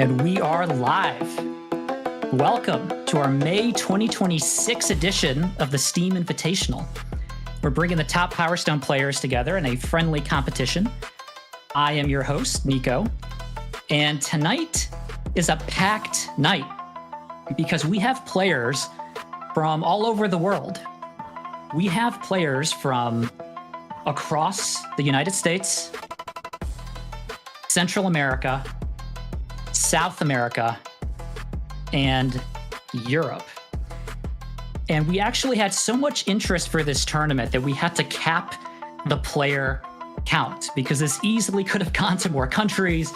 And we are live. Welcome to our May 2026 edition of the Steam Invitational. We're bringing the top Power Stone players together in a friendly competition. I am your host, Niko, and tonight is a packed night because we have players from all over the world. We have players from across the United States, Central America, South America, and Europe. And we actually had so much interest for this tournament that we had to cap the player count because this easily could have gone to more countries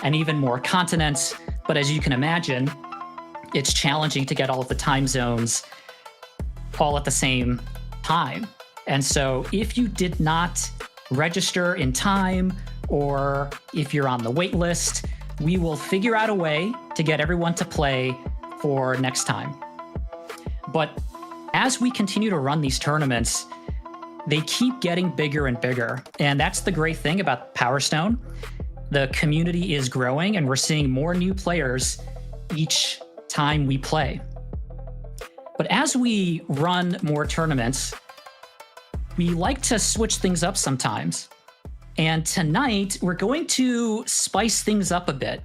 and even more continents. But as you can imagine, it's challenging to get all of the time zones all at the same time. And so if you did not register in time, or if you're on the wait list, we will figure out a way to get everyone to play for next time. But as we continue to run these tournaments, they keep getting bigger and bigger. And that's the great thing about Power Stone. The community is growing and we're seeing more new players each time we play. But as we run more tournaments, we like to switch things up sometimes. And tonight, we're going to spice things up a bit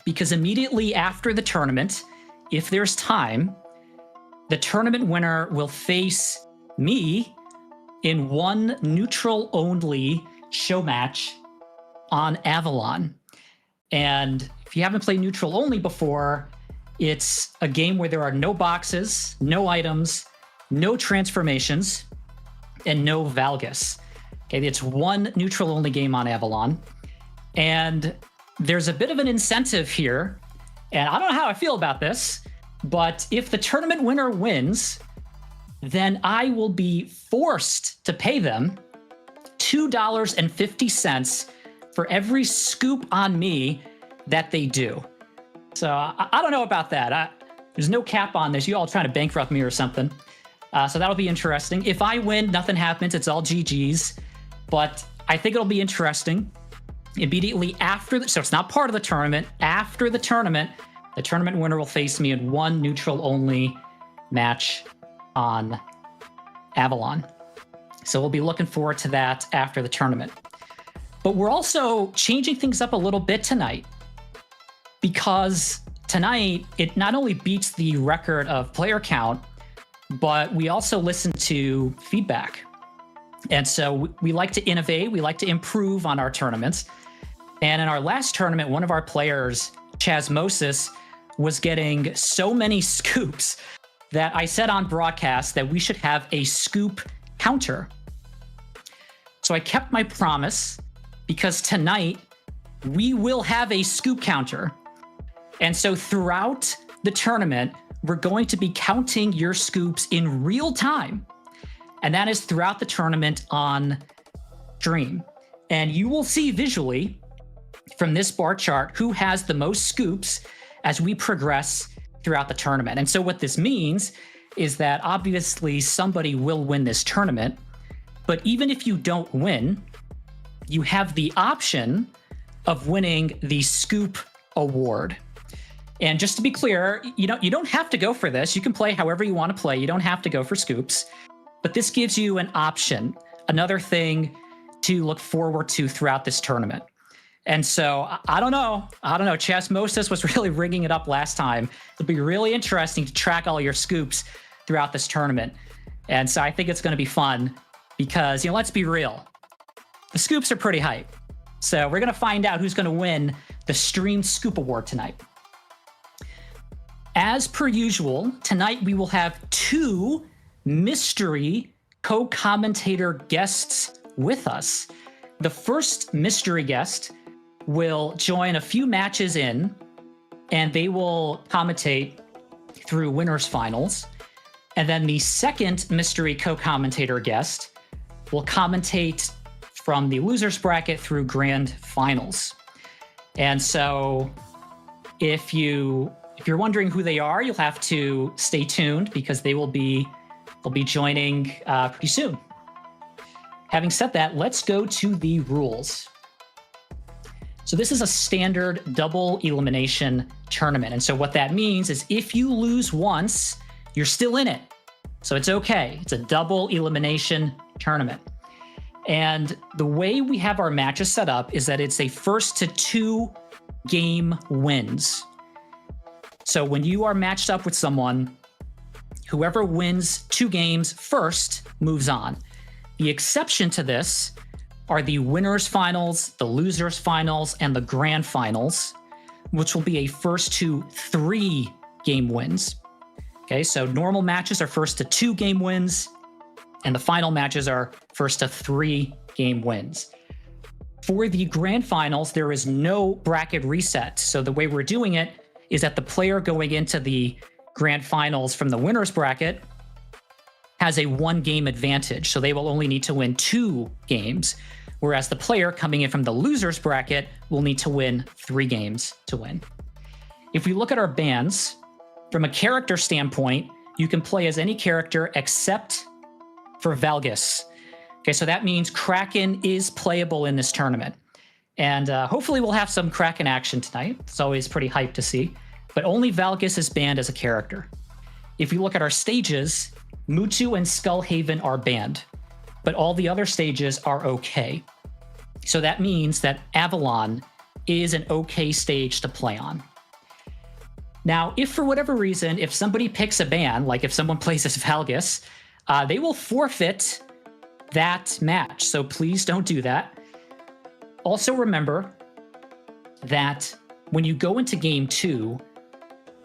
because immediately after the tournament, if there's time, the tournament winner will face me in one neutral-only show match on Avalon. And if you haven't played neutral-only before, it's a game where there are no boxes, no items, no transformations, and no Valgus. Okay, it's one neutral-only game on Avalon. And there's a bit of an incentive here. And I don't know how I feel about this, but if the tournament winner wins, then I will be forced to pay them $2.50 for every scoop on me that they do. So I don't know about that. There's no cap on this. You all trying to bankrupt me or something. So that'll be interesting. If I win, nothing happens. It's all GG's. But I think it'll be interesting. Immediately after, so it's not part of the tournament. After the tournament winner will face me in one neutral-only match on Avalon. So we'll be looking forward to that after the tournament. But we're also changing things up a little bit tonight because tonight it not only beats the record of player count, but we also listen to feedback. And so we like to innovate, we like to improve on our tournaments. And in our last tournament, one of our players, Chazmosis, was getting so many scoops that I said on broadcast that we should have a scoop counter. So I kept my promise because tonight we will have a scoop counter. And so throughout the tournament, we're going to be counting your scoops in real time. And that is throughout the tournament on stream. And you will see visually from this bar chart who has the most scoops as we progress throughout the tournament. And so what this means is that obviously somebody will win this tournament, but even if you don't win, you have the option of winning the Scoop Award. And just to be clear, you don't have to go for this. You can play however you want to play. You don't have to go for scoops. But this gives you an option, another thing to look forward to throughout this tournament. And so I don't know. Chazmosis was really ringing it up last time. It'll be really interesting to track all your scoops throughout this tournament. And so I think it's going to be fun because, let's be real. The scoops are pretty hype. So we're going to find out who's going to win the Stream Scoop Award tonight. As per usual, tonight we will have two mystery co-commentator guests with us. The first mystery guest will join a few matches in, and they will commentate through winners finals. And then the second mystery co-commentator guest will commentate from the losers bracket through grand finals. And so if you're wondering who they are, you'll have to stay tuned because they'll be joining pretty soon. Having said that, let's go to the rules. So this is a standard double elimination tournament. And so what that means is if you lose once, you're still in it. So it's okay. It's a double elimination tournament. And the way we have our matches set up is that it's a first to 2 game wins. So when you are matched up with someone, whoever wins 2 games first moves on. The exception to this are the winners finals, the losers finals, and the grand finals, which will be a first to 3 game wins. Okay, so normal matches are first to 2 game wins, and the final matches are first to 3 game wins. For the grand finals, there is no bracket reset. So the way we're doing it is that the player going into the grand finals from the winner's bracket has a 1 game advantage. So they will only need to win 2 games, whereas the player coming in from the loser's bracket will need to win 3 games to win. If we look at our bans, from a character standpoint, you can play as any character except for Valgus. Okay, so that means Kraken is playable in this tournament. And hopefully we'll have some Kraken action tonight. It's always pretty hyped to see. But only Valgus is banned as a character. If we look at our stages, Mutu and Skullhaven are banned, but all the other stages are okay. So that means that Avalon is an okay stage to play on. Now, if for whatever reason, if somebody picks a ban, like if someone plays as Valgus, they will forfeit that match. So please don't do that. Also remember that when you go into game 2,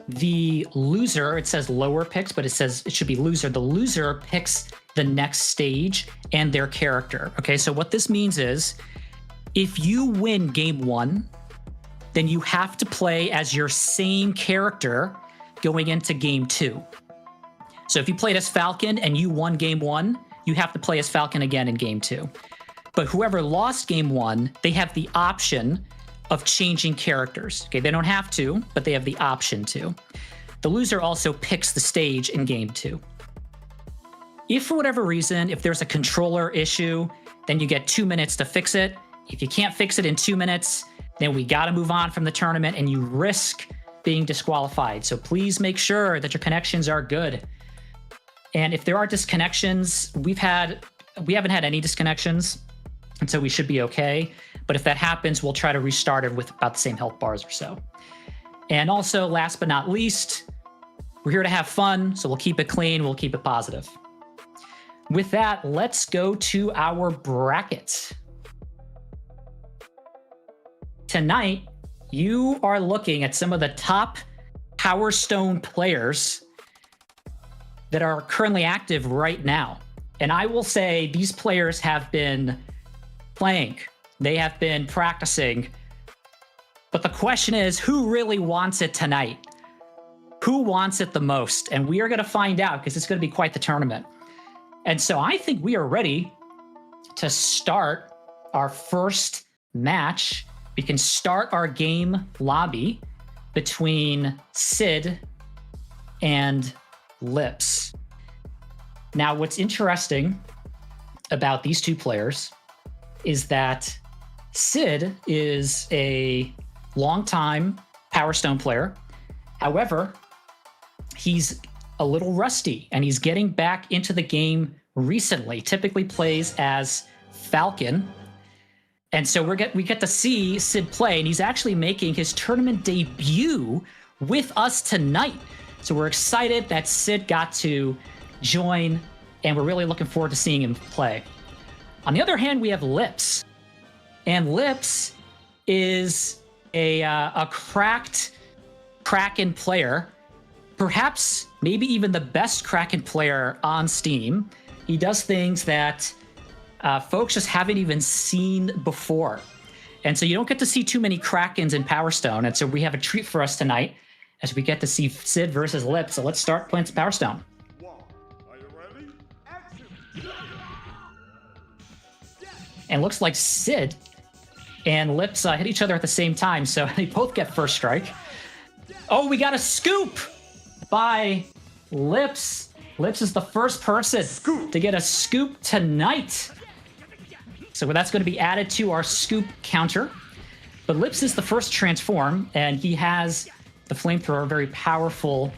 the loser, it says lower picks, but it should be loser. The loser picks the next stage and their character. Okay, so what this means is if you win game 1, then you have to play as your same character going into game 2. So if you played as Falcon and you won game 1, you have to play as Falcon again in game 2. But whoever lost game 1, they have the option of changing characters. Okay, they don't have to, but they have the option to. The loser also picks the stage in game 2. If for whatever reason, if there's a controller issue, then you get 2 minutes to fix it. If you can't fix it in 2 minutes, then we got to move on from the tournament and you risk being disqualified. So please make sure that your connections are good. And if there are disconnections, we haven't had any disconnections, and so we should be okay. But if that happens, we'll try to restart it with about the same health bars or so. And also, last but not least, we're here to have fun, so we'll keep it clean, we'll keep it positive. With that, let's go to our bracket. Tonight, you are looking at some of the top Power Stone players that are currently active right now. And I will say these players have been playing. They have been practicing. But the question is, who really wants it tonight? Who wants it the most? And we are going to find out because it's going to be quite the tournament. And so I think we are ready to start our first match. We can start our game lobby between Sid and Lips. Now, what's interesting about these two players is that Sid is a longtime Power Stone player. However, he's a little rusty and he's getting back into the game recently. Typically plays as Falcon. And so we get to see Sid play, and he's actually making his tournament debut with us tonight. So we're excited that Sid got to join, and we're really looking forward to seeing him play. On the other hand, we have Lips. And Lips is a cracked Kraken player, perhaps maybe even the best Kraken player on Steam. He does things that folks just haven't even seen before. And so you don't get to see too many Krakens in Power Stone. And so we have a treat for us tonight as we get to see Sid versus Lips. So let's start playing some Power Stone. Are you ready? Action! And looks like Sid and Lips hit each other at the same time. So they both get first strike. Oh, we got a scoop by Lips. Lips is the first person to get a scoop tonight. So that's going to be added to our scoop counter. But Lips is the first to transform, and he has the flamethrower, a very powerful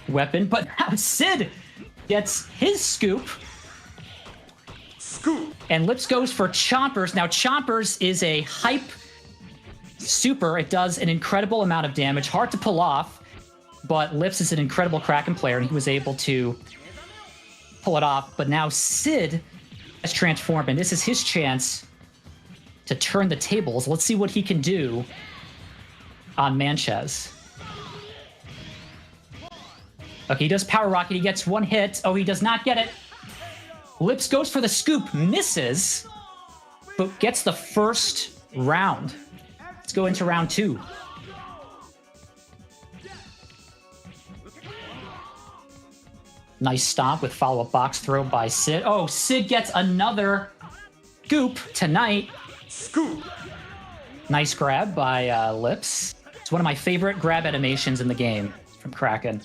weapon. But now Sid gets his scoop. Scoop. And Lips goes for Chompers. Now, Chompers is a hype super. It does an incredible amount of damage. Hard to pull off, but Lips is an incredible Kraken player, and he was able to pull it off. But now Sid has transformed, and this is his chance to turn the tables. Let's see what he can do on Manchez. Okay, he does Power Rocket. He gets one hit. Oh, he does not get it. Lips goes for the scoop, misses, but gets the first round. Let's go into round 2. Nice stomp with follow-up box throw by Sid. Oh, Sid gets another scoop tonight. Scoop. Nice grab by Lips. It's one of my favorite grab animations in the game from Kraken.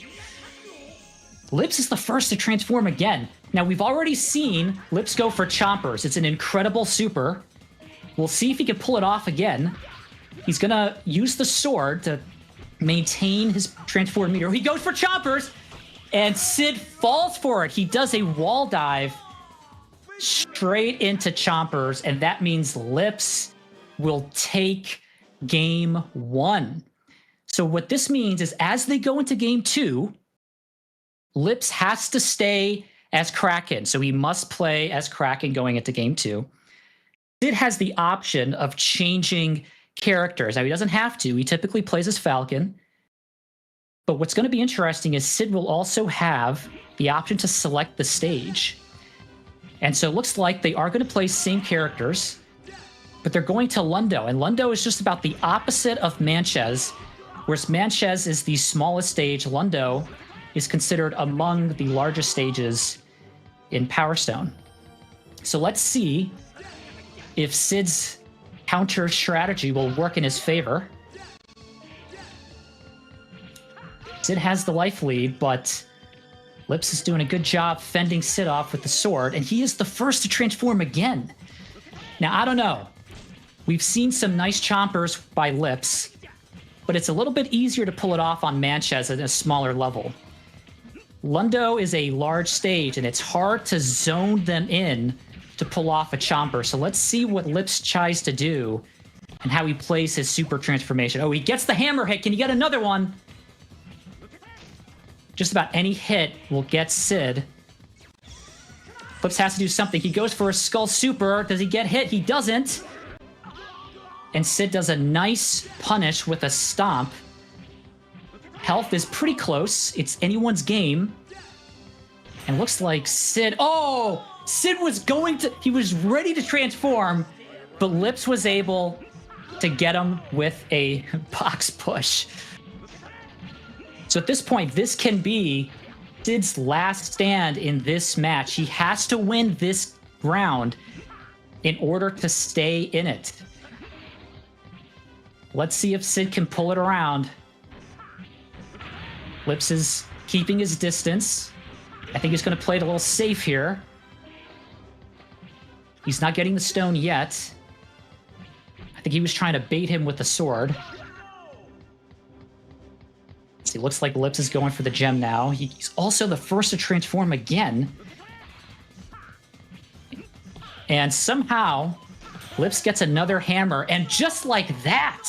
Lips is the first to transform again. Now, we've already seen Lips go for Chompers. It's an incredible super. We'll see if he can pull it off again. He's going to use the sword to maintain his transform meter. He goes for Chompers, and Sid falls for it. He does a wall dive straight into Chompers, and that means Lips will take game 1. So what this means is as they go into game 2, Lips has to stay as Kraken, so he must play as Kraken going into game 2. Sid has the option of changing characters. Now, he doesn't have to. He typically plays as Falcon. But what's going to be interesting is Sid will also have the option to select the stage. And so it looks like they are going to play same characters, but they're going to Lundo. And Lundo is just about the opposite of Manchez, whereas Manchez is the smallest stage. Lundo is considered among the largest stages in Power Stone. So let's see if Sid's counter strategy will work in his favor. Sid has the life lead, but Lips is doing a good job fending Sid off with the sword, and he is the first to transform again. Now, I don't know. We've seen some nice chompers by Lips, but it's a little bit easier to pull it off on Manchez at a smaller level. Lundo is a large stage, and it's hard to zone them in to pull off a chomper. So let's see what Lips tries to do and how he plays his super transformation. Oh, he gets the hammer hit. Can he get another one? Just about any hit will get Sid. Lips has to do something. He goes for a skull super. Does he get hit? He doesn't. And Sid does a nice punish with a stomp. Health is pretty close. It's anyone's game. And looks like Sid... Oh! Sid was going to... He was ready to transform, but Lips was able to get him with a box push. So at this point, this can be Sid's last stand in this match. He has to win this round in order to stay in it. Let's see if Sid can pull it around. Lips is keeping his distance. I think he's going to play it a little safe here. He's not getting the stone yet. I think he was trying to bait him with the sword. See, looks like Lips is going for the gem now. He's also the first to transform again. And somehow, Lips gets another hammer. And just like that,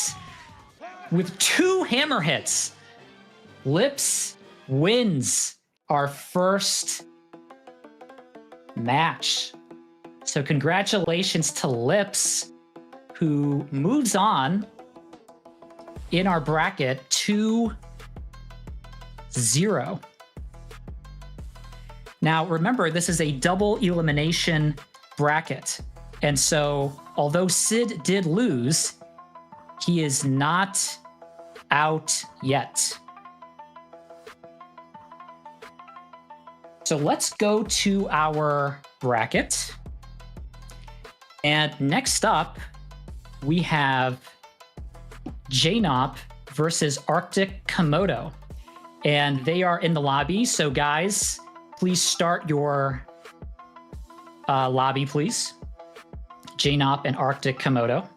with 2 hammer hits, Lips wins our first match. So congratulations to Lips, who moves on in our bracket 2-0. Now, remember, this is a double elimination bracket. And so, although Sid did lose, he is not out yet. So let's go to our bracket. And next up, we have Jnaupe versus ArcticKomodo. And they are in the lobby. So guys, please start your lobby, please. Jnaupe and ArcticKomodo.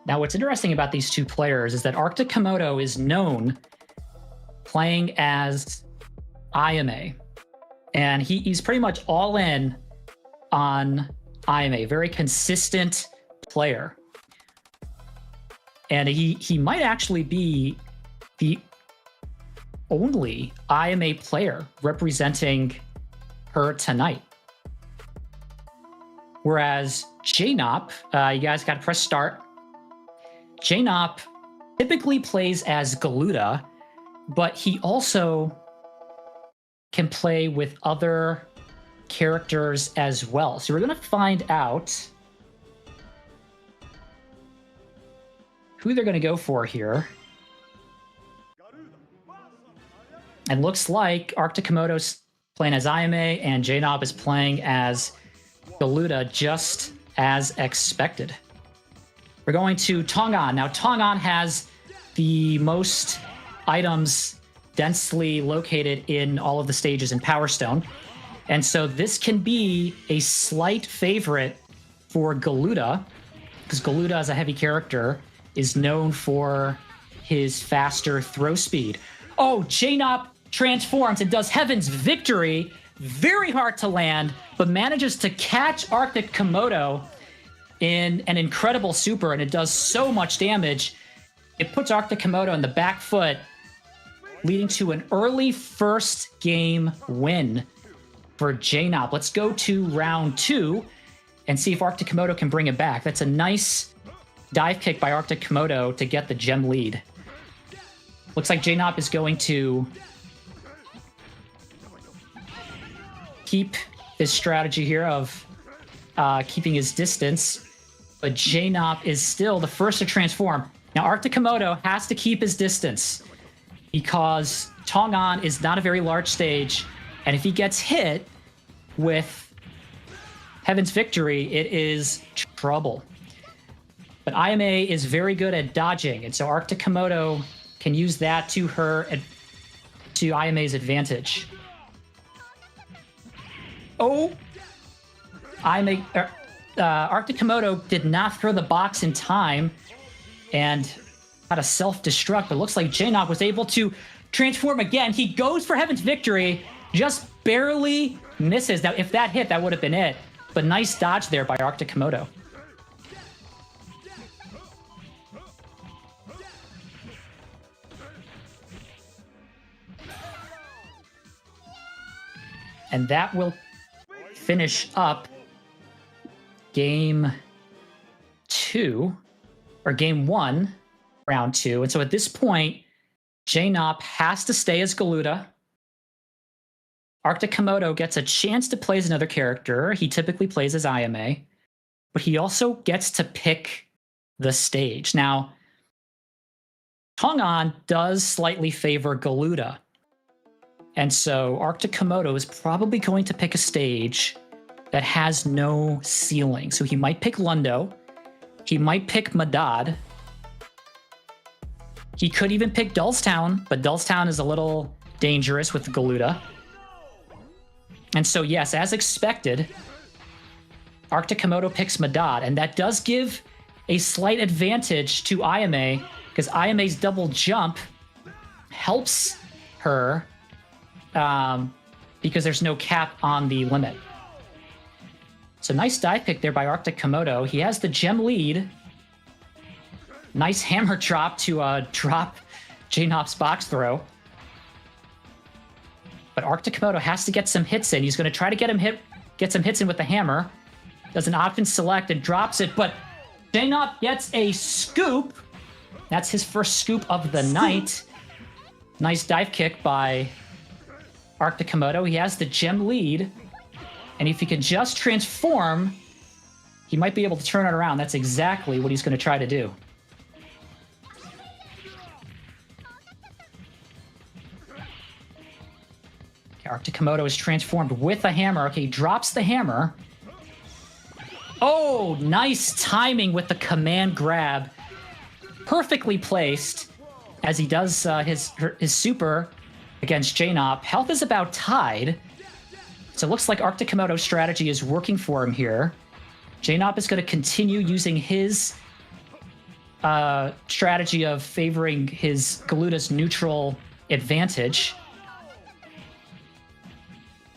Now, what's interesting about these two players is that ArcticKomodo is known playing as IMA, and he's pretty much all in on IMA, very consistent player. And he might actually be the only IMA player representing her tonight. Whereas Jnaupe, you guys got to press start. Jnaupe typically plays as Galuda, but he also can play with other characters as well. So we're going to find out who they're going to go for here. And looks like ArcticKomodo's playing as IMA and Jnaupe is playing as Galuda, just as expected. We're going to Tongan. Now, Tongan has the most items densely located in all of the stages in Power Stone. And so this can be a slight favorite for Galuda, because Galuda, as a heavy character, is known for his faster throw speed. Oh, Jnaupe transforms and does Heaven's Victory. Very hard to land, but manages to catch ArcticKomodo in an incredible super, and it does so much damage. It puts ArcticKomodo in the back foot, leading to an early first game win for Jnaupe. Let's go to round 2 and see if ArcticKomodo can bring it back. That's a nice dive kick by ArcticKomodo to get the gem lead. Looks like Jnaupe is going to keep his strategy here of keeping his distance, but Jnaupe is still the first to transform. Now, ArcticKomodo has to keep his distance because Tongan is not a very large stage, and if he gets hit with Heaven's Victory, it is trouble. But IMA is very good at dodging, and so ArcticKomodo can use that to IMA's advantage. Oh! ArcticKomodo did not throw the box in time and had a self-destruct, but looks like Jnaupe was able to transform again. He goes for Heaven's Victory, just barely misses. Now, if that hit, that would have been it. But nice dodge there by ArcticKomodo. And that will finish up game 2, or game 1, round 2. And so at this point, Jnaupe has to stay as Galuda. ArcticKomodo gets a chance to play as another character. He typically plays as IMA, but he also gets to pick the stage. Now, Tongan does slightly favor Galuda. And so ArcticKomodo is probably going to pick a stage that has no ceiling. So he might pick Lundo. He might pick Madad. He could even pick Dullstown, but Dullstown is a little dangerous with Galuda. And so, yes, as expected, ArcticKomodo picks Madad, and that does give a slight advantage to IMA, because IMA's double jump helps her because there's no cap on the limit. So nice dive pick there by ArcticKomodo. He has the gem lead. Nice hammer drop to drop Jnaupe's box throw. But ArcticKomodo has to get some hits in. He's going to try to get some hits in with the hammer. Does an option select and drops it, but Jnaupe gets a scoop. That's his first scoop of the night. Nice dive kick by ArcticKomodo. He has the gem lead, and if he can just transform, he might be able to turn it around. That's exactly what he's going to try to do. Okay, ArcticKomodo is transformed with a hammer. Okay, he drops the hammer. Oh, nice timing with the command grab. Perfectly placed as he does his super against Jnaupe. Health is about tied. So it looks like ArcticKomodo's strategy is working for him here. Jnaupe is going to continue using his strategy of favoring his Galuta's neutral advantage.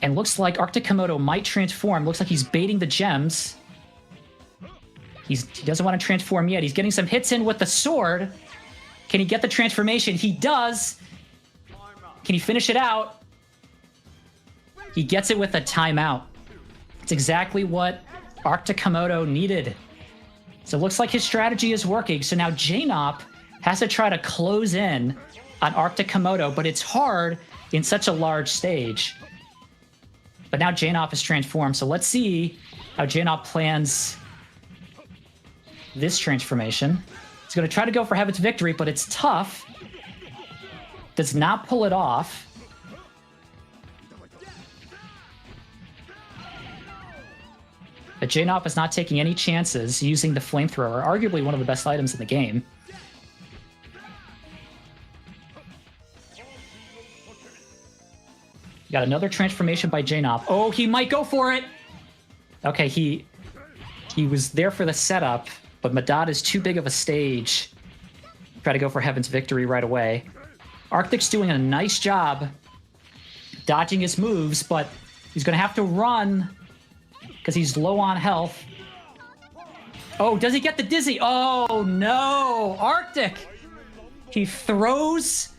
And looks like ArcticKomodo might transform. Looks like he's baiting the gems. He doesn't want to transform yet. He's getting some hits in with the sword. Can he get the transformation? He does. Can he finish it out? He gets it with a timeout. It's exactly what ArcticKomodo needed. So it looks like his strategy is working. So now Jnaupe has to try to close in on ArcticKomodo, but it's hard in such a large stage. But now Jnaupe is transformed. So let's see how Jnaupe plans this transformation. He's going to try to go for Heaven's Victory, but it's tough. Does not pull it off. But Jnaupe is not taking any chances using the flamethrower, arguably one of the best items in the game. Got another transformation by Jnaupe. Oh, he might go for it! Okay, he was there for the setup, but Medad is too big of a stage. Try to go for Heaven's Victory right away. Arctic's doing a nice job dodging his moves, but he's going to have to run because he's low on health. Oh, does he get the dizzy? Oh, no! Arctic! He throws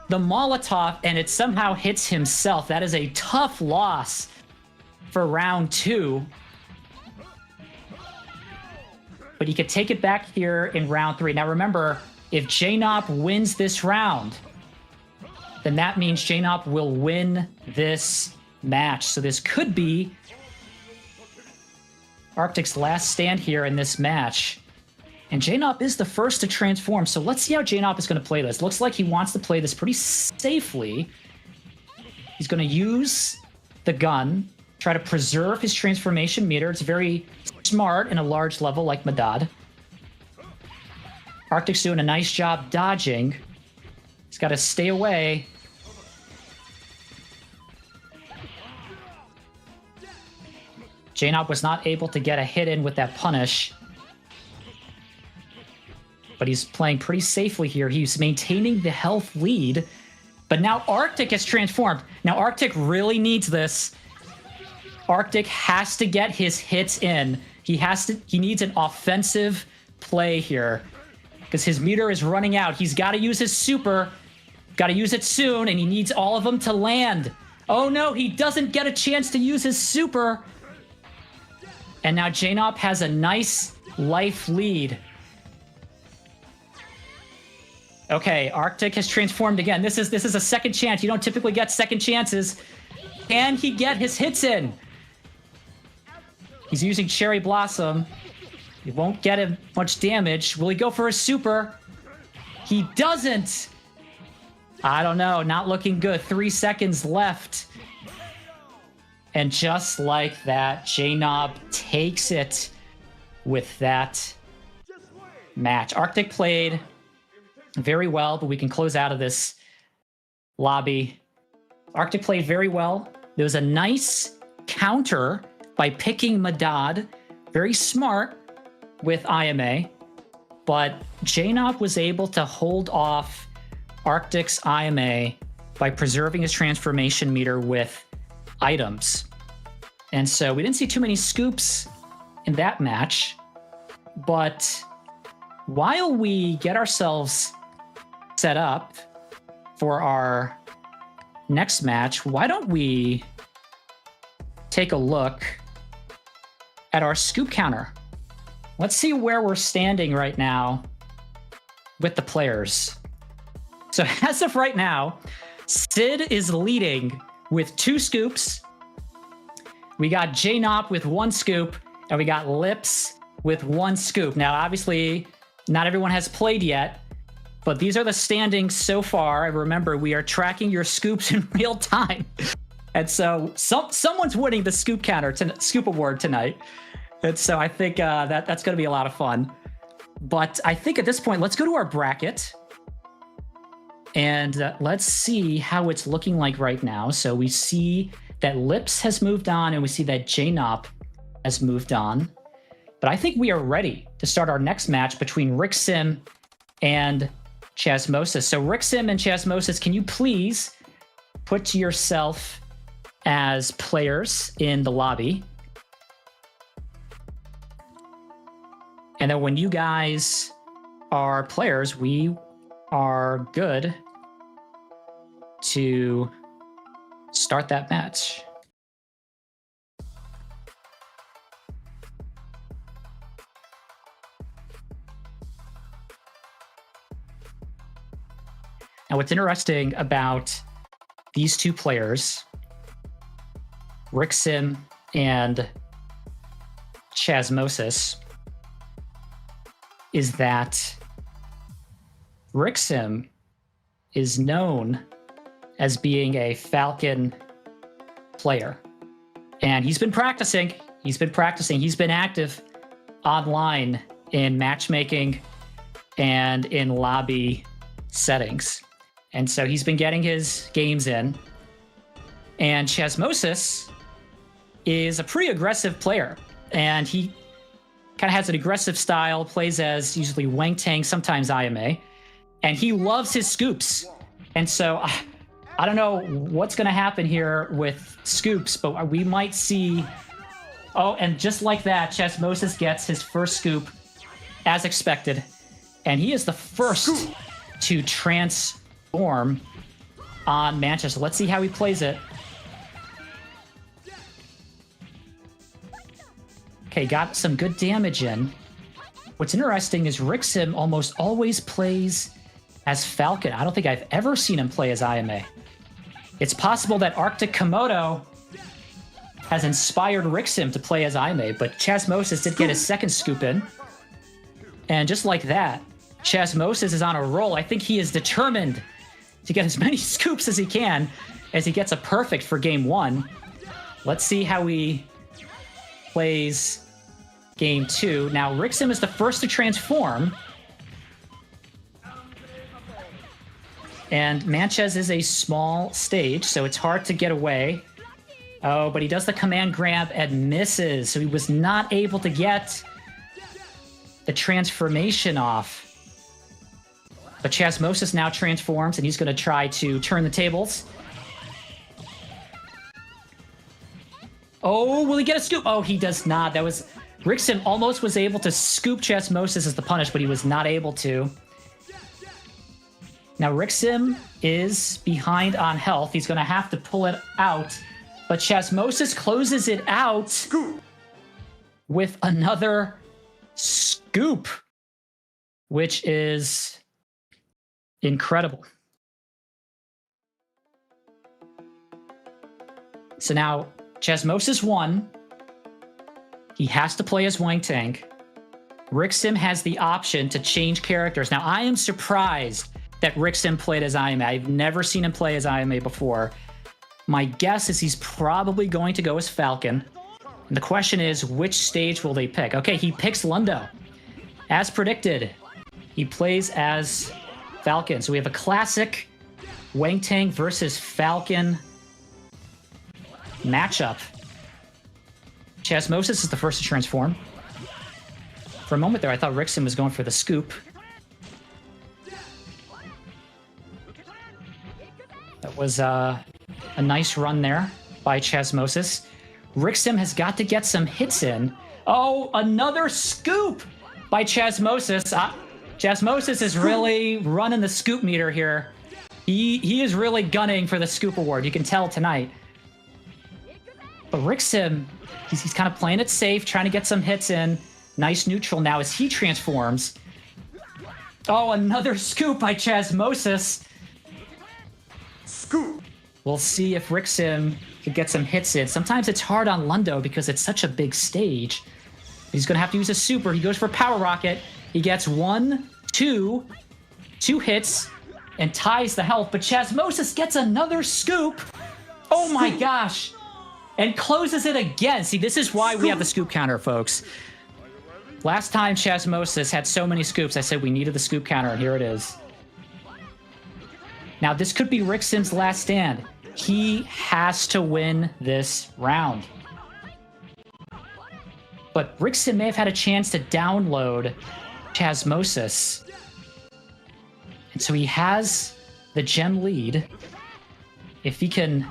the Molotov, and it somehow hits himself. That is a tough loss for round 2. But he could take it back here in round 3. Now remember, if Jnaupe wins this round, then that means Jnaupe will win this match. So this could be Arctic's last stand here in this match. And Jnaupe is the first to transform, so let's see how Jnaupe is going to play this. Looks like he wants to play this pretty safely. He's going to use the gun, try to preserve his transformation meter. It's very smart in a large level like Medad. Arctic's doing a nice job dodging. He's got to stay away. Jnaupe was not able to get a hit in with that punish. But he's playing pretty safely here. He's maintaining the health lead. But now Arctic has transformed. Now Arctic really needs this. Arctic has to get his hits in. He needs an offensive play here. Because his meter is running out. He's got to use his super. Got to use it soon, and he needs all of them to land. Oh no, he doesn't get a chance to use his super. And now Jnaupe has a nice life lead. Okay, Arctic has transformed again. This is a second chance. You don't typically get second chances. Can he get his hits in? He's using Cherry Blossom. He won't get him much damage. Will he go for a super? He doesn't. I don't know. Not looking good. 3 seconds left. And just like that, Jnaupe takes it with that match. Arctic played very well, but we can close out of this lobby. Arctic played very well. There was a nice counter by picking Medad. Very smart with IMA. But Jnaupe was able to hold off Arctic's IMA by preserving his transformation meter with items. And so we didn't see too many scoops in that match. But while we get ourselves set up for our next match, why don't we take a look at our scoop counter? Let's see where we're standing right now with the players. So as of right now, Sid is leading with 2 scoops. We got Jnaupe with 1 scoop, and we got Lips with 1 scoop. Now, obviously, not everyone has played yet, but these are the standings so far. Remember, we are tracking your scoops in real time. And so someone's winning the scoop counter, scoop award tonight. And so I think that's going to be a lot of fun. But I think at this point, let's go to our bracket. And let's see how it's looking like right now. So we see that Lips has moved on, and we see that Jnaupe has moved on. But I think we are ready to start our next match between Rixim and Chazmosis. So Rixim and Chazmosis, can you please put yourself as players in the lobby? And then when you guys are players, we are good to start that match. Now, what's interesting about these two players, Rixim and Chazmosis, is that Rixim is known as being a Falcon player. And he's been practicing. He's been active online in matchmaking and in lobby settings. And so he's been getting his games in. And Chazmosis is a pretty aggressive player. And he kind of has an aggressive style, plays as usually Wang Tang, sometimes IMA. And he loves his scoops. And so I don't know what's going to happen here with scoops, but we might see... Oh, and just like that, Chazmosis gets his first scoop as expected. And he is the first to transform on Manchester. Let's see how he plays it. Okay, got some good damage in. What's interesting is Rixim almost always plays as Falcon. I don't think I've ever seen him play as IMA. It's possible that ArcticKomodo has inspired Rixim to play as IMA, but Chazmosis did get his second scoop in. And just like that, Chazmosis is on a roll. I think he is determined to get as many scoops as he can as he gets a perfect for game one. Let's see how he plays game two. Now, Rixim is the first to transform. And Manchez is a small stage, so it's hard to get away. Oh, but he does the command grab and misses, so he was not able to get the transformation off. But Chazmosis now transforms, and he's going to try to turn the tables. Oh, will he get a scoop? Oh, he does not. That was... Rixim almost was able to scoop Chazmosis as the punish, but he was not able to. Now, Rixim is behind on health. He's going to have to pull it out. But Chazmosis closes it out with another scoop, which is incredible. So now, Chazmosis won. He has to play as Wang Tang. Rixim has the option to change characters. Now, I am surprised that Rixim played as IMA. I've never seen him play as IMA before. My guess is he's probably going to go as Falcon. And the question is, which stage will they pick? Okay, he picks Lundo. As predicted, he plays as Falcon. So we have a classic Wang Tang versus Falcon matchup. Chazmosis is the first to transform. For a moment there, I thought Rixim was going for the scoop. That was a nice run there by Chazmosis. Rixim has got to get some hits in. Oh, another scoop by Chazmosis. Chazmosis is really running the scoop meter here. He is really gunning for the scoop award. You can tell tonight. But Rixim, he's kind of playing it safe, trying to get some hits in. Nice neutral now as he transforms. Oh, another scoop by Chazmosis. Scoop. We'll see if Rixim can get some hits in. Sometimes it's hard on Lundo because it's such a big stage. He's going to have to use a super. He goes for Power Rocket. He gets two hits, and ties the health. But Chazmosis gets another scoop. Oh my gosh. And closes it again. See, this is why we have the scoop counter, folks. Last time Chazmosis had so many scoops, I said we needed the scoop counter, and here it is. Now, this could be Rixim's last stand. He has to win this round. but Rixim may have had a chance to download Chazmosis. And so he has the gem lead. If he can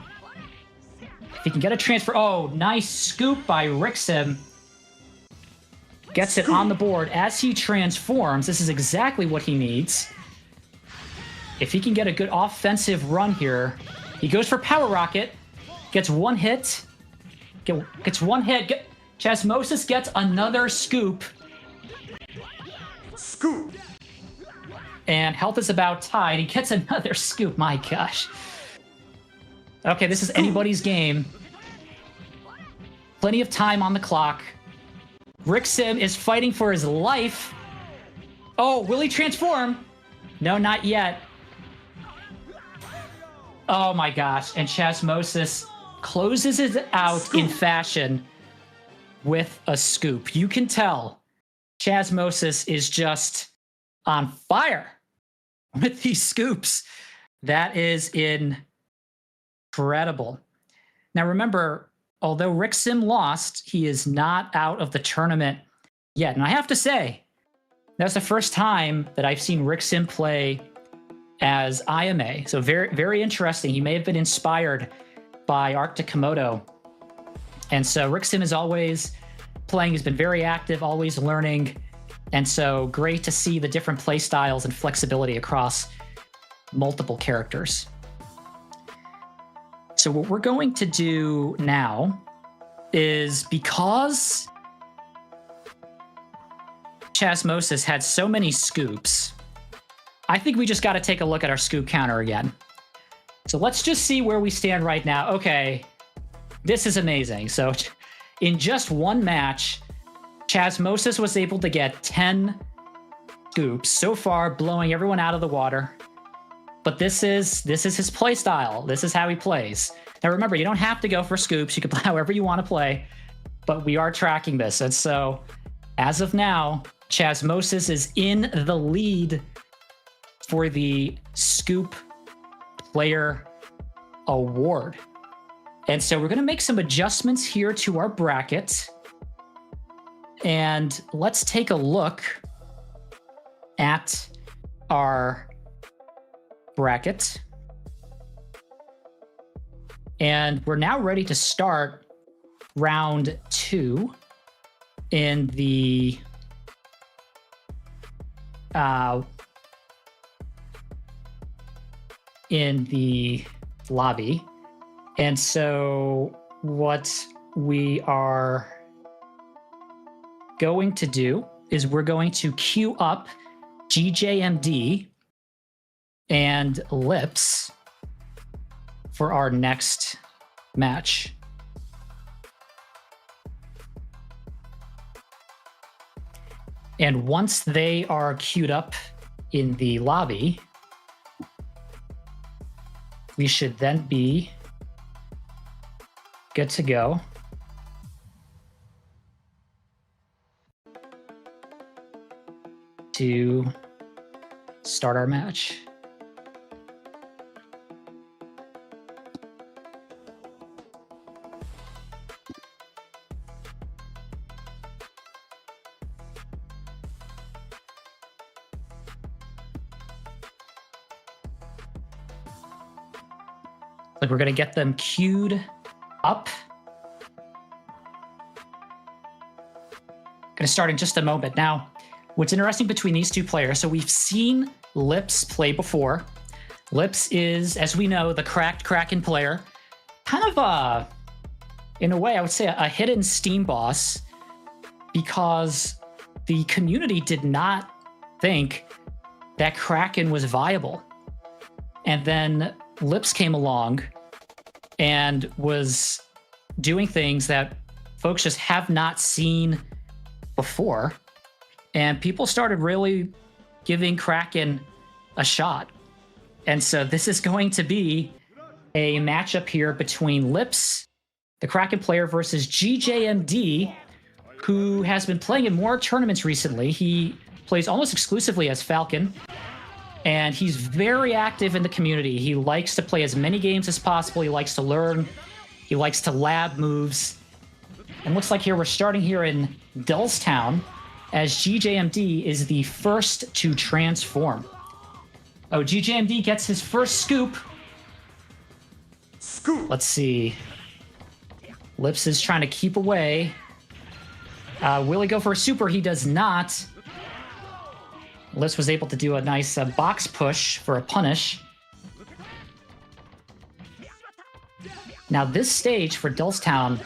get a transfer. Oh, nice scoop by Rixim. Gets it on the board as he transforms. This is exactly what he needs. If he can get a good offensive run here, he goes for Power Rocket, gets one hit, gets one hit. Chazmosis gets another scoop. Scoop. And health is about tied. He gets another scoop. My gosh. Okay, this is anybody's game. Plenty of time on the clock. Rixim is fighting for his life. Oh, will he transform? No, not yet. Oh my gosh. And Chazmosis closes it out in fashion with a scoop. You can tell Chazmosis is just on fire with these scoops. That is incredible. Now remember, although Rixim lost, he is not out of the tournament yet. And I have to say, that's the first time that I've seen Rixim play as IMA. So very, very interesting. He may have been inspired by ArcticKomodo. And so Rixim is always playing. He's been very active, always learning. And so great to see the different play styles and flexibility across multiple characters. So what we're going to do now is, because Chazmosis had so many scoops, I think we just got to take a look at our scoop counter again. So let's just see where we stand right now. Okay, this is amazing. So in just one match, Chazmosis was able to get 10 scoops, so far blowing everyone out of the water. But this is his play style. This is how he plays. Now remember, you don't have to go for scoops. You can play however you want to play, but we are tracking this. And so as of now, Chazmosis is in the lead for the Scoop Player Award. And so we're going to make some adjustments here to our bracket. And let's take a look at our bracket. And we're now ready to start round 2 in the lobby. And so what we are going to do is we're going to queue up GJMD and Lips for our next match. And once they are queued up in the lobby, we should then be good to go. To start our match. Like, we're going to get them queued up. Going to start in just a moment. Now, what's interesting between these two players, so we've seen Lips play before. Lips is, as we know, the cracked Kraken player. Kind of in a way, I would say a hidden Steam boss, because the community did not think that Kraken was viable. And then Lips came along and was doing things that folks just have not seen before. And people started really giving Kraken a shot. And so this is going to be a matchup here between Lips, the Kraken player, versus GJMD, who has been playing in more tournaments recently. He plays almost exclusively as Falcon, and he's very active in the community. He likes to play as many games as possible. He likes to learn. He likes to lab moves. And looks like here we're starting here in Dullstown, as GJMD is the first to transform. Oh, GJMD gets his first scoop. Scoop. Let's see. Lips is trying to keep away. Will he go for a super? He does not. Lips was able to do a nice box push for a punish. Now this stage for Dullstown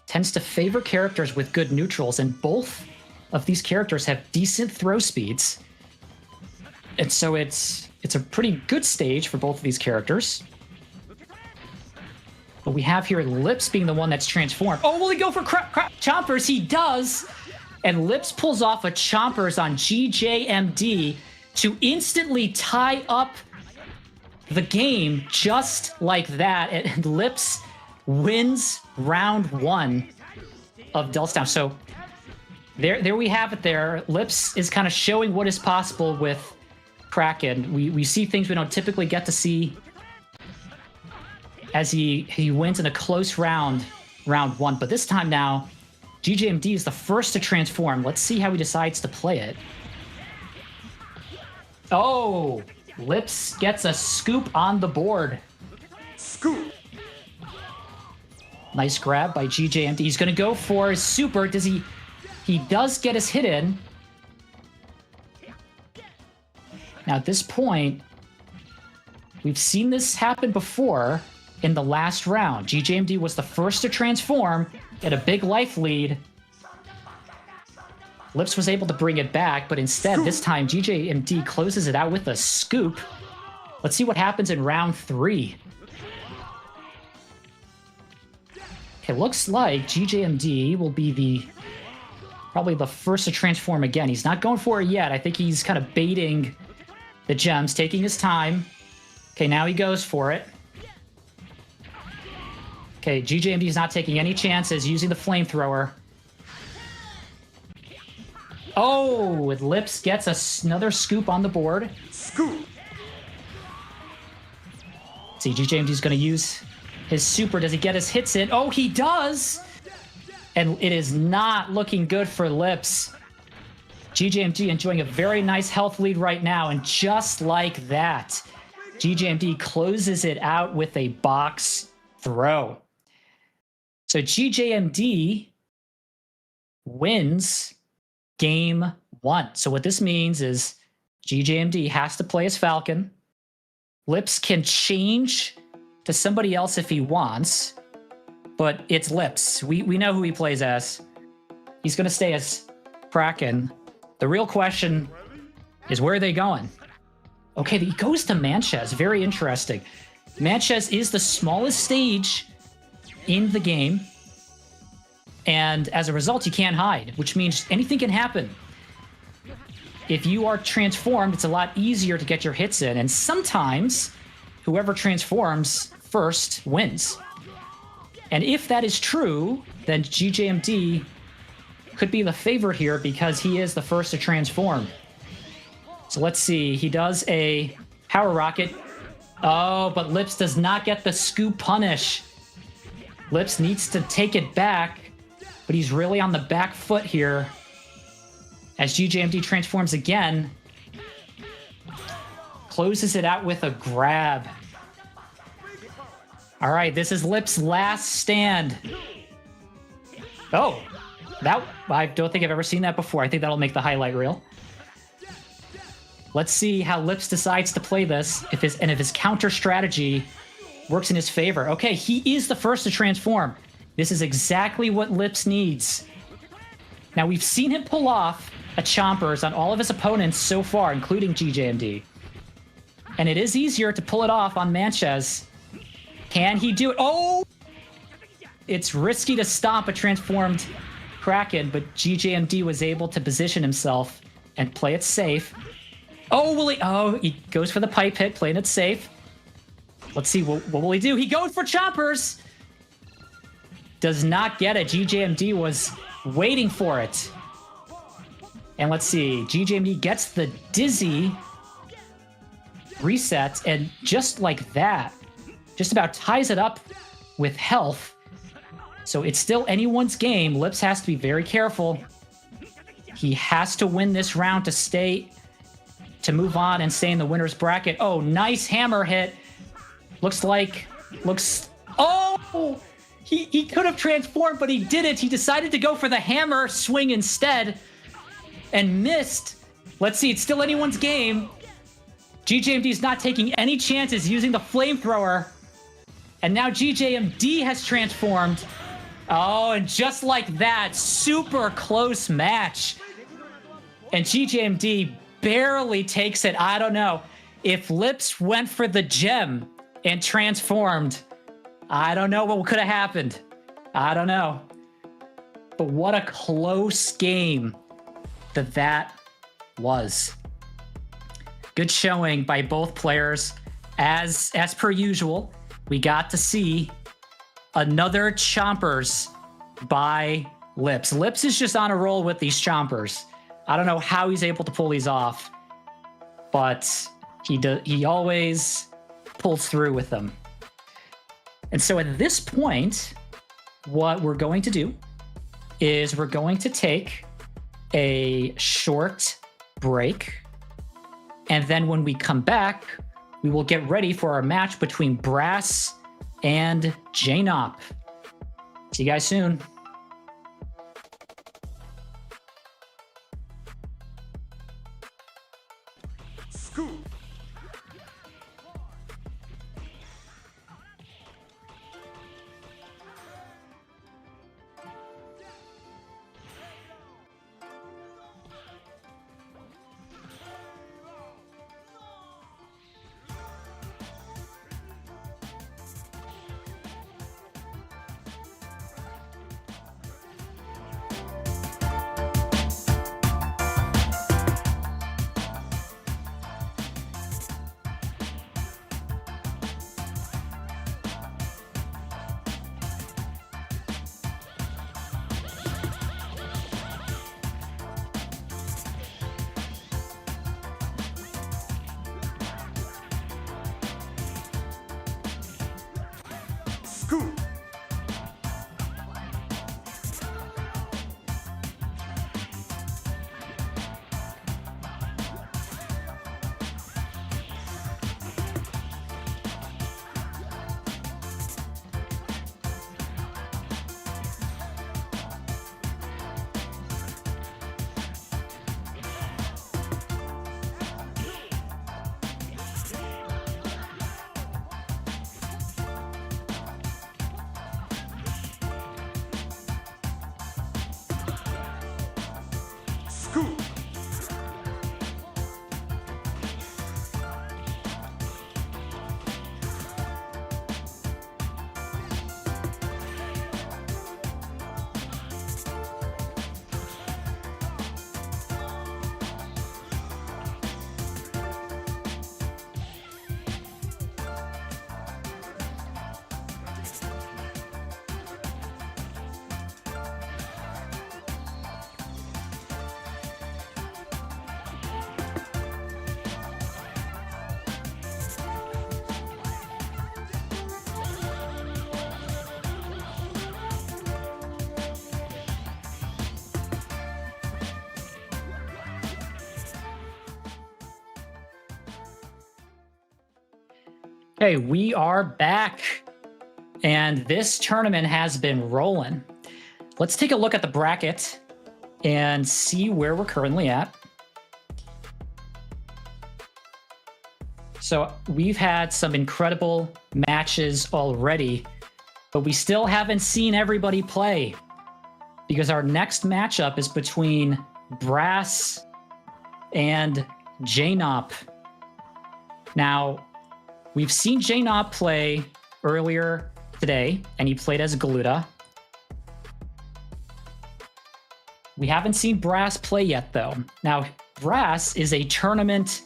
tends to favor characters with good neutrals, and both of these characters have decent throw speeds. And so it's a pretty good stage for both of these characters. But we have here Lips being the one that's transformed. Oh, will he go for Chompers? He does! And Lips pulls off a Chompers on GJMD to instantly tie up the game just like that. And Lips wins round 1 of Dullstown. So there we have it there. Lips is kind of showing what is possible with Kraken. We see things we don't typically get to see as he wins in a close round 1. But this time now, GJMD is the first to transform. Let's see how he decides to play it. Oh, Lips gets a scoop on the board. Scoop. Nice grab by GJMD. He's going to go for his super. Does he? He does get his hit in. Now at this point, we've seen this happen before in the last round. GJMD was the first to transform, get a big life lead. Lips was able to bring it back, but instead, this time, GJMD closes it out with a scoop. Let's see what happens in round 3. It looks like GJMD will be probably the first to transform again. He's not going for it yet. I think he's kind of baiting the gems, taking his time. Okay, now he goes for it. Okay, GJMD is not taking any chances, using the flamethrower. Oh, and Lips gets another scoop on the board. Scoop. See, GJMD is going to use his super. Does he get his hits in? Oh, he does! And it is not looking good for Lips. GJMD enjoying a very nice health lead right now, and just like that, GJMD closes it out with a box throw. So GJMD wins game 1. So what this means is GJMD has to play as Falcon. Lips can change to somebody else if he wants, but it's Lips. We know who he plays as. He's going to stay as Kraken. The real question is, where are they going? Okay, he goes to Manchez. Very interesting. Manchez is the smallest stage in the game, and as a result, you can't hide, which means anything can happen. If you are transformed, it's a lot easier to get your hits in, and sometimes whoever transforms first wins. And if that is true, then GJMD could be the favorite here because he is the first to transform. So let's see. He does a power rocket. Oh, but Lips does not get the scoop punish. Lips needs to take it back, but he's really on the back foot here as GJMD transforms again. Closes it out with a grab. All right, this is Lips' last stand. Oh, that I don't think I've ever seen that before. I think that'll make the highlight reel. Let's see how Lips decides to play this, if his counter strategy works in his favor. Okay, he is the first to transform. This is exactly what Lips needs. Now, we've seen him pull off a Chompers on all of his opponents so far, including GJMD. And it is easier to pull it off on Manchez. Can he do it? Oh! It's risky to stomp a transformed Kraken, but GJMD was able to position himself and play it safe. Oh, will he? Oh, he goes for the pipe hit, playing it safe. Let's see, what will he do? He goes for Chompers! Does not get it. GJMD was waiting for it. And let's see, GJMD gets the Dizzy reset, and just like that, just about ties it up with health. So it's still anyone's game. Lips has to be very careful. He has to win this round to move on and stay in the winner's bracket. Oh, nice hammer hit. Oh! He could have transformed, but he didn't. He decided to go for the hammer swing instead and missed. Let's see, it's still anyone's game. GJMD's not taking any chances using the flamethrower. And now GJMD has transformed. Oh, and just like that, super close match. And GJMD barely takes it. I don't know. If Lips went for the gem and transformed, I don't know what could have happened. I don't know. But what a close game that was. Good showing by both players. As per usual, we got to see another Chompers by Lips. Lips is just on a roll with these Chompers. I don't know how he's able to pull these off, but he always pulls through with them. And so at this point, what we're going to do is we're going to take a short break. And then when we come back, we will get ready for our match between Brass and Jnaupe. See you guys soon. Scoop. Scoop. Scoop. Hey, we are back, and this tournament has been rolling. Let's take a look at the bracket and see where we're currently at. So we've had some incredible matches already, but we still haven't seen everybody play because our next matchup is between Brass and Jnaupe. Now, we've seen Jnaupe play earlier today, and he played as Galuda. We haven't seen Brass play yet, though. Now, Brass is a tournament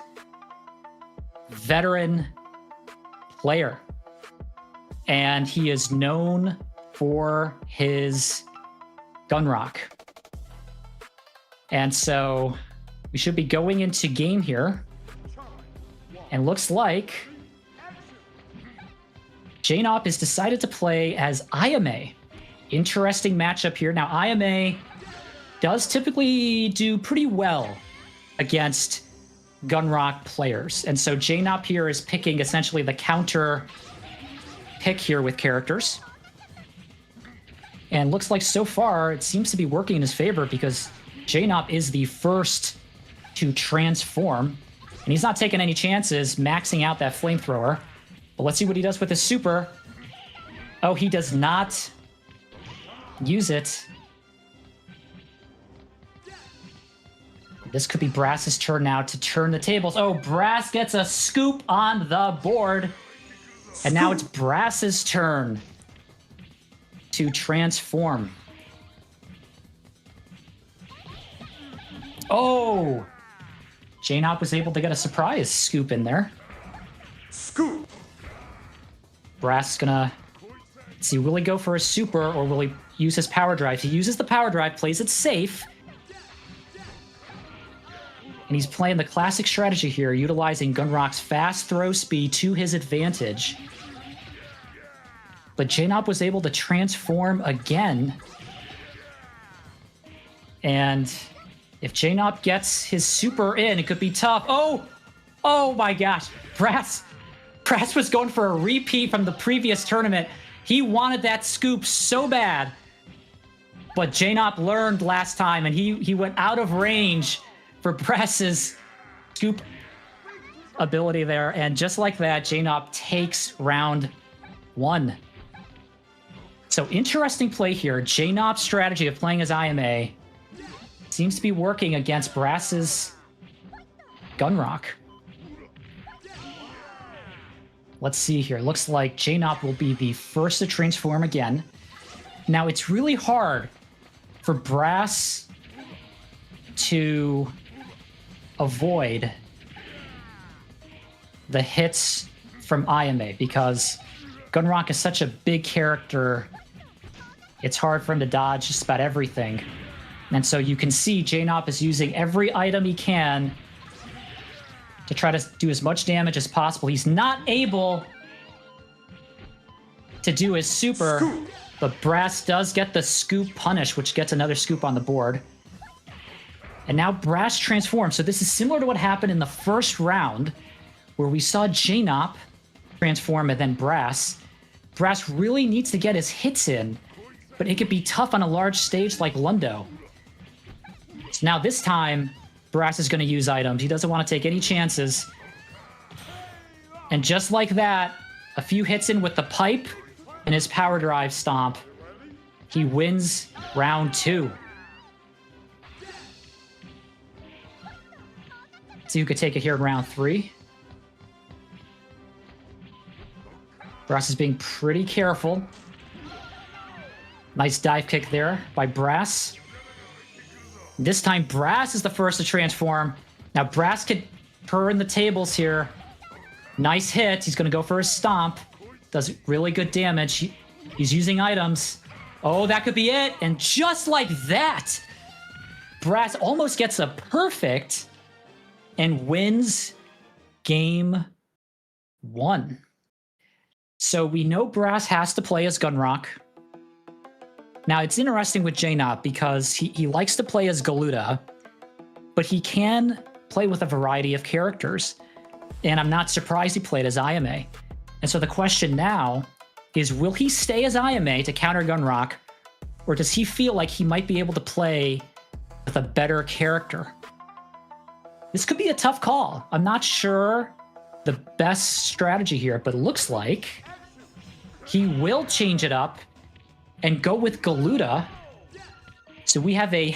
veteran player, and he is known for his gun rock. And so we should be going into game here, and looks like Jnaupe has decided to play as Ayame Interesting matchup here. Now, IMA does typically do pretty well against Gunrock players. And so Jnaupe here is picking essentially the counter pick here with characters. And looks like so far it seems to be working in his favor because Jnaupe is the first to transform. And he's not taking any chances maxing out that flamethrower. But let's see what he does with his super. Oh, he does not use it. This could be Brass's turn now to turn the tables. Oh, Brass gets a scoop on the board. And now it's Brass's turn to transform. Oh! Jnaupe was able to get a surprise scoop in there. Scoop. Brass is gonna... Let's see, will he go for a super or will he use his power drive? He uses the power drive, plays it safe. And he's playing the classic strategy here, utilizing Gunrock's fast throw speed to his advantage. But Jnaupe was able to transform again. And if Jnaupe gets his super in, it could be tough. Oh! Oh my gosh. Brass was going for a repeat from the previous tournament. He wanted that scoop so bad. But Jnaupe learned last time, and he went out of range for Brass's scoop ability there. And just like that, Jnaupe takes round 1. So interesting play here. Jnaupe's strategy of playing as IMA seems to be working against Brass's Gunrock. Let's see here. Looks like Jnaupe will be the first to transform again. Now, it's really hard for Brass to avoid the hits from IMA because Gunrock is such a big character. It's hard for him to dodge just about everything. And so you can see Jnaupe is using every item he can to try to do as much damage as possible. He's not able to do his super, but Brass does get the scoop punish, which gets another scoop on the board. And now Brass transforms. So this is similar to what happened in the first round, where we saw Jnaupe transform and then Brass. Brass really needs to get his hits in, but it could be tough on a large stage like Lundo. So now this time, Brass is going to use items. He doesn't want to take any chances. And just like that, a few hits in with the pipe and his power drive stomp, he wins round 2. See who could take it here in round 3. Brass is being pretty careful. Nice dive kick there by Brass. This time, Brass is the first to transform. Now, Brass could turn the tables here. Nice hit. He's going to go for his stomp. Does really good damage. He's using items. Oh, that could be it. And just like that, Brass almost gets a perfect and wins game 1. So we know Brass has to play as Gunrock. Now, it's interesting with Jnaupe because he likes to play as Galuda, but he can play with a variety of characters. And I'm not surprised he played as IMA. And so the question now is, will he stay as IMA to counter Gunrock, or does he feel like he might be able to play with a better character? This could be a tough call. I'm not sure the best strategy here, but it looks like he will change it up and go with Galuda. So we have a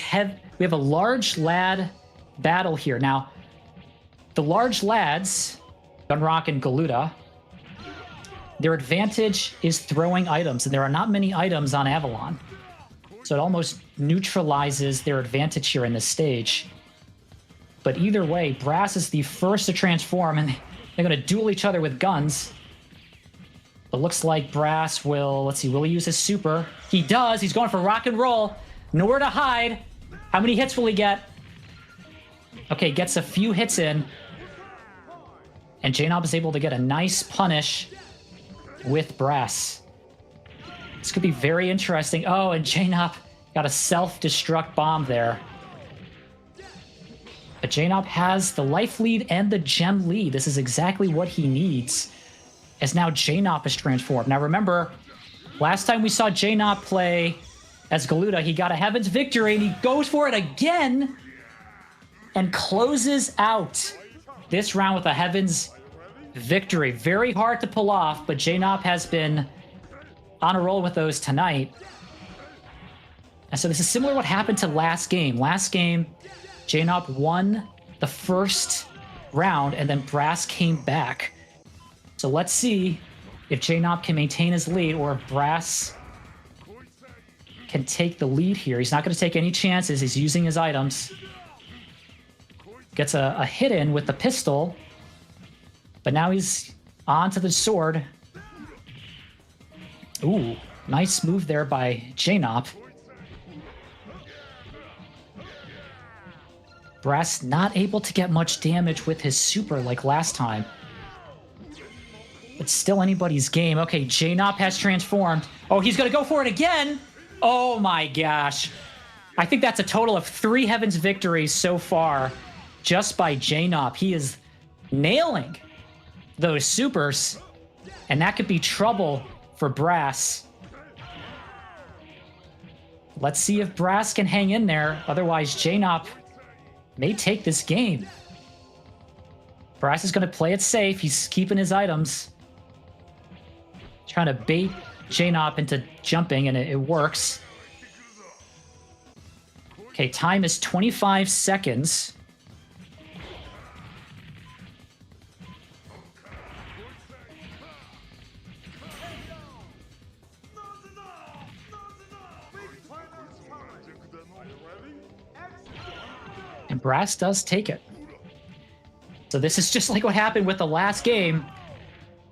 large lad battle here. Now, the large lads, Gunrock and Galuda, their advantage is throwing items, and there are not many items on Avalon. So it almost neutralizes their advantage here in this stage. But either way, Brass is the first to transform, and they're going to duel each other with guns. But looks like Brass will, let's see, will he use his super? He does. He's going for rock and roll. Nowhere to hide. How many hits will he get? Okay, gets a few hits in. And Jnaupe is able to get a nice punish with Brass. This could be very interesting. Oh, and Jnaupe got a self-destruct bomb there. But Jnaupe has the life lead and the gem lead. This is exactly what he needs, as now Jnaupe is transformed. Now remember, last time we saw Jnaupe play as Galuda, he got a Heaven's Victory, and he goes for it again and closes out this round with a Heaven's Victory. Very hard to pull off, but Jnaupe has been on a roll with those tonight. And so this is similar to what happened to last game. Last game, Jnaupe won the first round, and then Brass came back. So let's see if Jnaupe can maintain his lead, or if Brass can take the lead here. He's not going to take any chances. He's using his items. Gets a hit in with the pistol, but now he's on to the sword. Ooh, nice move there by Jnaupe. Brass not able to get much damage with his super like last time. But still anybody's game. Okay, Jnaupe has transformed. Oh, he's going to go for it again. Oh my gosh. I think that's a total of 3 Heaven's Victories so far just by Jnaupe. He is nailing those supers, and that could be trouble for Brass. Let's see if Brass can hang in there. Otherwise, Jnaupe may take this game. Brass is going to play it safe. He's keeping his items. Trying to bait Jnaupe into jumping, and it works. Okay, time is 25 seconds. And Brass does take it. So this is just like what happened with the last game,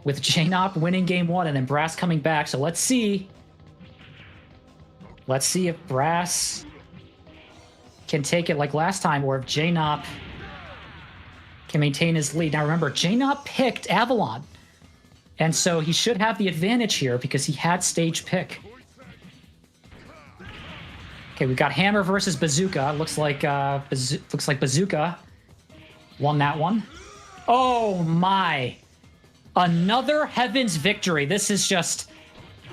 with Jnaupe winning game 1 and then Brass coming back. So let's see. Let's see if Brass can take it like last time, or if Jnaupe can maintain his lead. Now remember, Jnaupe picked Avalon, and so he should have the advantage here because he had stage pick. Okay, we've got Hammer versus Bazooka. Looks like Bazooka won that one. Oh my! Another Heaven's Victory. This is just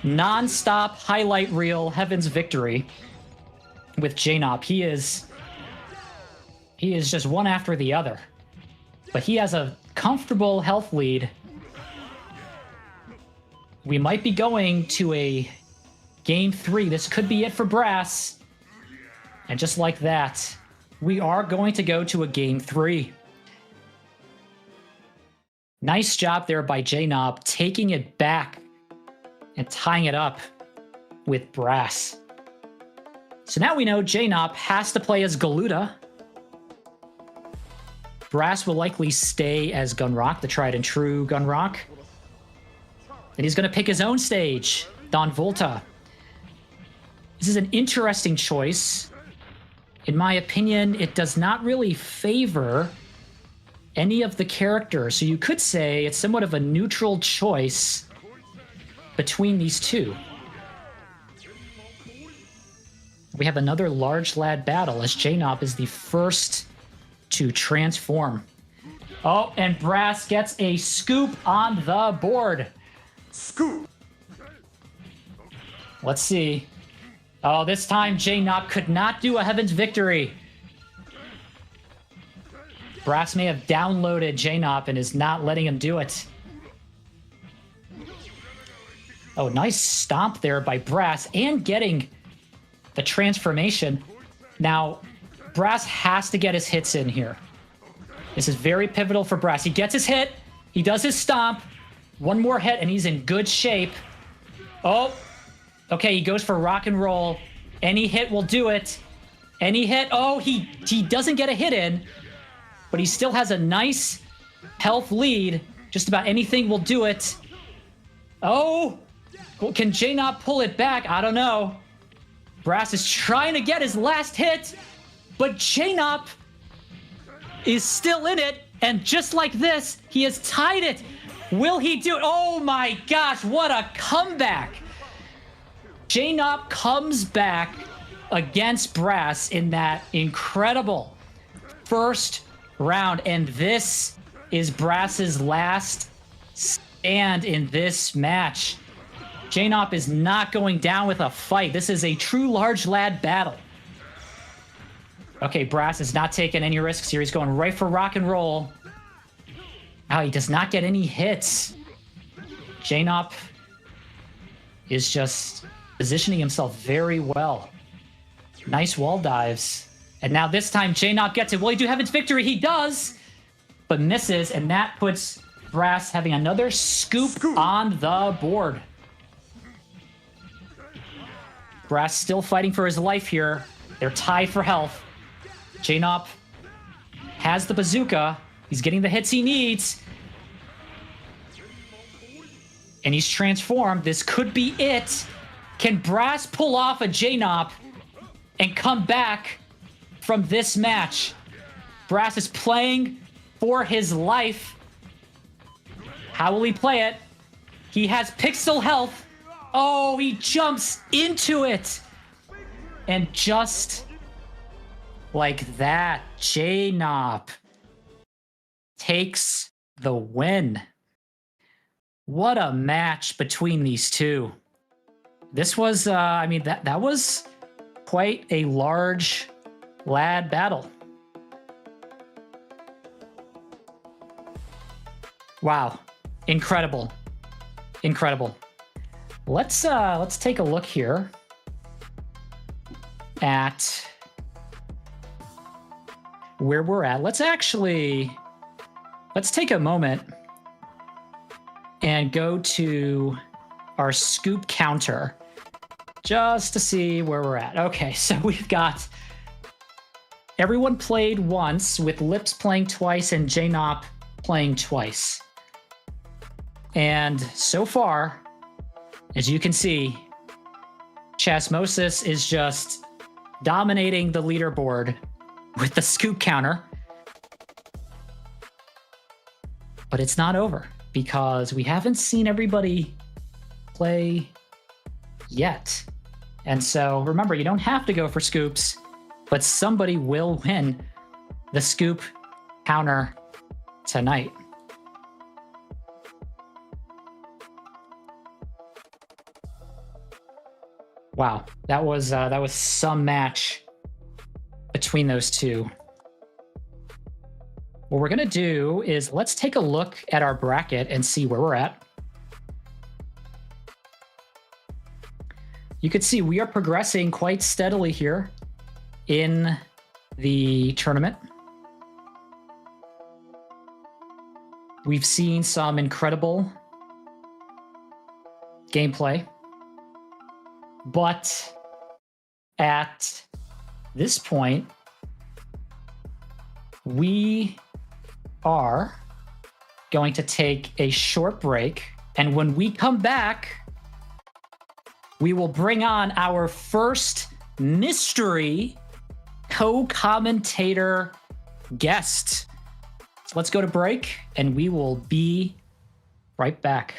non-stop highlight reel Heaven's Victory with Jnaupe. He is just one after the other. But he has a comfortable health lead. We might be going to a game 3. This could be it for Brass. And just like that, we are going to go to a game 3. Nice job there by Jnaupe, taking it back and tying it up with Brass. So now we know Jnaupe has to play as Galuda. Brass will likely stay as Gunrock, the tried and true Gunrock. And he's going to pick his own stage, Don Volta. This is an interesting choice. In my opinion, it does not really favor any of the characters. So you could say it's somewhat of a neutral choice between these two. We have another large lad battle as Jnaupe is the first to transform. Oh, and Brass gets a scoop on the board. Scoop. Let's see. Oh, this time Jnaupe could not do a Heaven's Victory. Brass may have downloaded Jnaupe and is not letting him do it. Oh, nice stomp there by Brass and getting the transformation. Now, Brass has to get his hits in here. This is very pivotal for Brass. He gets his hit. He does his stomp. One more hit and he's in good shape. Oh, okay, he goes for rock and roll. Any hit will do it. Any hit. Oh, he doesn't get a hit in, but he still has a nice health lead. Just about anything will do it. Oh, can Jnaupe pull it back? I don't know. Brass is trying to get his last hit, but Jnaupe is still in it, and just like this, he has tied it. Will he do it? Oh my gosh, what a comeback. Jnaupe comes back against Brass in that incredible first round, and this is Brass's last stand in this match. Jnaupe is not going down with a fight. This is a true large lad battle. Okay, Brass is not taking any risks here. He's going right for rock and roll. Oh, he does not get any hits. Jnaupe is just positioning himself very well. Nice wall dives. And now this time Jnaupe gets it. Will he do Heaven's Victory? He does, but misses, and that puts Brass having another scoop on the board. Brass still fighting for his life here. They're tied for health. Jnaupe has the bazooka. He's getting the hits he needs. And he's transformed. This could be it. Can Brass pull off a Jnaupe and come back from this match? Brass is playing for his life. How will he play it? He has pixel health. Oh, he jumps into it. And just like that, Jnaupe takes the win. What a match between these two. This was, I mean, that was quite a large lad battle. Wow, incredible, incredible. Let's take a look here at where we're at. Let's take a moment and go to our scoop counter just to see where we're at. Okay, so we've got everyone played once, with Lips playing twice and Jnaupe playing twice. And so far, as you can see, Chazmosis is just dominating the leaderboard with the scoop counter. But it's not over, because we haven't seen everybody play yet. And so remember, you don't have to go for scoops, but somebody will win the scoop counter tonight. Wow, that was some match between those two. What we're gonna do is let's take a look at our bracket and see where we're at. You can see we are progressing quite steadily here in the tournament. We've seen some incredible gameplay, but at this point, we are going to take a short break, and when we come back, we will bring on our first mystery co-commentator guest. So let's go to break, and we will be right back.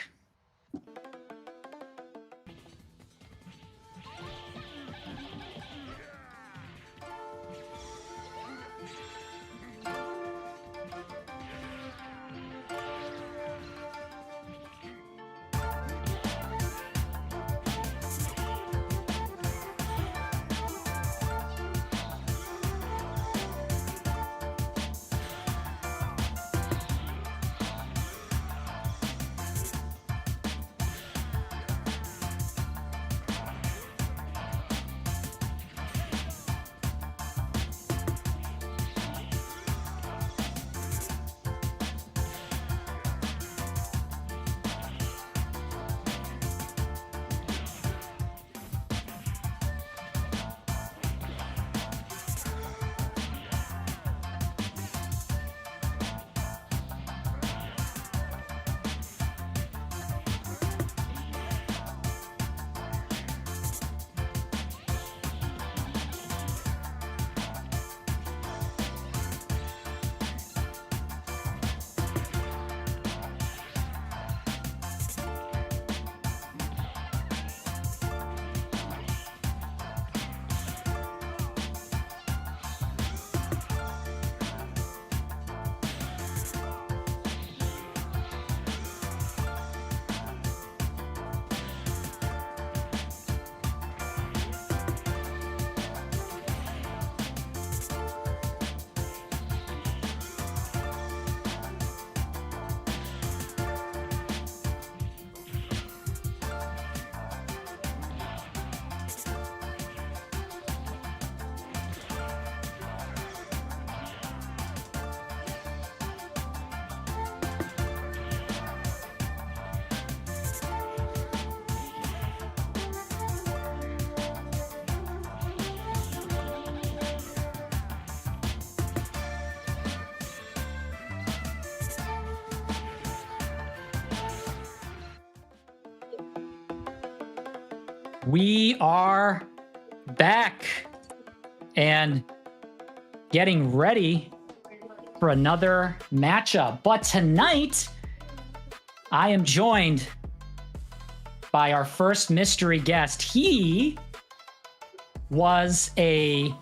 We are back and getting ready for another matchup. But tonight, I am joined by our first mystery guest. He was a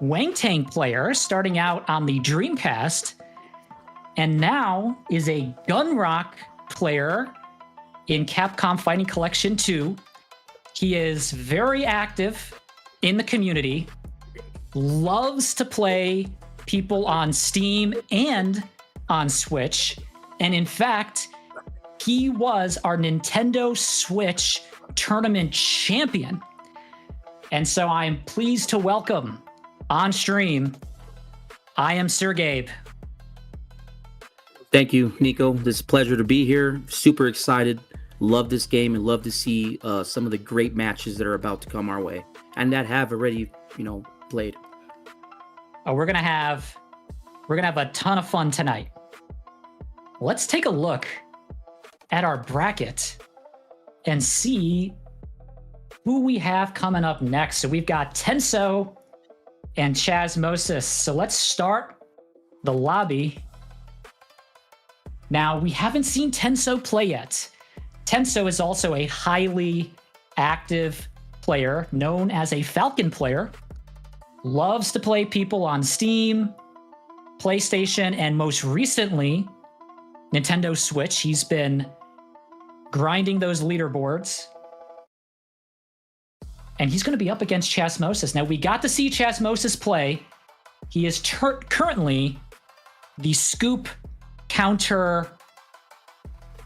Wang-Tang player starting out on the Dreamcast, and now is a Gunrock player in Capcom Fighting Collection 2. He is very active in the community, loves to play people on Steam and on Switch, and in fact, he was our Nintendo Switch tournament champion. And so I'm pleased to welcome on stream, iamsirgabe. Thank you, Niko. It's a pleasure to be here. Super excited. Love this game and love to see some of the great matches that are about to come our way and that have already, played. Oh, we're gonna have a ton of fun tonight. Let's take a look at our bracket and see who we have coming up next. So we've got Tenso and Chazmosis. So let's start the lobby. Now, we haven't seen Tenso play yet. Tenso is also a highly active player, known as a Falcon player. Loves to play people on Steam, PlayStation, and most recently, Nintendo Switch. He's been grinding those leaderboards. And he's going to be up against Chazmosis. Now, we got to see Chazmosis play. He is currently the scoop counter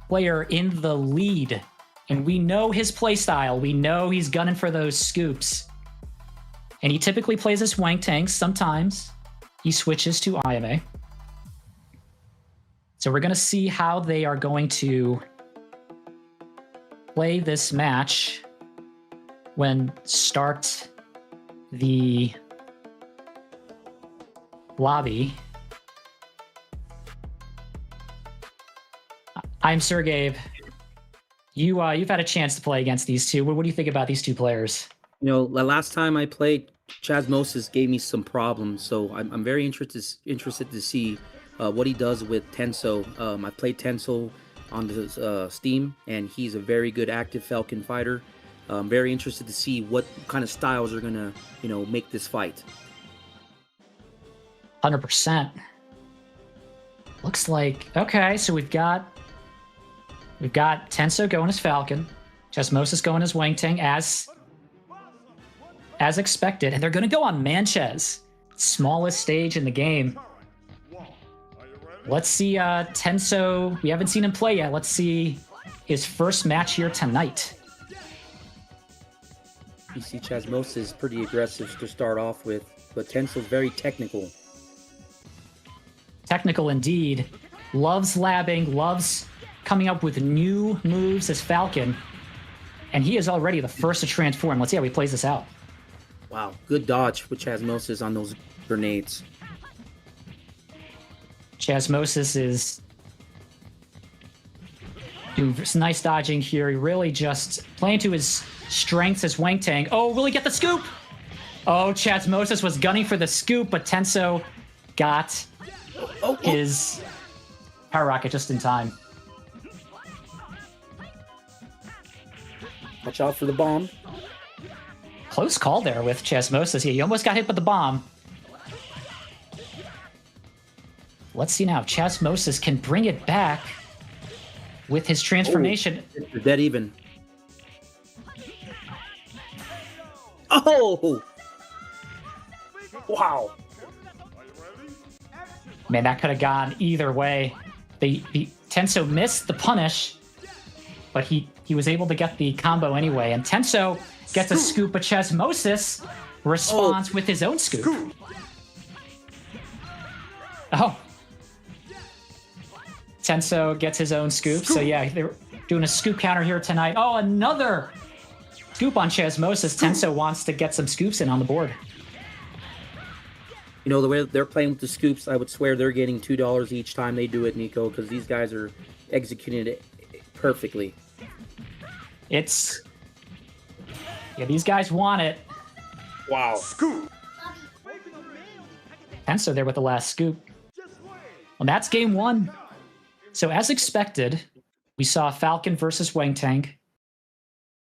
player in the lead. And we know his play style. We know he's gunning for those scoops. And he typically plays as Wang-Tang. Sometimes he switches to IMA. So we're going to see how they are going to play this match when start the lobby. iamsirgabe. You've had a chance to play against these two. What do you think about these two players? The last time I played, Chazmosis gave me some problems, so I'm very interested to see what he does with Tenso. I played Tenso on the Steam, and he's a very good active Falcon fighter. I'm very interested to see what kind of styles are gonna, make this fight. 100%. Looks like okay. So we've got Tenso going as Falcon, Chazmosis going as Wang-Tang as expected, and they're going to go on Manchez, smallest stage in the game. Let's see Tenso. We haven't seen him play yet. Let's see his first match here tonight. You see Chazmosis is pretty aggressive to start off with, but Tenso's very technical. Technical indeed. Loves labbing, loves coming up with new moves as Falcon. And he is already the first to transform. Let's see how he plays this out. Wow, good dodge with Chazmosis on those grenades. Chazmosis is doing some nice dodging here. He really just playing to his strengths as Wang-Tang. Oh, will he get the scoop? Oh, Chazmosis was gunning for the scoop, but Tenso got his power rocket just in time. Watch out for the bomb. Close call there with Chazmosis. He almost got hit with the bomb. Let's see now. Chazmosis can bring it back with his transformation. They're dead even. Oh! Wow. Man, that could have gone either way. Tenso missed the punish, but he was able to get the combo anyway. And Tenso gets a scoop, but Chazmosis responds with his own scoop. Oh. Tenso gets his own scoop. So yeah, they're doing a scoop counter here tonight. Oh, another scoop on Chazmosis. Tenso wants to get some scoops in on the board. The way they're playing with the scoops, I would swear they're getting $2 each time they do it, Niko, because these guys are executing it perfectly. It's Yeah, these guys want it. Wow. Scoop. Tenso there with the last scoop. Well, that's game one. So as expected, we saw Falcon versus Wangtang.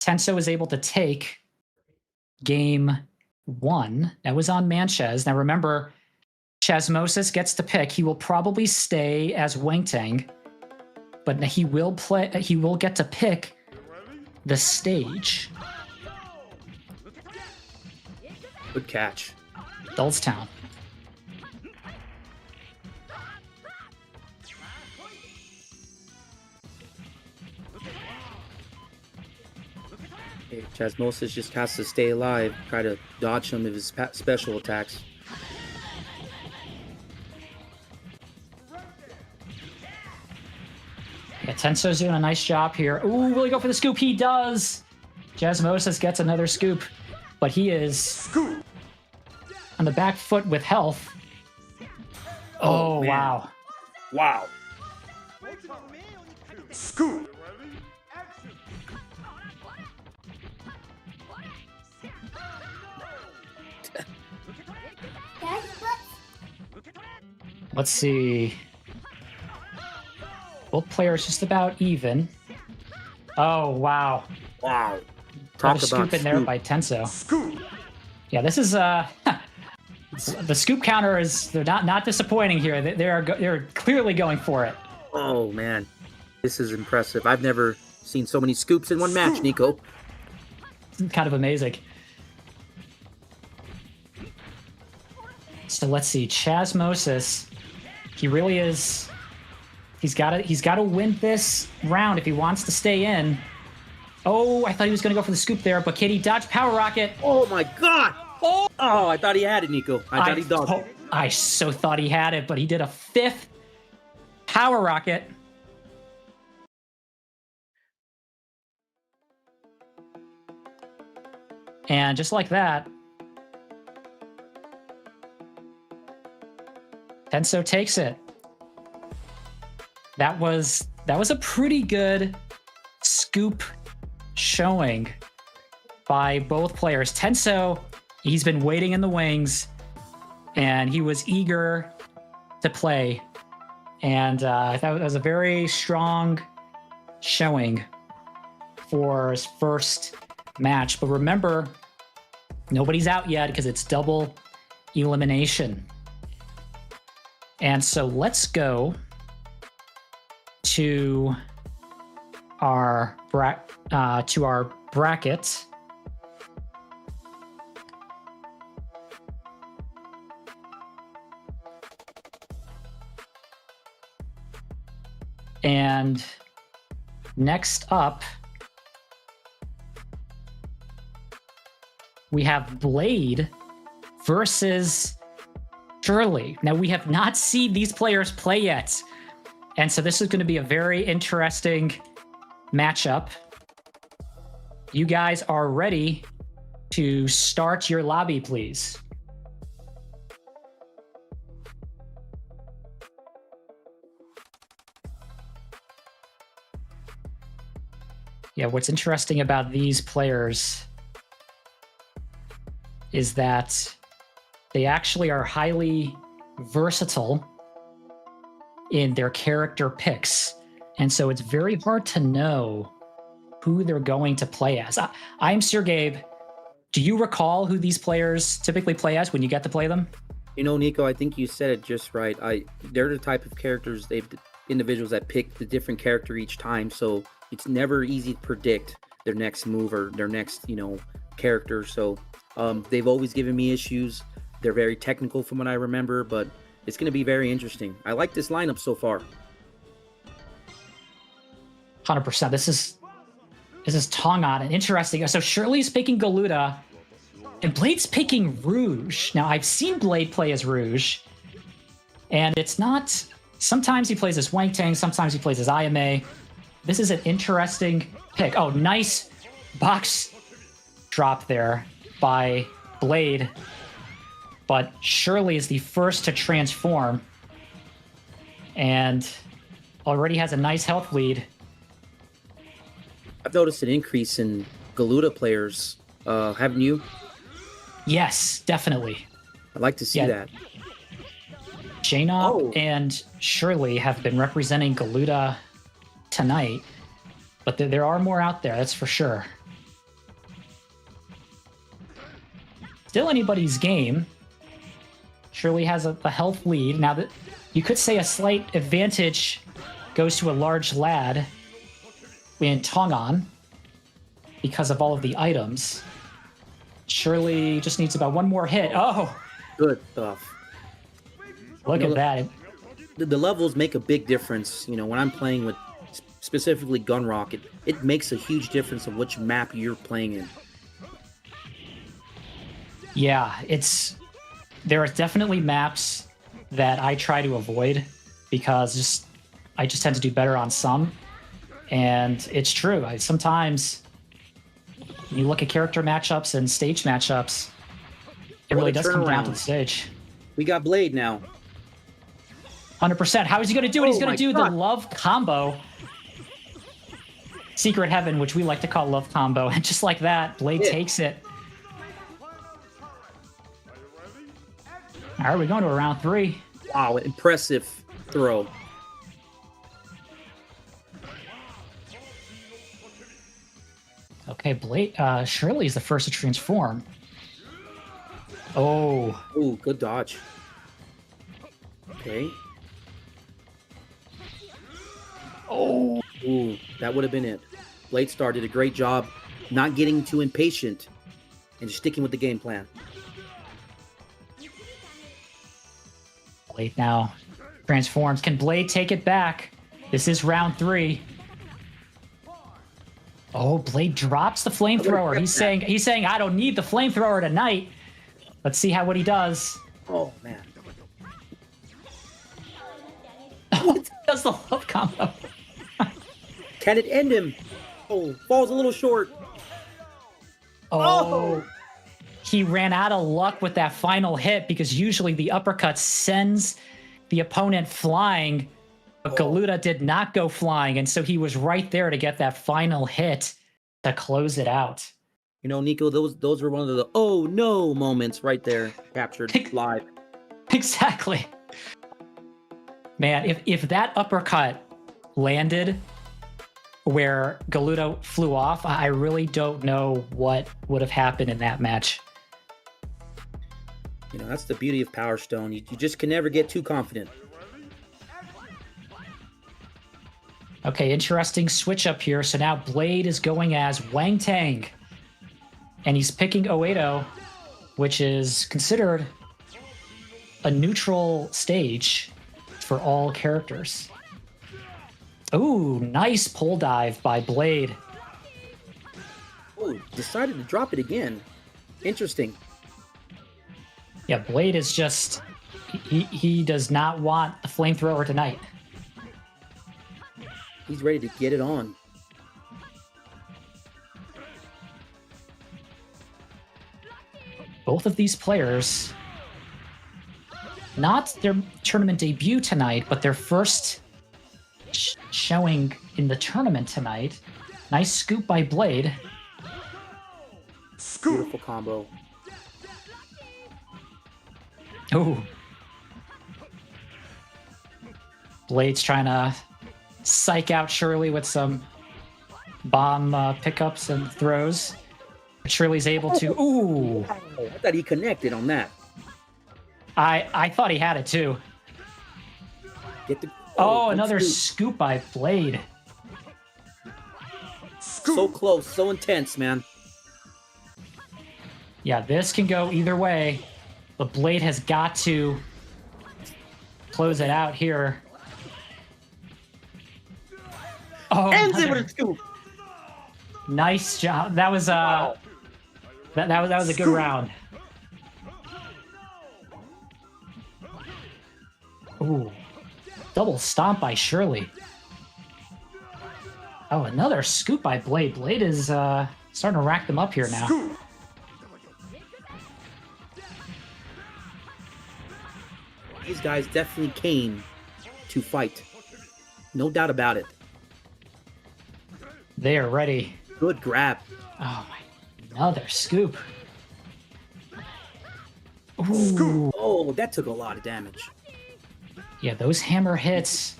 Tenso was able to take game one. That was on Manchez. Now remember, Chazmosis gets to pick. He will probably stay as Wangtang, but he will play. He will get to pick the stage. Good catch. Dullstown. Okay, Chazmosis just has to stay alive, try to dodge some of his special attacks. Yeah, Tenso's doing a nice job here. Ooh, will he go for the scoop? He does. Chazmosis gets another scoop, but he is Scoop. on the back foot with health. Oh, man. wow. Wow. Scoop. Let's see. Both players just about even. Oh, wow. Wow. Another Talk scoop about in there scoop. by Tenso. Scoop. Yeah, this is the scoop counter is they're not disappointing here. They're clearly going for it. Oh man, this is impressive. I've never seen so many scoops in one match, Niko. It's kind of amazing. So let's see, Chazmosis. He really is. He's got to win this round if he wants to stay in. Oh, I thought he was going to go for the scoop there, but Kitty dodged Power Rocket. Oh my God! Oh, I thought he had it, Niko. I thought he dodged it. I so thought he had it, but he did a fifth Power Rocket. And just like that, Tenso takes it. That was a pretty good scoop showing by both players. Tenso, he's been waiting in the wings, and he was eager to play. And that was a very strong showing for his first match. But remember, nobody's out yet because it's double elimination. And so let's go to our bracket. And next up, we have Blade versus Shirley. Now, we have not seen these players play yet. And so this is going to be a very interesting matchup. You guys are ready to start your lobby, please. Yeah, what's interesting about these players is that they actually are highly versatile in their character picks. And so it's very hard to know who they're going to play as. iamsirgabe, do you recall who these players typically play as when you get to play them? You know, Niko, I think you said it just right. They're the type of characters, individuals that pick the different character each time, so it's never easy to predict their next move or their next, character. So they've always given me issues. They're very technical from what I remember, but it's going to be very interesting. I like this lineup so far. 100%. This is Tongan and interesting. So Shirley's picking Galuda, and Blade's picking Rouge. Now, I've seen Blade play as Rouge, and it's not... Sometimes he plays as Wangtang, sometimes he plays as IMA. This is an interesting pick. Oh, nice box drop there by Blade. But Shirley is the first to transform and already has a nice health lead. I've noticed an increase in Galuda players Haven't you? Yes, definitely. I'd like to see Yeah. that. Jnaupe and Shirley have been representing Galuda tonight, but there are more out there, that's for sure. Still anybody's game. Shirley has a health lead. Now, that you could say a slight advantage goes to a large lad in Tongan because of all of the items. Shirley just needs about one more hit. Oh, Good stuff. look at that. The levels make a big difference. You know, when I'm playing with specifically Gunrock, it makes a huge difference of which map you're playing in. Yeah, there are definitely maps that I try to avoid because I just tend to do better on some. And it's true. Sometimes when you look at character matchups and stage matchups, it really does come down to the stage. We got Blade now. 100%. How is he going to do it? He's going my to do God. the love combo. Secret Heaven, which we like to call love combo. And just like that, Blade takes it. All right, we're going to a round 3. Wow, impressive throw. Okay, Blade. Shirley's the first to transform. Oh, Ooh, good dodge. Okay. oh. Ooh, that would have been it. Blade Star did a great job not getting too impatient and just sticking with the game plan. Blade now transforms. Can Blade take it back? This is round 3. Oh, Blade drops the flamethrower. He's saying, I don't need the flamethrower tonight. Let's see what he does. Oh, man. Does the love combo. Can it end him? Oh, falls a little short. Oh. He ran out of luck with that final hit because usually the uppercut sends the opponent flying, but Galuda did not go flying, and so he was right there to get that final hit to close it out. You know, Niko, those were one of the oh no moments right there, captured live. Exactly. Man, if that uppercut landed where Galuda flew off, I really don't know what would have happened in that match. You know, that's the beauty of Power Stone. You just can never get too confident. Okay, interesting switch up here. So now Blade is going as Wang Tang. And he's picking Oedo, which is considered a neutral stage for all characters. Ooh, nice pole dive by Blade. Oh, decided to drop it again. Interesting. Yeah, Blade is just... He does not want the flamethrower tonight. He's ready to get it on. Both of these players, not their tournament debut tonight, but their first showing in the tournament tonight. Nice scoop by Blade. Beautiful combo. Ooh. Blade's trying to psych out Shirley with some bomb pickups and throws. Shirley's able to... Ooh! I thought he connected on that. I thought he had it too. Get the... Oh, another scoop by Blade. So close, so intense, man. Yeah, this can go either way. But Blade has got to close it out here. Oh, Ends it with a scoop. Nice job. That was that was a good round. Ooh. Double stomp by Shirley. Oh, another scoop by Blade. Blade is starting to rack them up here now. Scoop. These guys definitely came to fight. No doubt about it. They are ready. Good grab. Oh my. Another scoop. Ooh. Oh, that took a lot of damage. Yeah, those hammer hits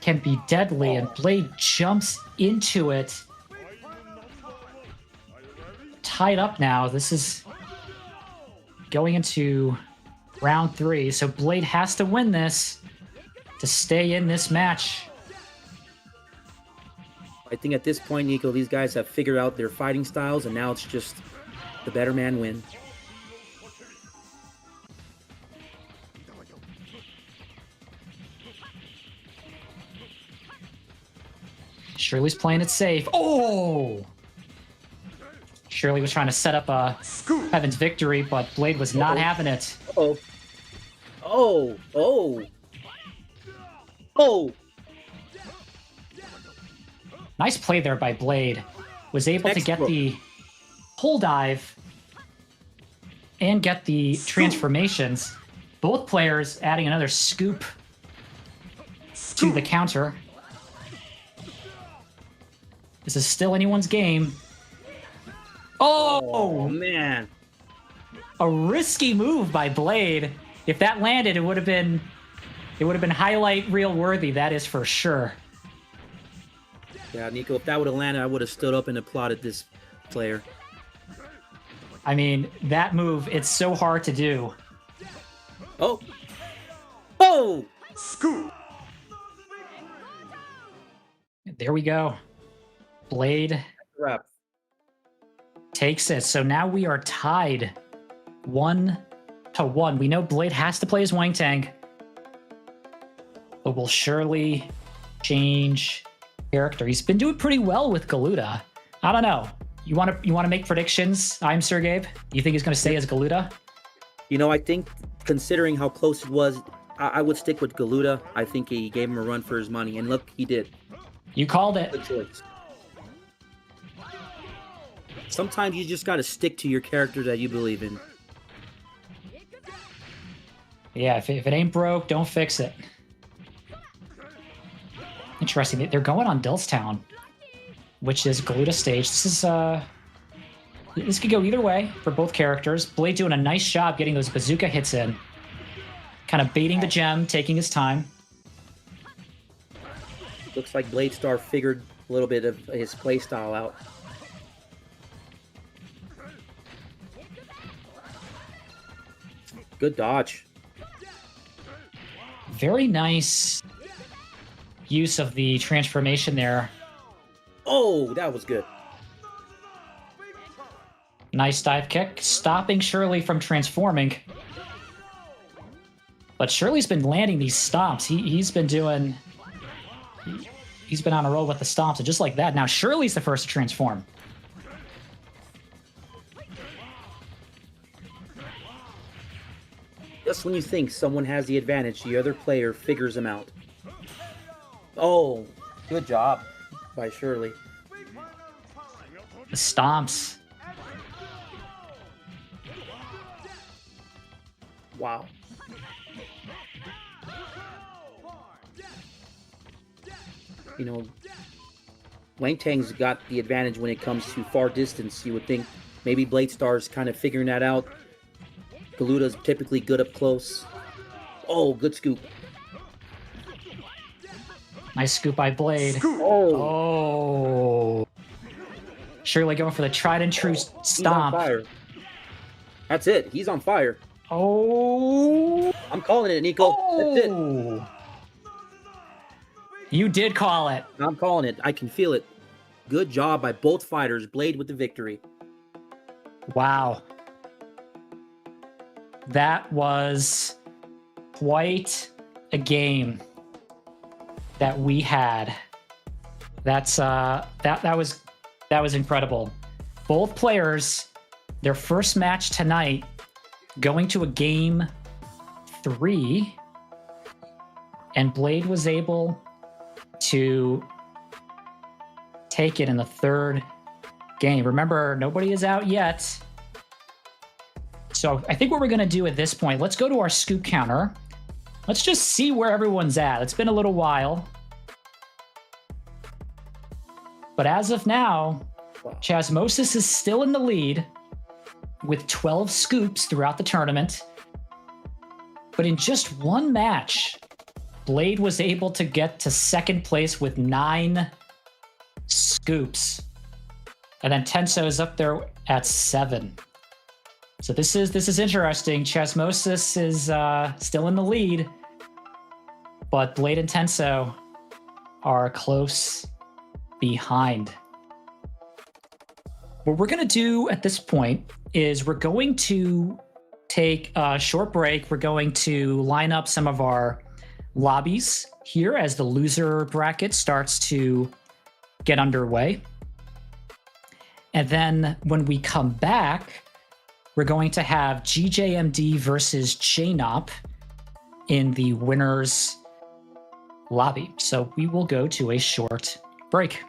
can be deadly, and Blade jumps into it. Tied up now. This is going into round 3, so Blade has to win this to stay in this match. I think at this point, Niko, these guys have figured out their fighting styles, and now it's just the better man win. Shirley's playing it safe. Oh! Shirley was trying to set up a Heaven's Victory, but Blade was not having it. Oh. Oh. Oh. Oh. Nice play there by Blade. Was able to get the pull dive and get the transformations. Both players adding another scoop to the counter. This is still anyone's game. Oh, man. A risky move by Blade. If that landed, it would have been highlight reel worthy, that is for sure. Yeah, Niko, if that would have landed, I would have stood up and applauded this player. I mean, that move, it's so hard to do. Oh. Oh! Scoop! There we go. Blade Wrap. takes it. So now we are tied 1-1. We know Blade has to play as Wang Tang, but will surely change character. He's been doing pretty well with Galuda. I don't know. You want to make predictions? iamsirgabe. You think he's going to stay as Galuda? You know, I think considering how close it was, I would stick with Galuda. I think he gave him a run for his money, and look, he did. You called it. Good choice. Sometimes you just got to stick to your character that you believe in. Yeah, if it ain't broke, don't fix it. Interesting. They're going on Dillstown, which is Galuda stage. This could go either way for both characters. Blade doing a nice job getting those bazooka hits in. Kind of baiting the gem, taking his time. Looks like Blade Star figured a little bit of his playstyle out. Good dodge. Very nice use of the transformation there. Oh, that was good. Nice dive kick, stopping Shirley from transforming. But Shirley's been landing these stomps. He's been on a roll with the stomps, and just like that, now Shirley's the first to transform. Just when you think someone has the advantage, the other player figures them out. Oh, good job by Shirley. The stomps. Wow. You know, Wang Tang's got the advantage when it comes to far distance. You would think maybe Blade Star's kind of figuring that out. Galuda's typically good up close. Oh, good scoop. Nice scoop by Blade. Oh. Oh. Shirley going for the tried and true stomp. He's on fire. That's it. He's on fire. Oh. I'm calling it, Niko. That's it. Oh. You did call it. I'm calling it. I can feel it. Good job by both fighters. Blade with the victory. Wow. That was quite a game that we had. That was incredible. Both players, their first match tonight, going to a game 3, and Blade was able to take it in the third game. Remember, nobody is out yet. So I think what we're going to do at this point, let's go to our scoop counter. Let's just see where everyone's at. It's been a little while. But as of now, Chazmosis is still in the lead with 12 scoops throughout the tournament. But in just one match, Blade was able to get to second place with 9 scoops. And then Tenso is up there at 7. So this is interesting. Chazmosis is still in the lead, but Blade and Tenso are close behind. What we're going to do at this point is we're going to take a short break. We're going to line up some of our lobbies here as the loser bracket starts to get underway. And then when we come back, we're going to have GJMD versus Jnaupe in the winners lobby. So we will go to a short break.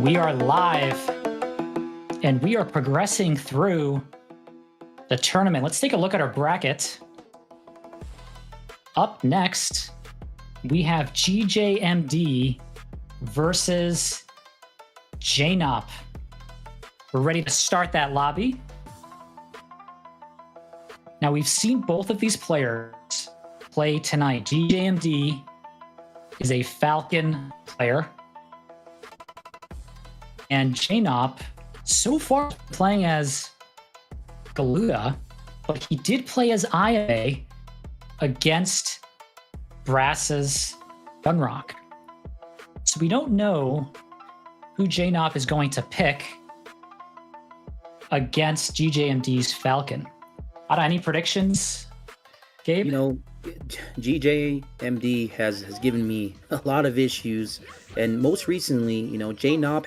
We are live, and we are progressing through the tournament. Let's take a look at our bracket. Up next, we have GJMD versus Jnaupe. We're ready to start that lobby. Now, we've seen both of these players play tonight. GJMD is a Falcon player, and Jnaupe, so far, playing as Galuda, but he did play as Iamsirgabe against Brass's Gunrock. So we don't know who Jnaupe is going to pick against GJMD's Falcon. Any predictions, Gabe? You know, GJMD has given me a lot of issues, and most recently, you know, Jnaupe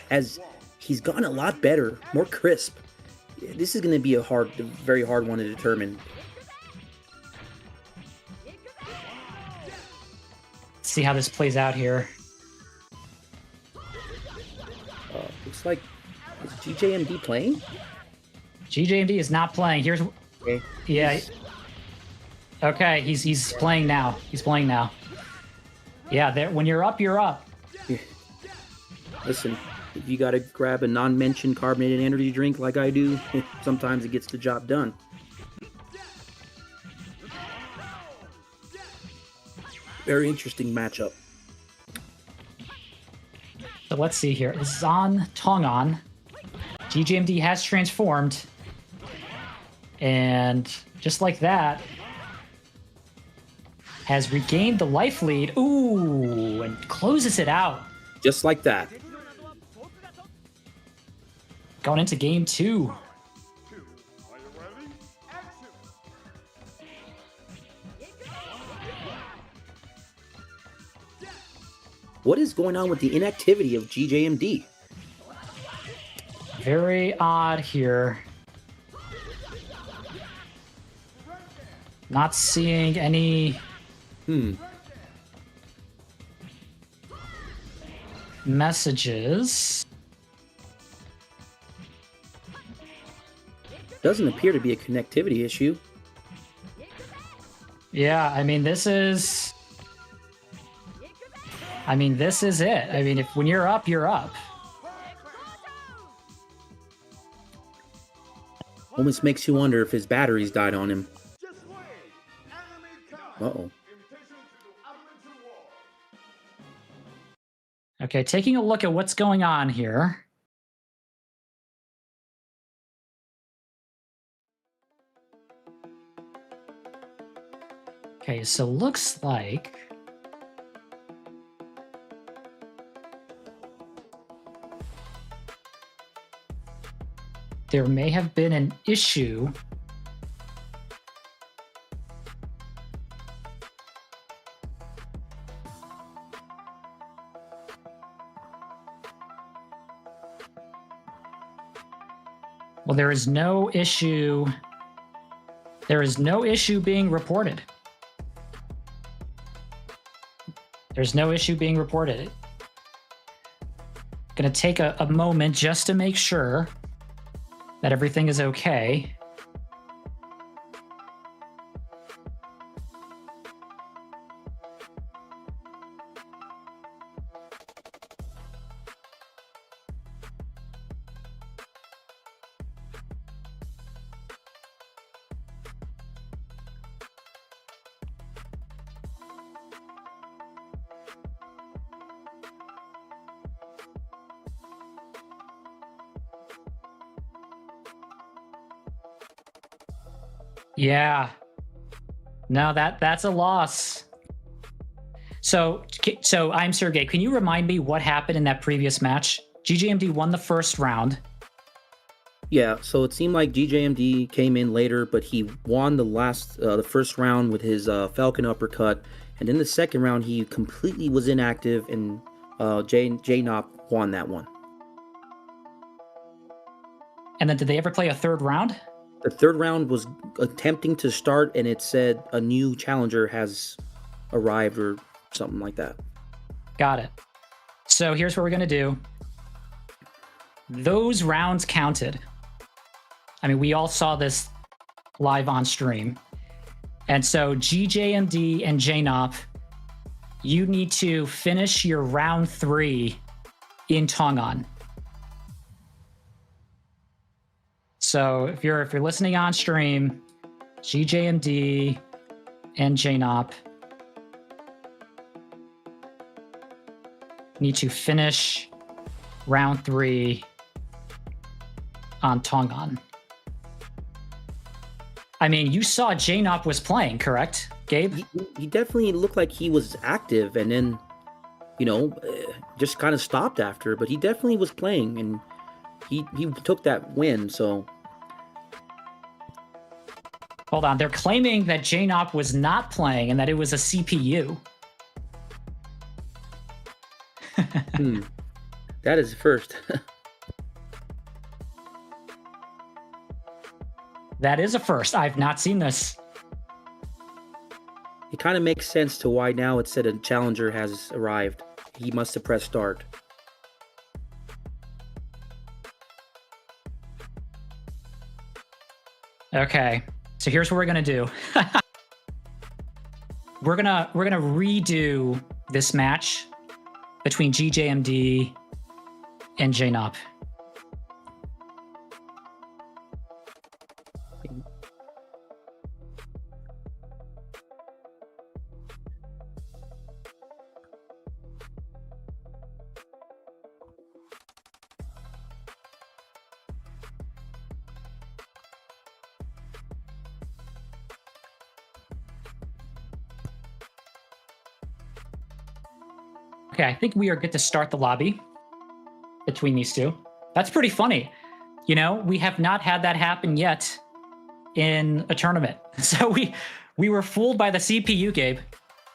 he's gotten a lot better, more crisp. This is going to be a very hard one to determine. Let's see how this plays out here. Looks like, is GJMD playing? GJMD is not playing. Here's, okay. Yeah. Okay, he's playing now. He's playing now. Yeah, there. When you're up, you're up. Yeah. Listen, if you gotta grab a non-mentioned carbonated energy drink like I do, sometimes it gets the job done. Very interesting matchup. So let's see here. This is on Tongon. GJMD has transformed. And just like that, has regained the life lead. Ooh, and closes it out. Just like that. Going into game 2. What is going on with the inactivity of GJMD? Very odd here. Not seeing any messages. Doesn't appear to be a connectivity issue. Yeah, I mean, this is it. I mean, when you're up, you're up. Almost makes you wonder if his batteries died on him. Uh-oh. Okay, taking a look at what's going on here. Okay, so looks like there may have been an issue Well, there is no issue. There is no issue being reported. There's no issue being reported. Gonna take a moment just to make sure that everything is okay. Yeah. No, that's a loss. So iamsirgabe, can you remind me what happened in that previous match? GJMD won the first round. Yeah, so it seemed like GJMD came in later, but he won the first round with his Falcon uppercut, and in the second round he completely was inactive, and Jnaupe won that one. And then did they ever play a third round? The third round was attempting to start, and it said a new challenger has arrived or something like that. Got it. So here's what we're going to do. those rounds counted. I mean, we all saw this live on stream. And so GJMD and Jnaupe, you need to finish your round 3 in Tongan. So if you're listening on stream, GJMD and Jnaupe need to finish round 3 on Tongan. I mean, you saw Jnaupe was playing, correct, Gabe? He definitely looked like he was active, and then, just kind of stopped after. But he definitely was playing, and he took that win. So hold on, they're claiming that Jnaupe was not playing and that it was a CPU. That is first. That is a first. I've not seen this. It kind of makes sense to why now it said a challenger has arrived. He must have pressed start. Okay, so here's what we're gonna do. we're gonna redo this match between GJMD and Jnaupe. Okay, I think we are good to start the lobby between these two. That's pretty funny. You know, we have not had that happen yet in a tournament. So we were fooled by the CPU, Gabe.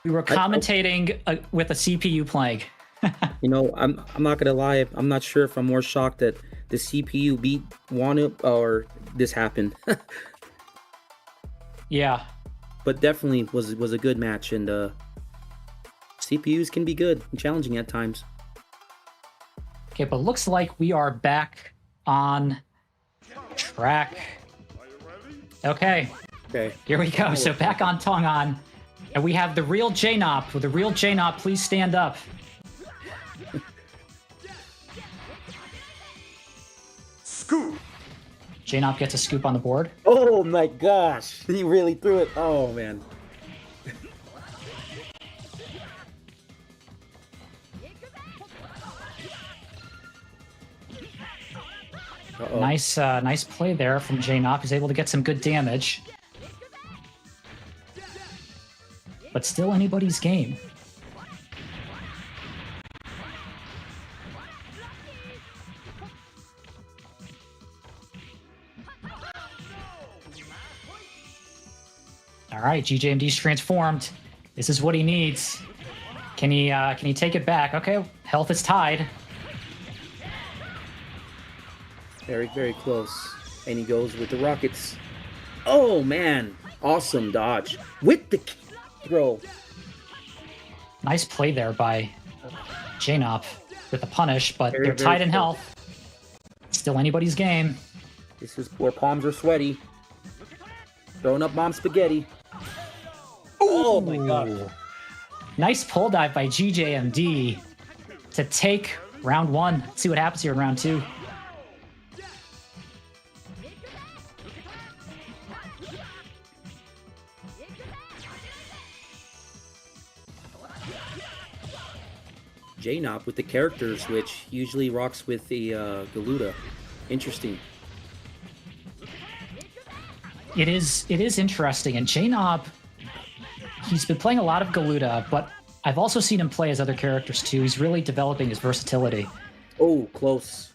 We were commentating with a CPU playing. I'm not gonna lie. I'm not sure if I'm more shocked that the CPU beat Jnaupe or this happened. Yeah, but definitely was a good match, and CPUs can be good and challenging at times. Okay, but looks like we are back on track. Okay, here we go. So back on Tongan, and we have the real Jnaupe. With the real Jnaupe, please stand up. Scoop. Jnaupe gets a scoop on the board. Oh my gosh, he really threw it. Oh man. Nice play there from Jnaupe. He's able to get some good damage. But still anybody's game. All right, GJMD's transformed. This is what he needs. Can he take it back? Okay, health is tied. Very, very close. And he goes with the rockets. Oh, man. Awesome dodge. With the throw. Nice play there by Jnaupe with the punish, but Very, they're tied in close. health. Still anybody's game. This is where palms are sweaty. Throwing up mom spaghetti. Oh, my God. Nice pull dive by GJMD to take round 1. Let's see what happens here in round 2. Jnaupe with the character switch usually rocks with the Galuda. Interesting. It is interesting, and Jnaupe, he's been playing a lot of Galuda, but I've also seen him play as other characters too. He's really developing his versatility. Oh, close.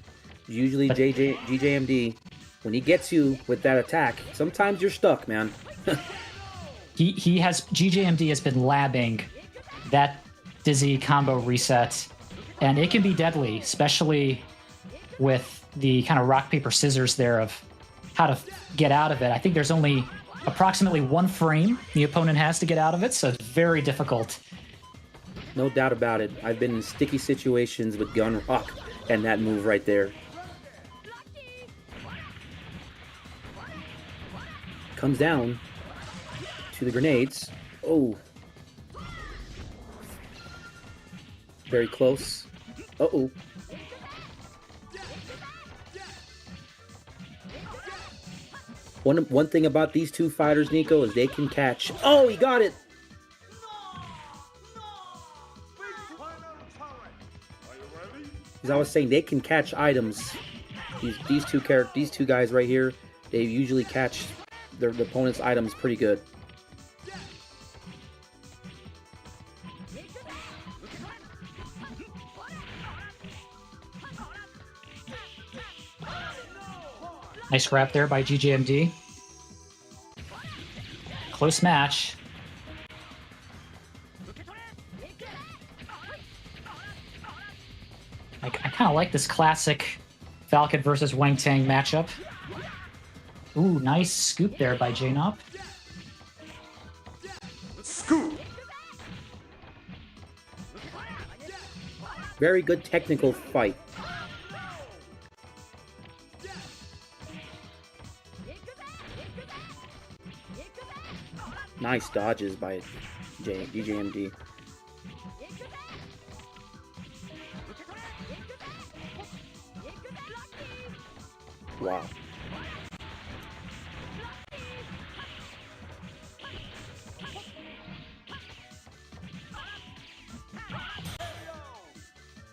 Usually GJMD, when he gets you with that attack, sometimes you're stuck, man. GJMD has been labbing that dizzy combo reset, and it can be deadly, especially with the kind of rock paper scissors there of how to get out of it. I think there's only approximately 1 frame the opponent has to get out of it, so it's very difficult. No doubt about it. I've been in sticky situations with Gun Rock and that move right there. comes down to the grenades. Oh. Very close. Uh-oh. One thing about these two fighters, Niko, is they can catch. Oh, he got it! As I was saying, they can catch items. These two guys right here, they usually catch their opponent's items pretty good. Nice grab there by GJMD. Close match. I kind of like this classic Falcon versus Wang Tang matchup. Ooh, nice scoop there by Jnaupe. Scoop. Very good technical fight. Nice dodges by GJMD. Wow.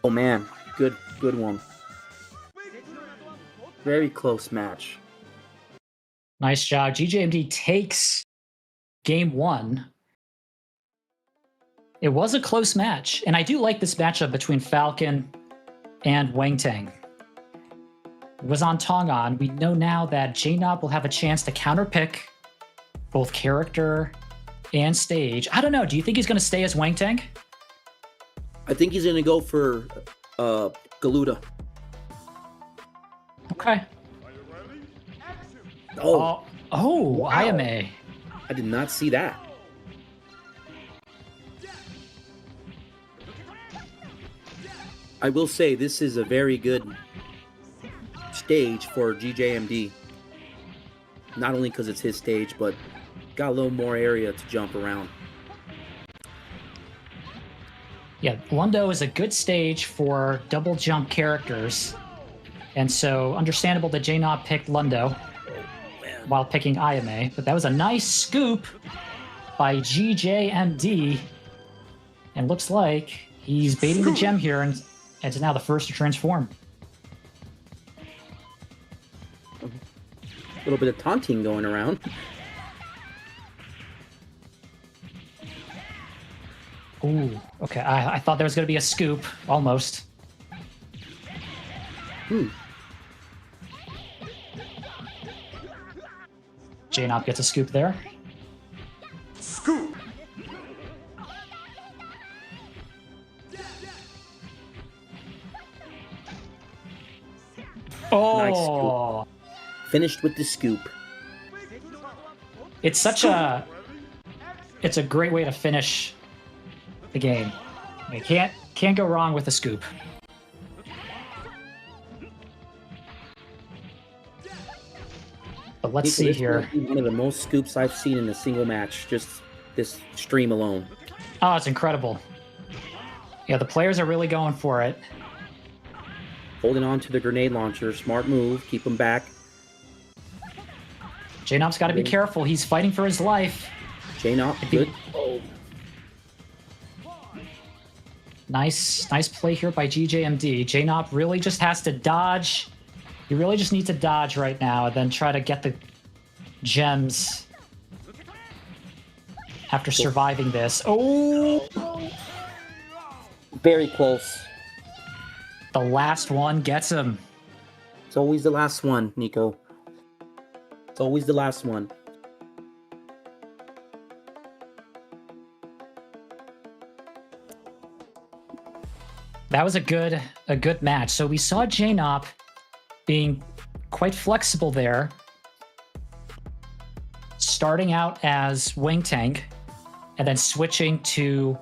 Oh man, good one. Very close match. Nice job. GJMD takes game one. It was a close match, and I do like this matchup between Falcon and Wang Tang. It was on Tongan. We know now that Jnaupe will have a chance to counterpick both character and stage. I don't know. Do you think he's going to stay as Wang Tang? I think he's going to go for Galuda. Okay. Oh, wow. Iame. I did not see that. I will say this is a very good stage for GJMD. Not only because it's his stage, but got a little more area to jump around. Yeah, Lundo is a good stage for double jump characters. And so understandable that Jnaupe picked Lundo while picking Iame. But that was a nice scoop by GJMD. And looks like he's baiting the gem here, and it's now the first to transform. A little bit of taunting going around. Ooh, okay. I thought there was going to be a scoop, almost. Jnaupe gets a scoop there. Scoop. Oh, Nice scoop. Finished with the scoop. It's such it's a great way to finish the game. You can't go wrong with a scoop. But let's see here. One of the most scoops I've seen in a single match, just this stream alone. Oh, it's incredible. Yeah, the players are really going for it. Holding on to the grenade launcher, smart move, keep him back. Jnaupe's got to be careful. He's fighting for his life. Jnaupe, good. Oh. Nice play here by GJMD. Jnaupe really just has to dodge. He really just needs to dodge right now and then try to get the gems after surviving this. Oh! Very close. The last one gets him. It's always the last one, Niko. It's always the last one. That was a good match. So we saw Jnaupe being quite flexible there, starting out as Wang Tang and then switching to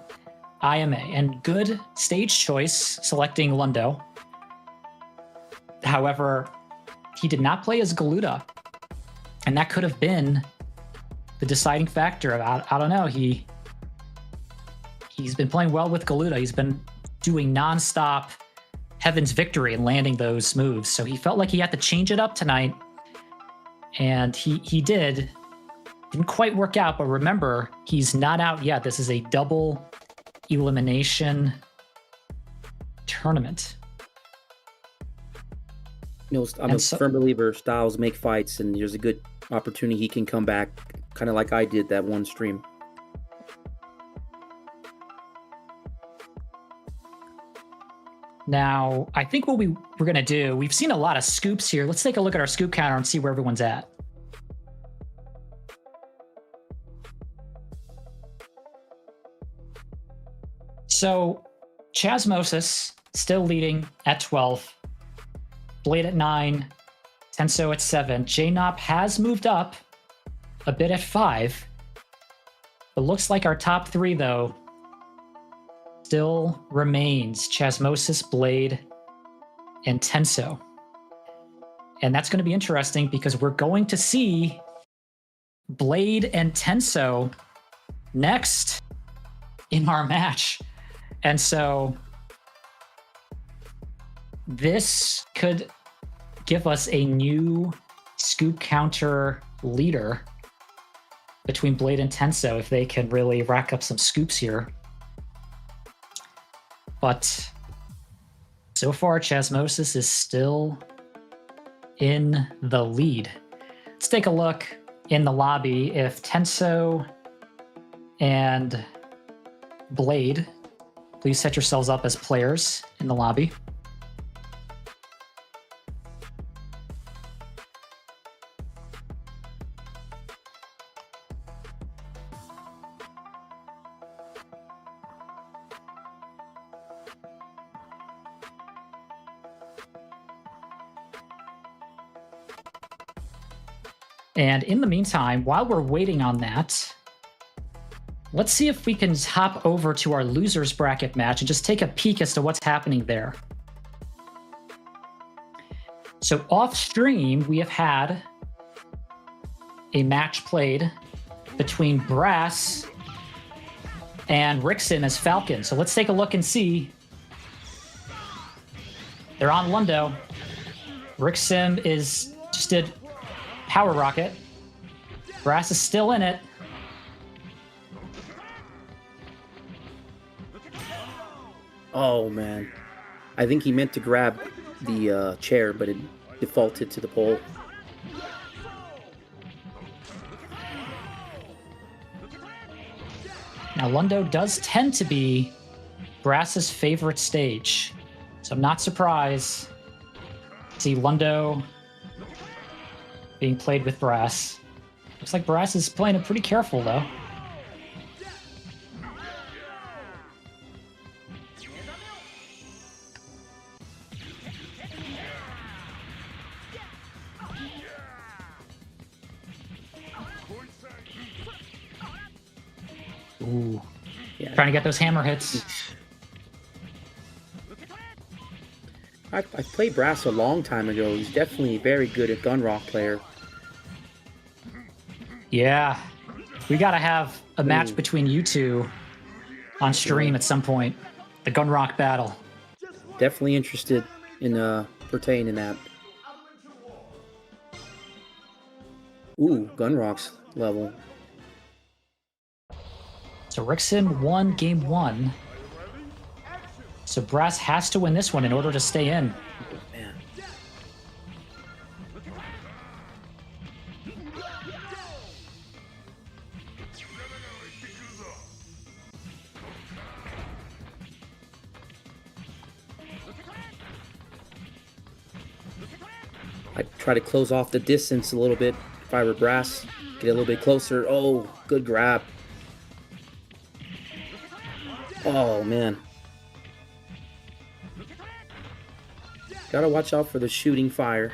Iame, and good stage choice selecting Lundo. However, he did not play as Galuda, and that could have been the deciding factor. I don't know. He's been playing well with Galuda. He's been doing nonstop Heaven's Victory and landing those moves. So he felt like he had to change it up tonight. And he did. Didn't quite work out, but remember, he's not out yet. This is a double elimination tournament. You know, I'm a firm believer styles make fights, and there's a good opportunity he can come back, kind of like I did that one stream. Now, I think what we're going to do, we've seen a lot of scoops here. Let's take a look at our scoop counter and see where everyone's at. So, Chazmosis still leading at 12. Blade at 9. Tenso at 7. Jnaupe has moved up a bit at 5. It looks like our top 3, though, still remains Chazmosis, Blade, and Tenso. And that's going to be interesting because we're going to see Blade and Tenso next in our match. And so this could give us a new scoop counter leader between Blade and Tenso if they can really rack up some scoops here. But so far, Chazmosis is still in the lead. Let's take a look in the lobby if Tenso and Blade, please set yourselves up as players in the lobby. And in the meantime, while we're waiting on that, let's see if we can hop over to our losers bracket match and just take a peek as to what's happening there. So off stream, we have had a match played between Brass and Rixin as Falcon. So let's take a look and see. They're on Lundo. Rixin just did Power Rocket. Brass is still in it. Oh, man. I think he meant to grab the chair, but it defaulted to the pole. Now, Lundo does tend to be Brass's favorite stage, so I'm not surprised to see Lundo being played with Brass. Looks like Brass is playing it pretty careful, though. Ooh. Yeah. Trying to get those hammer hits. I played Brass a long time ago. He's definitely very good at gun rock player. Yeah. We got to have a match between you two on stream at some point. The gun rock battle. Definitely interested in partaking in that. Ooh, gun rocks level. So Rixin won game 1. So Brass has to win this one in order to stay in. Man. I try to close off the distance a little bit. If I were Brass, get a little bit closer. Oh, good grab. Oh, man. Gotta watch out for the shooting fire.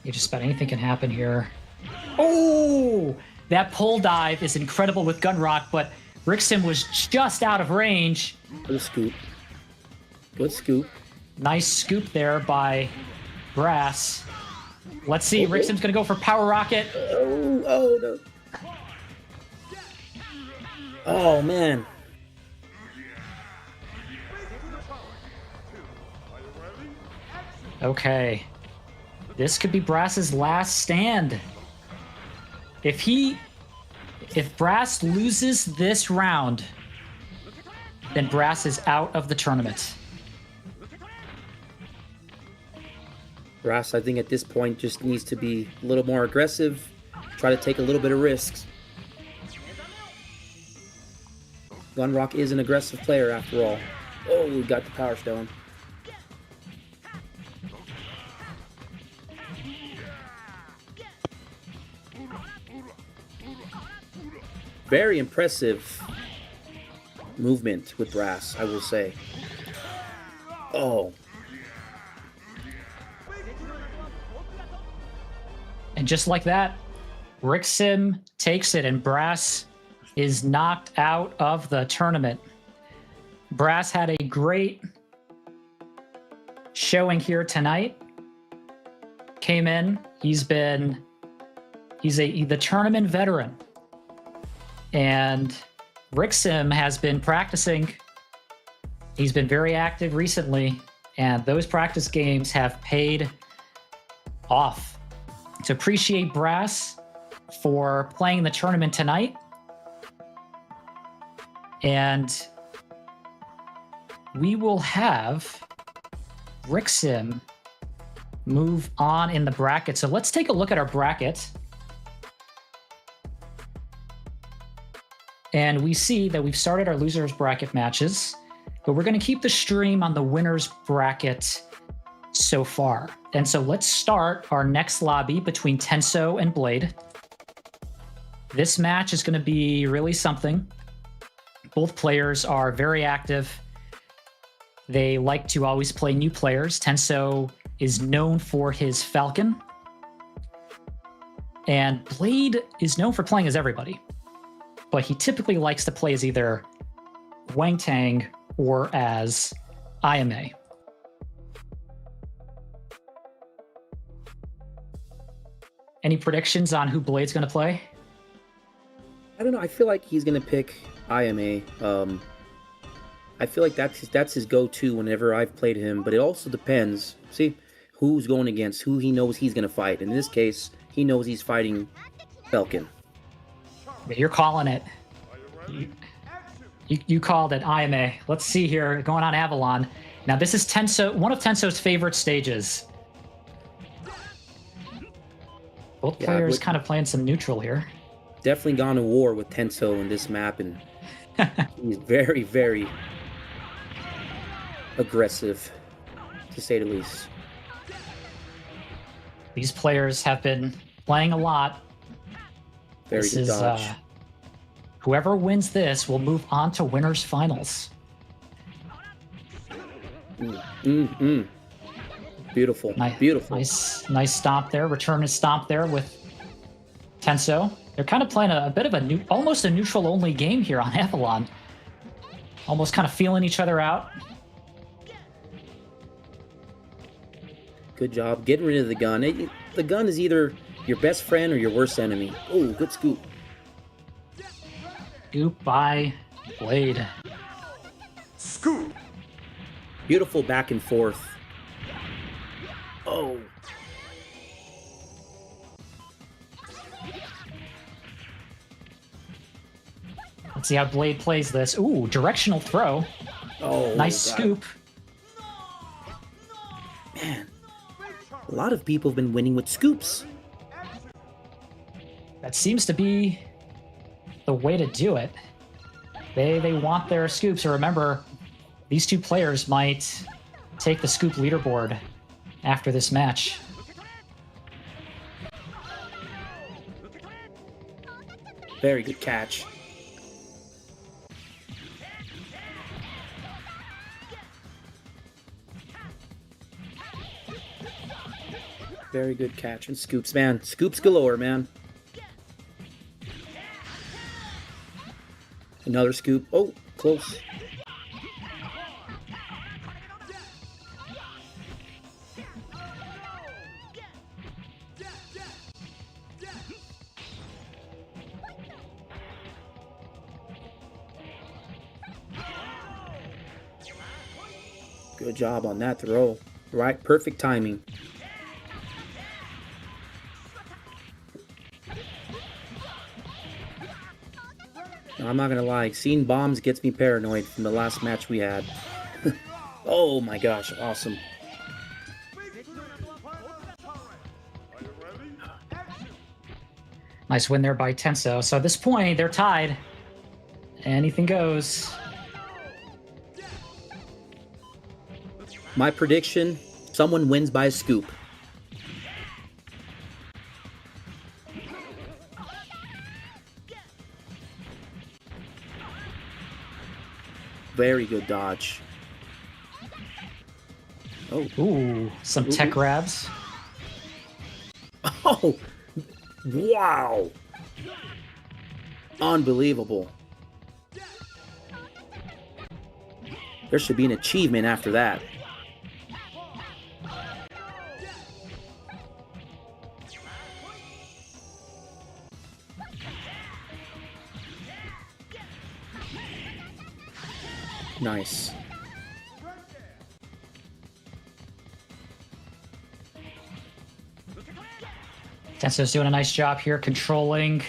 Just about anything can happen here. Oh! That pole dive is incredible with gun rock, but Rixin was just out of range. Good scoop. Good scoop. Nice scoop there by Brass. Let's see. Rixim's gonna go for Power Rocket. Oh no. Oh man. Okay. This could be Brass's last stand. If Brass loses this round, then Brass is out of the tournament. Brass, I think at this point just needs to be a little more aggressive, try to take a little bit of risks. Gunrock is an aggressive player after all. Oh, we got the Power Stone. Very impressive movement with Brass, I will say. Oh. And just like that, Rixim takes it, and Brass is knocked out of the tournament. Brass had a great showing here tonight. Came in. He's the tournament veteran. And Rixim has been practicing. He's been very active recently, and those practice games have paid off. To appreciate Brass for playing the tournament tonight. And we will have Rixim move on in the bracket. So let's take a look at our bracket. And we see that we've started our losers bracket matches, but we're going to keep the stream on the winners bracket so far. And so let's start our next lobby between Tenso and Blade. This match is going to be really something. Both players are very active. They like to always play new players. Tenso is known for his Falcon. And Blade is known for playing as everybody. But he typically likes to play as either Wang Tang or as IMA. Any predictions on who Blade's going to play? I don't know. I feel like he's going to pick IMA. I feel like that's his go-to whenever I've played him, but it also depends. See, who's going against, who he knows he's going to fight. In this case, he knows he's fighting Falcon. You're calling it. You called it, IMA. Let's see here, going on Avalon. Now, this is Tenso, one of Tenso's favorite stages. Both players kind of playing some neutral here. Definitely gone to war with Tenso in this map, and he's very, very aggressive, to say the least. These players have been playing a lot. Very good dodge. Whoever wins this will move on to winners finals. Beautiful. Beautiful. Nice stomp there. Return his stomp there with Tenso. They're kind of playing a bit of almost a neutral only game here on Avalon. Almost kind of feeling each other out. Good job getting rid of the gun. The gun is either your best friend or your worst enemy. Oh, good scoop. Scoop by Blade. Scoop. Beautiful back and forth. Oh. Let's see how Blade plays this. Ooh, directional throw. Oh, nice scoop. Man, a lot of people have been winning with scoops. That seems to be the way to do it. They want their scoops. So remember, these two players might take the scoop leaderboard after this match. Very good catch. Very good catch and scoops, man. Scoops galore, man. Another scoop. Oh, close. Good job on that throw. Right, perfect timing. I'm not gonna lie, seeing bombs gets me paranoid from the last match we had. Oh my gosh, awesome. Nice win there by Tenso. So at this point, they're tied. Anything goes. My prediction, someone wins by a scoop. Very good dodge. Oh. Ooh, some tech grabs. Oh, wow. Unbelievable. There should be an achievement after that. Nice. Tenso's doing a nice job here controlling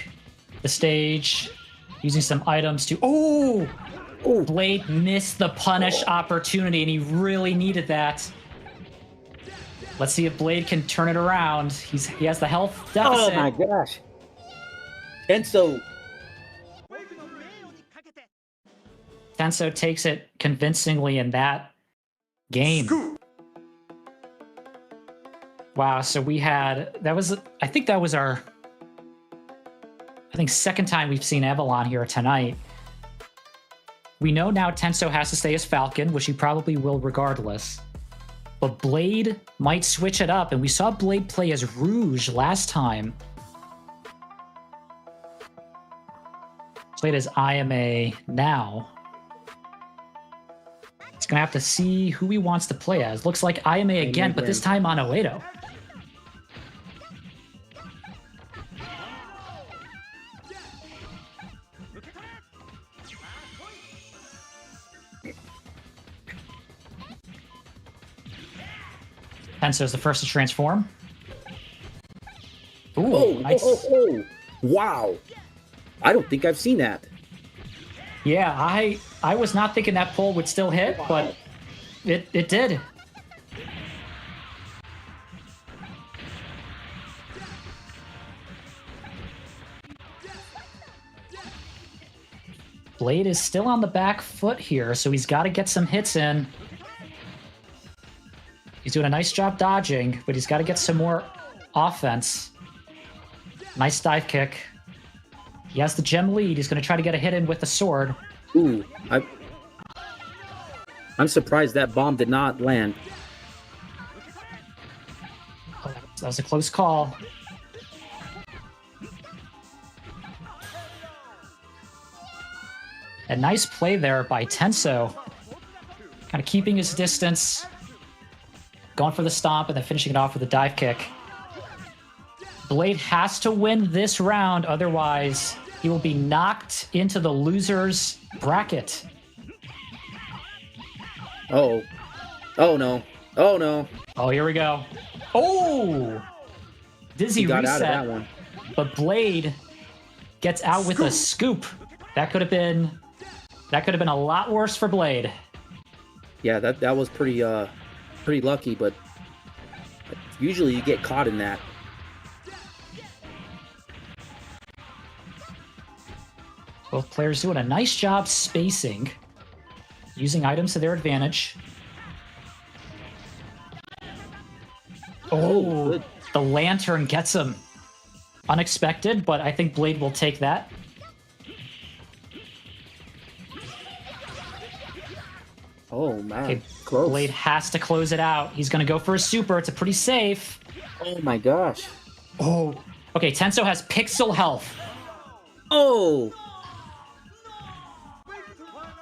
the stage, using some items to... Oh! Oh, Blade missed the punish opportunity, and he really needed that. Let's see if Blade can turn it around. He has the health deficit. oh my gosh. Tenso. Tenso takes it convincingly in that game. Scoop. Wow, so we had... I think that was our... second time we've seen Evelyn here tonight. We know now Tenso has to stay as Falcon, which he probably will regardless. But Blade might switch it up, and we saw Blade play as Rouge last time. Played as IMA now. He's going to have to see who he wants to play as. Looks like IMA again, but this time on Oedo. Tenso is the first to transform. Ooh, nice. Wow. I don't think I've seen that. Yeah, I was not thinking that pull would still hit, but it did. Blade is still on the back foot here, so he's got to get some hits in. He's doing a nice job dodging, but he's got to get some more offense. Nice dive kick. He has the gem lead. He's going to try to get a hit in with the sword. Ooh, I'm surprised that bomb did not land. Oh, that was a close call. A nice play there by Tenso. Kind of keeping his distance. Going for the stomp and then finishing it off with a dive kick. Blade has to win this round, otherwise he will be knocked into the loser's bracket. Oh. Oh no. Oh no. Oh, here we go. Oh! Dizzy He got reset, out of that one. but Blade gets out with a scoop. That could have been a lot worse for Blade. Yeah, that was pretty lucky, but usually you get caught in that. Both players doing a nice job spacing, using items to their advantage. Oh, good. the lantern gets him. Unexpected, but I think Blade will take that. Oh man, Okay, close. Blade has to close it out. He's going to go for a super. It's a pretty safe. Oh my gosh. Oh, okay, Tenso has pixel health. Oh.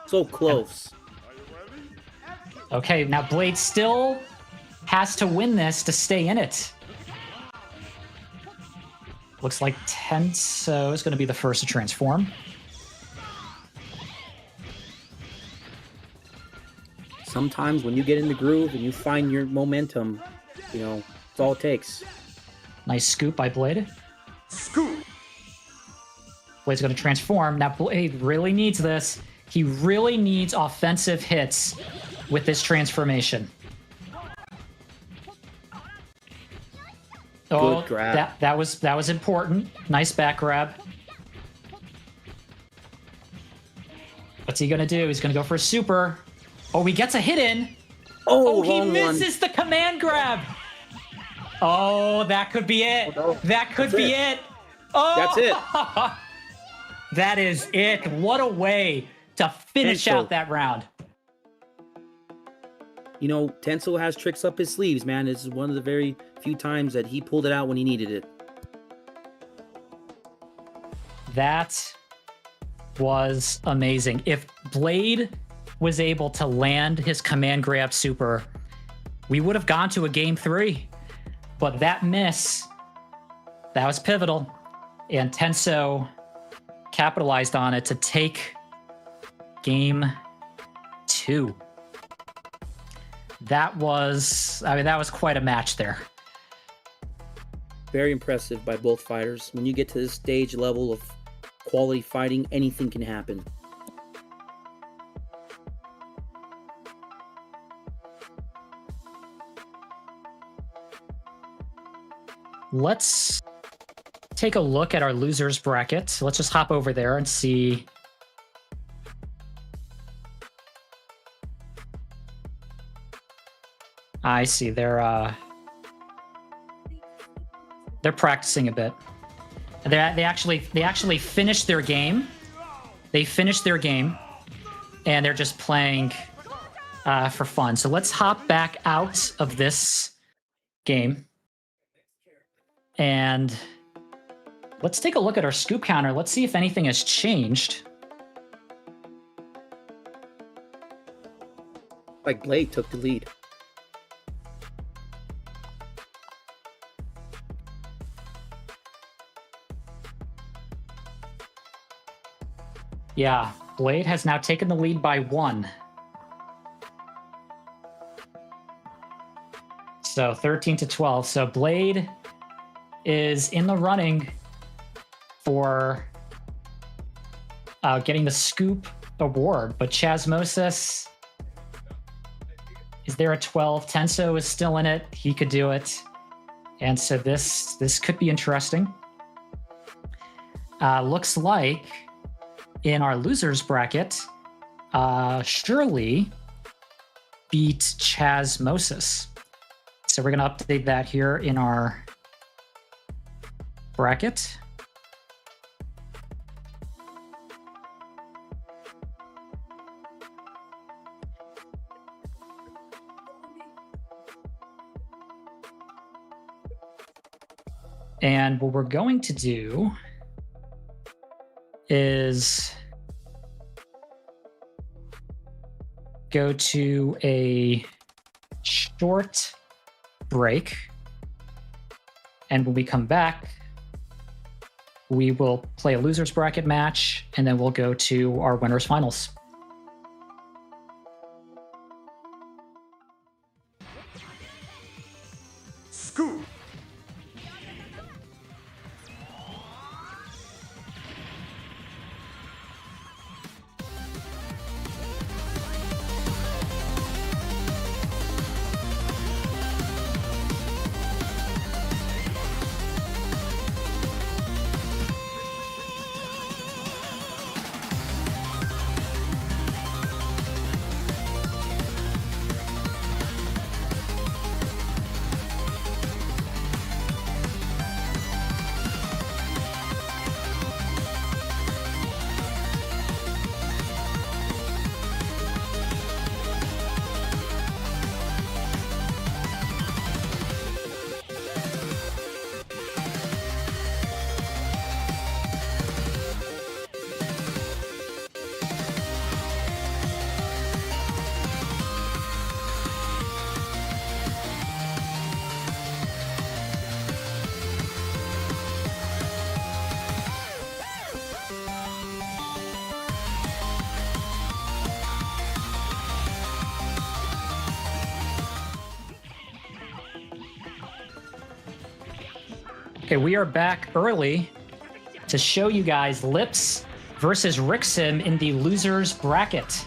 So close. Okay, now Blade still has to win this to stay in it. Looks like Tenso is going to be the first to transform. sometimes when you get in the groove and you find your momentum, you know, it's all it takes. Nice scoop by Blade. Scoop. Blade's going to transform. Now, Blade really needs this. He really needs offensive hits with this transformation. Oh, Good grab. that was important. Nice back grab. What's he going to do? He's going to go for a super. Oh, he gets a hit in. Oh, he misses the command grab. Oh, that could be it. Oh, no. That could be it. Oh, That's it. That is it. What a way to finish Tenso. out that round. You know, Tenso has tricks up his sleeves, man. This is one of the very few times that he pulled it out when he needed it. That was amazing. If Blade was able to land his command grab super, we would have gone to a game 3. But that miss, that was pivotal. And Tenso capitalized on it to take game 2. That was quite a match there. Very impressive by both fighters. When you get to this stage level of quality fighting, anything can happen. Let's take a look at our losers bracket. Let's just hop over there and see. I see they're practicing a bit. They actually finished their game. They finished their game, and they're just playing for fun. So let's hop back out of this game. And let's take a look at our scoop counter. Let's see if anything has changed. Like Blade took the lead. Yeah, Blade has now taken the lead by 1. So 13-12. So Blade is in the running for getting the scoop award, but Chazmosis is there at 12. Tenso is still in it. He could do it. And so this could be interesting. Looks like in our losers bracket, Shirley beat Chazmosis. So we're going to update that here in our bracket. And what we're going to do is go to a short break. And when we come back, we will play a losers bracket match, and then we'll go to our winners finals. Scoop. Okay, we are back early to show you guys Lips versus Rixim in the losers bracket.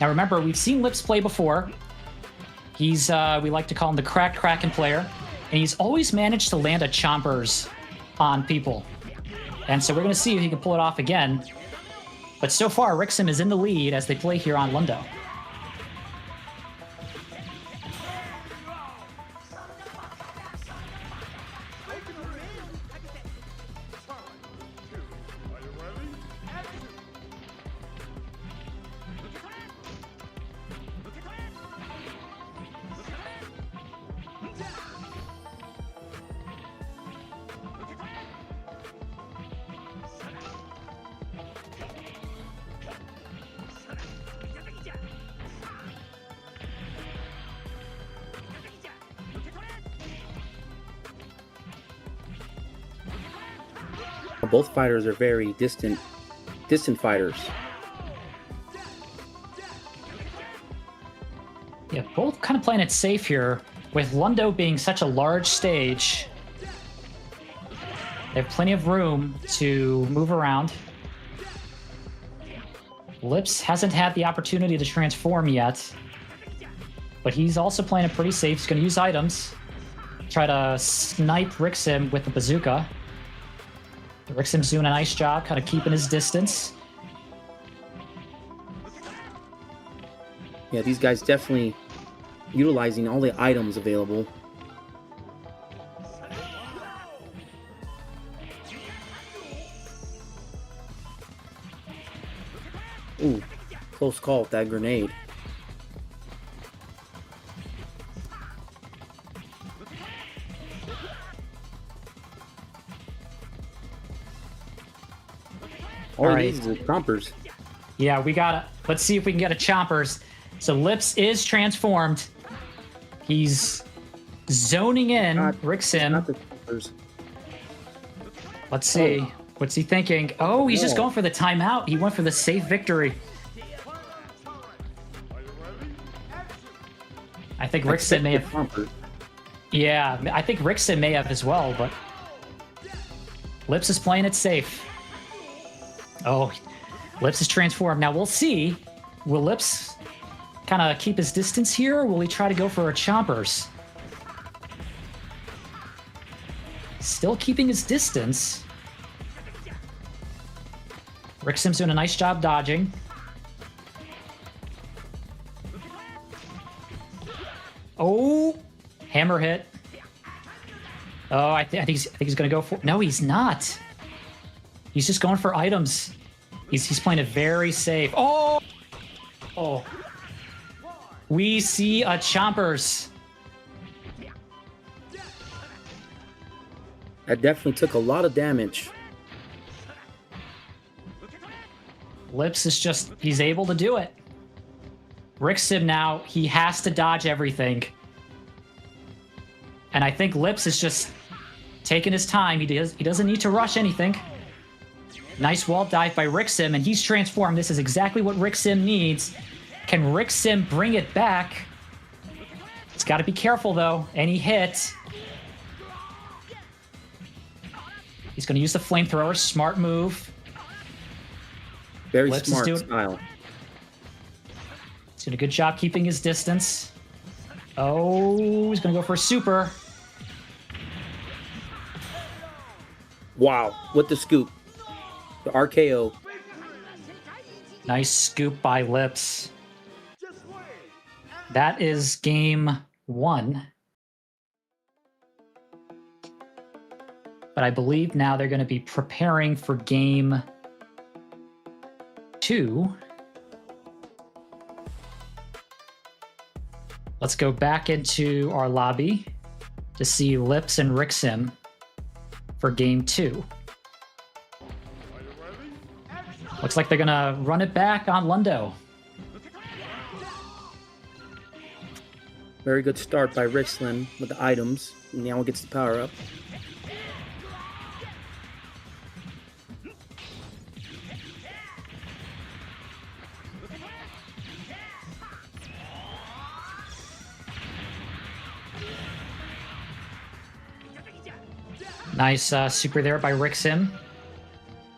Now remember, we've seen Lips play before. He's, we like to call him the cracked Kraken player, and he's always managed to land a chompers on people. And so we're going to see if he can pull it off again. But so far, Rixim is in the lead as they play here on Lundo. Both fighters are very distant fighters. Yeah, both kind of playing it safe here. With Lundo being such a large stage, they have plenty of room to move around. Lips hasn't had the opportunity to transform yet, but he's also playing it pretty safe. He's going to use items, try to snipe Rixim with the bazooka. Rixim's doing a nice job, kind of keeping his distance. Yeah, these guys definitely utilizing all the items available. Ooh, close call with that grenade. All right. right. These are chompers. Yeah, we got it. Let's see if we can get a chompers. So Lips is transformed. He's zoning in Not Rixim. the chompers. Let's see. What's he thinking? Oh, he's just No. going for the timeout. He went for the safe victory. I think Rixim may have... Chomper. Yeah, I think Rixim may have as well, but... Lips is playing it safe. Oh, Lips is transformed. Now we'll see. Will Lips kind of keep his distance here, or will he try to go for a chompers? Still keeping his distance. Rixim's doing a nice job dodging. Oh, hammer hit. Oh, I think he's gonna go for... No, he's not. He's just going for items. He's playing it very safe. Oh! Oh. We see a chompers. That definitely took a lot of damage. Lips is just... He's able to do it. Rixim now, he has to dodge everything. And I think Lips is just taking his time. He doesn't need to rush anything. Nice wall dive by Rixim, and he's transformed. This is exactly what Rixim needs. Can Rixim bring it back? He's got to be careful, though. Any hit. He's going to use the flamethrower. Smart move. Very Lips smart is doing... style. He's doing a good job keeping his distance. Oh, he's going to go for a super. Wow, with the scoop. The RKO. Nice scoop by Lips. That is game 1. But I believe now they're going to be preparing for game 2. Let's go back into our lobby to see Lips and Rixim for game 2. Looks like they're going to run it back on Lundo. Very good start by Rixlin with the items. Now he gets the power up. Nice super there by Rixim.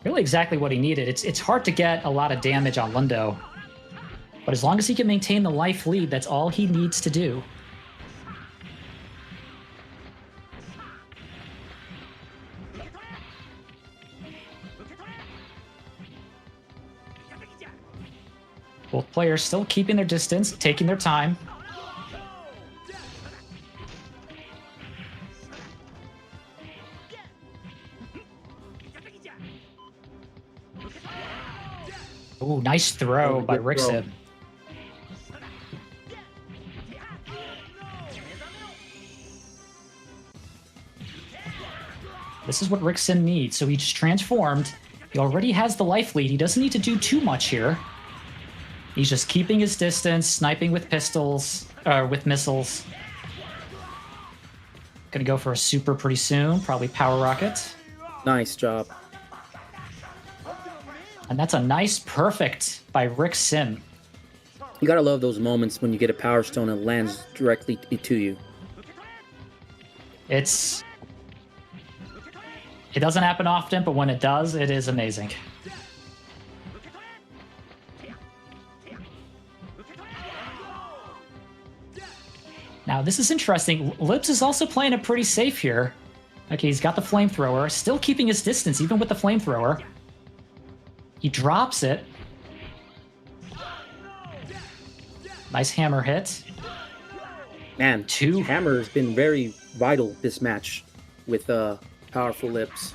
Really exactly what he needed. It's hard to get a lot of damage on Lundo. But as long as he can maintain the life lead, that's all he needs to do. Both players still keeping their distance, taking their time. Ooh, nice throw by Rixim. This is what Rixim needs. So he just transformed. He already has the life lead. He doesn't need to do too much here. He's just keeping his distance, sniping with pistols, with missiles. Gonna go for a super pretty soon, probably power rocket. Nice job. And that's a nice perfect by Rixim. You gotta love those moments when you get a power stone and it lands directly to you. It doesn't happen often, but when it does, it is amazing. Now, this is interesting. Lips is also playing it pretty safe here. Okay, he's got the flamethrower, still keeping his distance, even with the flamethrower. He drops it. Nice hammer hit. Man, hammer has been very vital this match with powerful Lips.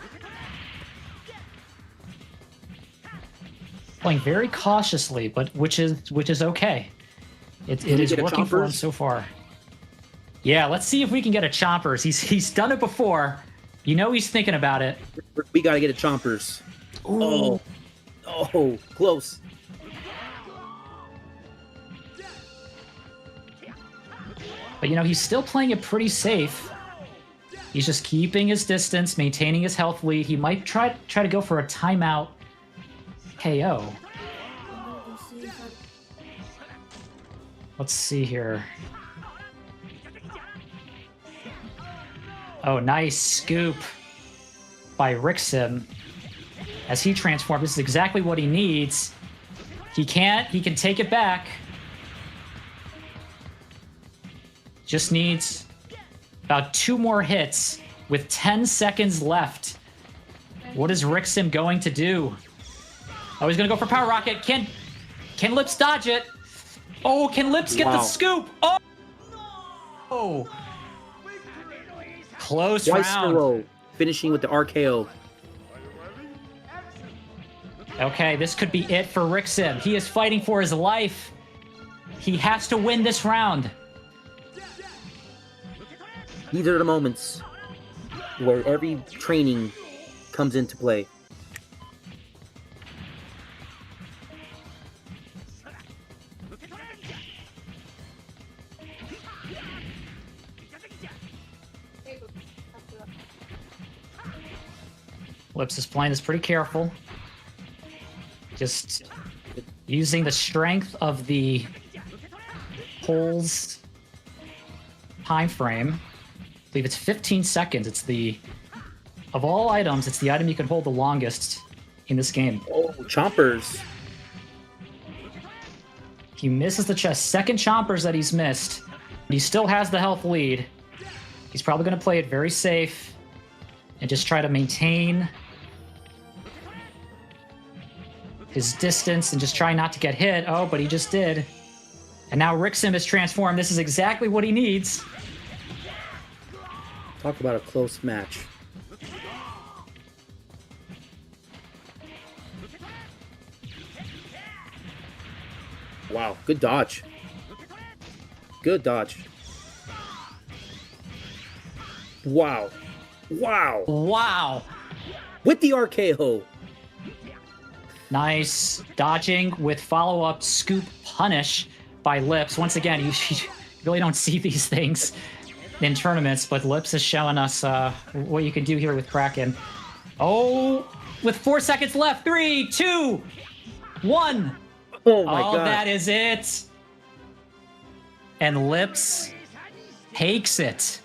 Playing very cautiously, but which is okay. It is working for him so far. Yeah, let's see if we can get a Chompers. He's done it before. You know he's thinking about it. We gotta get a Chompers. Ooh. Oh, close. But you know, he's still playing it pretty safe. He's just keeping his distance, maintaining his health lead. He might try to go for a timeout KO. Let's see here. Oh, nice scoop by Rixim. As he transforms, this is exactly what he needs. He can take it back. Just needs about 2 more hits with 10 seconds left. What is Rixim going to do? Oh, he's going to go for Power Rocket. Can Lips dodge it? Oh, can Lips get the scoop? Oh! Oh! Close Twice round. in a row, finishing with the RKO. Okay, this could be it for Rixim. He is fighting for his life. He has to win this round. These are the moments where every training comes into play. Lips is playing this pretty careful. Just using the strength of the hole's time frame. I believe it's 15 seconds. It's of all items, it's the item you can hold the longest in this game. Oh, Chompers. He misses the chest. Second Chompers that he's missed. He still has the health lead. He's probably going to play it very safe and just try to maintain his distance and just try not to get hit. Oh, but he just did. And now Rixim is transformed. This is exactly what he needs. Talk about a close match. Wow, good dodge. Good dodge. Wow. Wow. Wow. With the RKO. Nice dodging with follow-up scoop punish by Lips. Once again, you really don't see these things in tournaments, but Lips is showing us what you can do here with Kraken. Oh, with 4 seconds left. 3, 2, 1. Oh my God. That is it. And Lips takes it.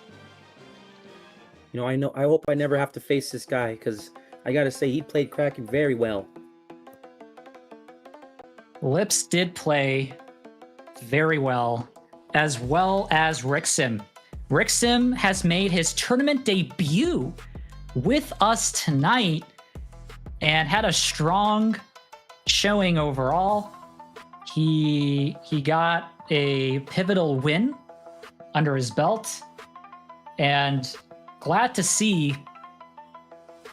You know, I hope I never have to face this guy, because I gotta say, he played Kraken very well. Lips did play very well as Rixim. Rixim has made his tournament debut with us tonight and had a strong showing overall. He got a pivotal win under his belt, and glad to see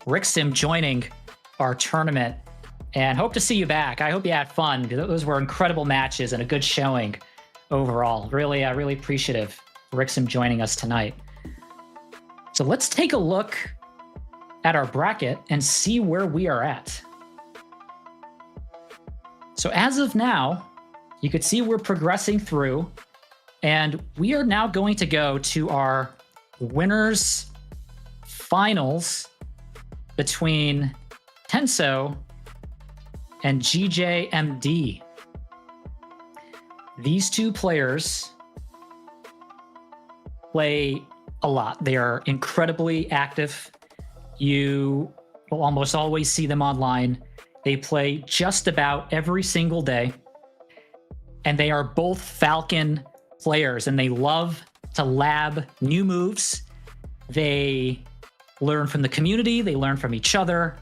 Rixim joining our tournament, and hope to see you back. I hope you had fun, because those were incredible matches and a good showing overall. Really appreciative for Rixim joining us tonight. So let's take a look at our bracket and see where we are at. So as of now, you could see we're progressing through, and we are now going to go to our winners finals between Tenso and GJMD. These two players play a lot. They are incredibly active. You will almost always see them online. They play just about every single day. And they are both Falcon players, and they love to lab new moves. They learn from the community, they learn from each other.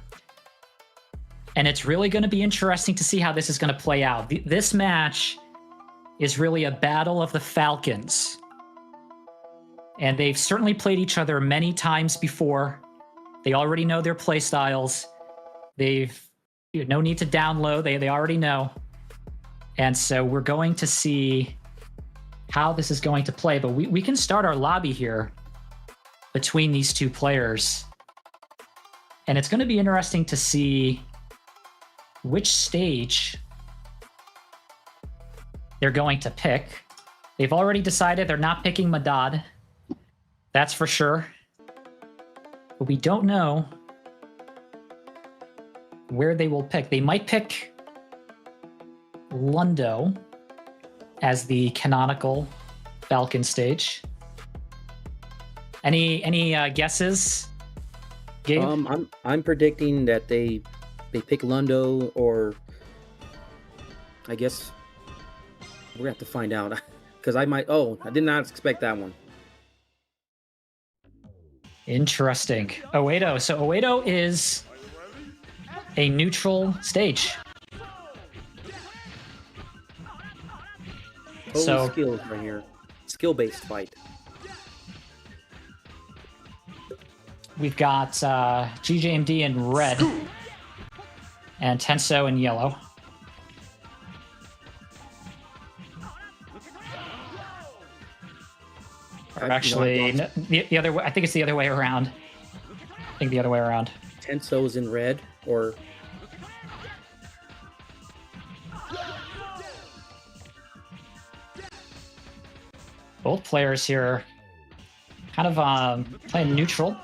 And it's really going to be interesting to see how this is going to play out. This match is really a battle of the Falcons. And they've certainly played each other many times before. They already know their play styles. They've no need to download. They already know. And so we're going to see how this is going to play. But we can start our lobby here between these two players. And it's going to be interesting to see which stage they're going to pick. They've already decided they're not picking Madad. That's for sure. But we don't know where they will pick. They might pick Lundo as the canonical Falcon stage. Any guesses, Gabe? I'm predicting that they pick Lundo, or I guess we're gonna have to find out, because I did not expect that one. Interesting. Oedo. So Oedo is a neutral stage. Totally skills right here. Skill-based fight. We've got GJMD in red and Tenso in yellow. Or actually, the other way. I think it's the other way around. Tenso's in red, or both players here kind of playing neutral.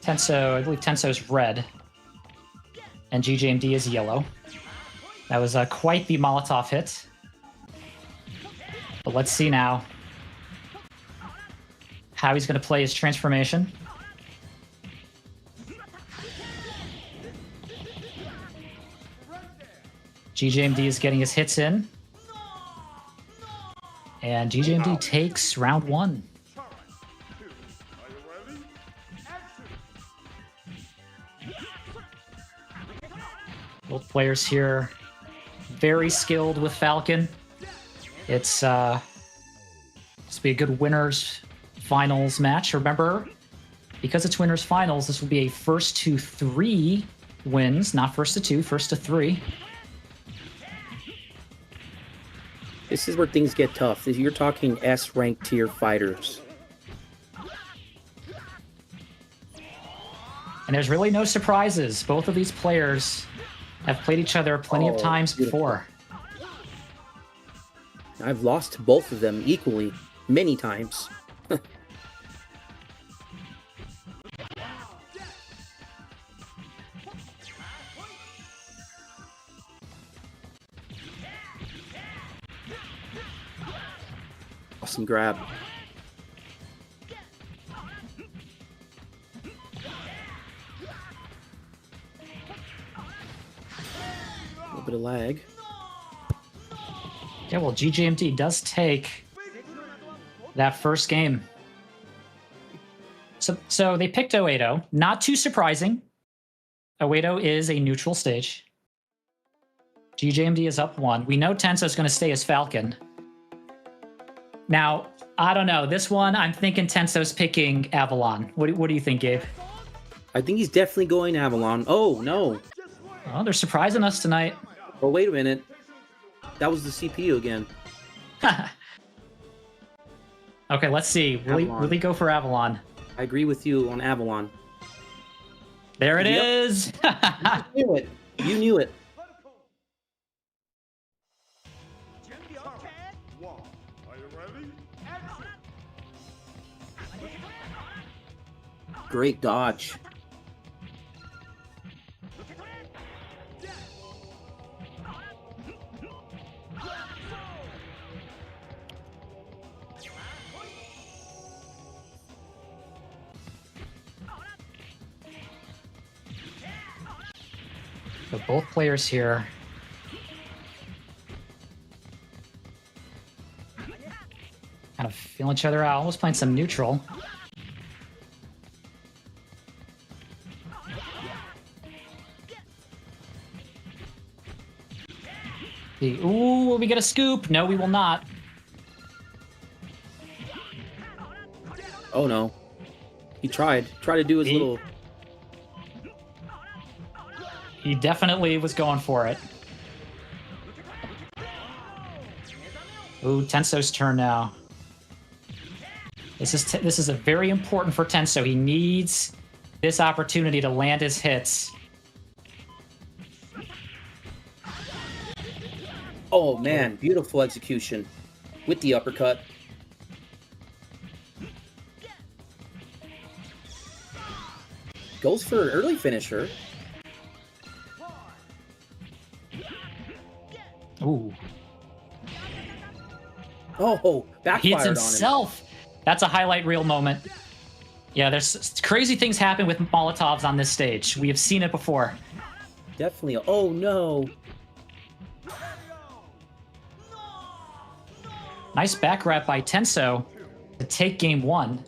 I believe Tenso's red, and GJMD is yellow. That was quite the Molotov hit. But let's see now how he's going to play his transformation. GJMD is getting his hits in. And GJMD takes round one. Both players here very skilled with Falcon. It's this will be a good winners finals match. Remember, because it's winners finals, this will be a first to 3 wins, not first to 2, first to 3. This is where things get tough. You're talking S rank tier fighters. And there's really no surprises. Both of these players have played each other plenty of times before. I've lost to both of them equally, many times. Awesome grab. bit of lag. Yeah, well, GJMD does take that first game. So they picked 080. Not too surprising. 080 is a neutral stage. GJMD is up 1. We know Tenso's going to stay as Falcon. Now, I don't know. This one, I'm thinking Tenso's picking Avalon. What do you think, Gabe? I think he's definitely going Avalon. Oh, no. Oh, they're surprising us tonight. Oh, wait a minute. That was the CPU again. Okay, let's see. Will he go for Avalon? I agree with you on Avalon. There it is. You knew it. You knew it. Are you ready? Great dodge. So both players here. Kind of feeling each other out. Almost playing some neutral. Ooh, will we get a scoop? No, we will not. Oh, no. He tried. Tried to do his little... He definitely was going for it. Ooh, Tenso's turn now. This is a very important for Tenso. He needs this opportunity to land his hits. Oh, man. Beautiful execution. With the uppercut. Goes for an early finisher. Ooh. Oh, backfired He hits on him. himself. That's a highlight reel moment. Yeah, there's crazy things happen with Molotovs on this stage. We have seen it before. Definitely. Oh, no. Nice back grab by Tenso to take game 1.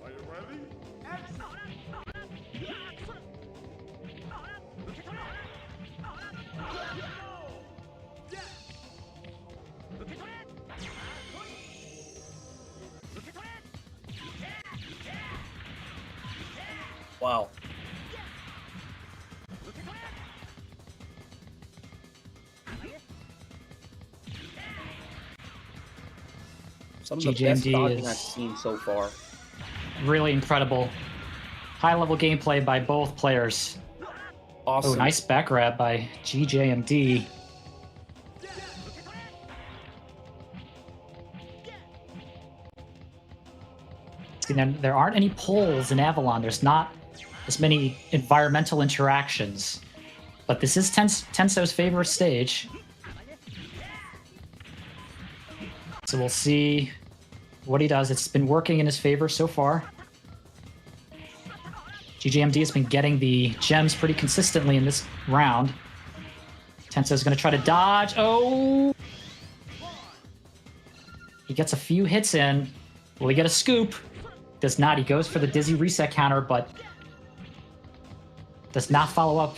Wow. Some of the best GJMD dodging is I've seen so far. really incredible. High-level gameplay by both players. Awesome. Oh, nice back grab by GJMD. See, there aren't any pulls in Avalon. There's not as many environmental interactions. But this is Tenso's favorite stage. So we'll see what he does. It's been working in his favor so far. GJMD has been getting the gems pretty consistently in this round. Tenso's going to try to dodge. Oh! He gets a few hits in. Will he get a scoop? Does not. He goes for the dizzy reset counter, but does not follow up.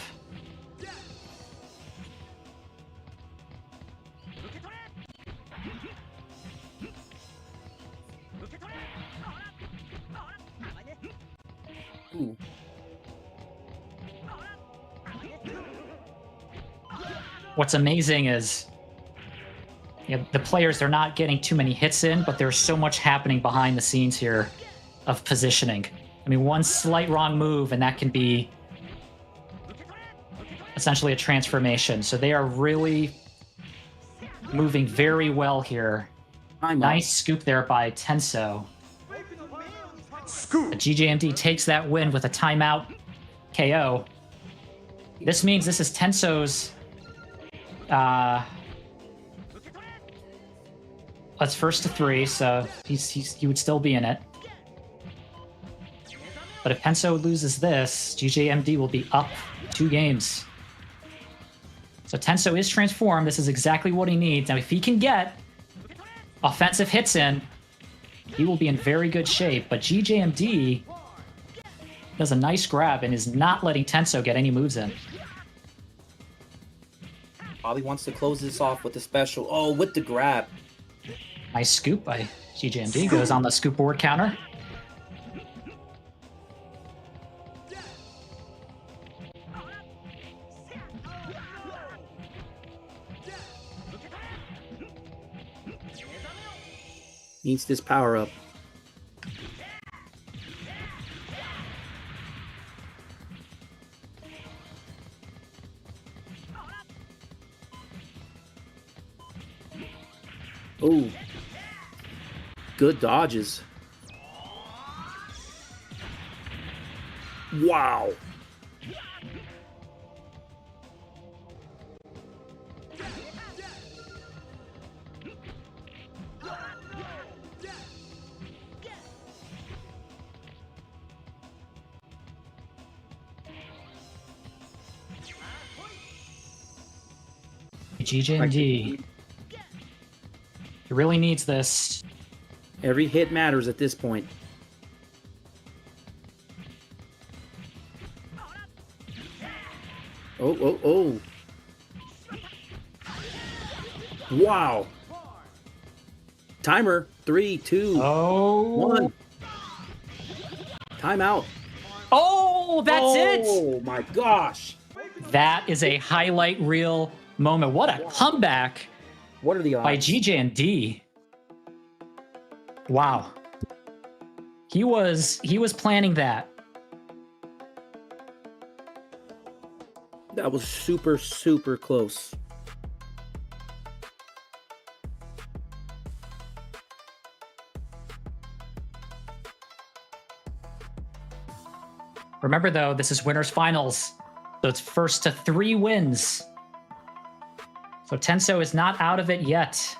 Ooh. What's amazing is the players, they're not getting too many hits in, but there's so much happening behind the scenes here of positioning. I mean, one slight wrong move, and that can be essentially a transformation. So they are really moving very well here. Nice scoop there by Tenso. Scoop. GJMD takes that win with a timeout KO. This means this is Tenso's that's first to 3, so he would still be in it. But if Tenso loses this, GJMD will be up 2 games. So Tenso is transformed. This is exactly what he needs. Now, if he can get offensive hits in, he will be in very good shape. But GJMD does a nice grab and is not letting Tenso get any moves in. Probably wants to close this off with the special. Oh, with the grab. Nice scoop by GJMD. Goes on the scoop board counter. Needs this power up. Oh, good dodges. Wow. GJMD. He really needs this. Every hit matters at this point. Oh. Wow. Timer. 3, 2, 1. Timeout. Oh, that's it. Oh my gosh. That is a highlight reel moment. What a comeback. What are the odds? By GJMD. Wow. He was planning that. That was super, super close. Remember, though, this is winners finals. So it's first to 3 wins. So Tenso is not out of it yet.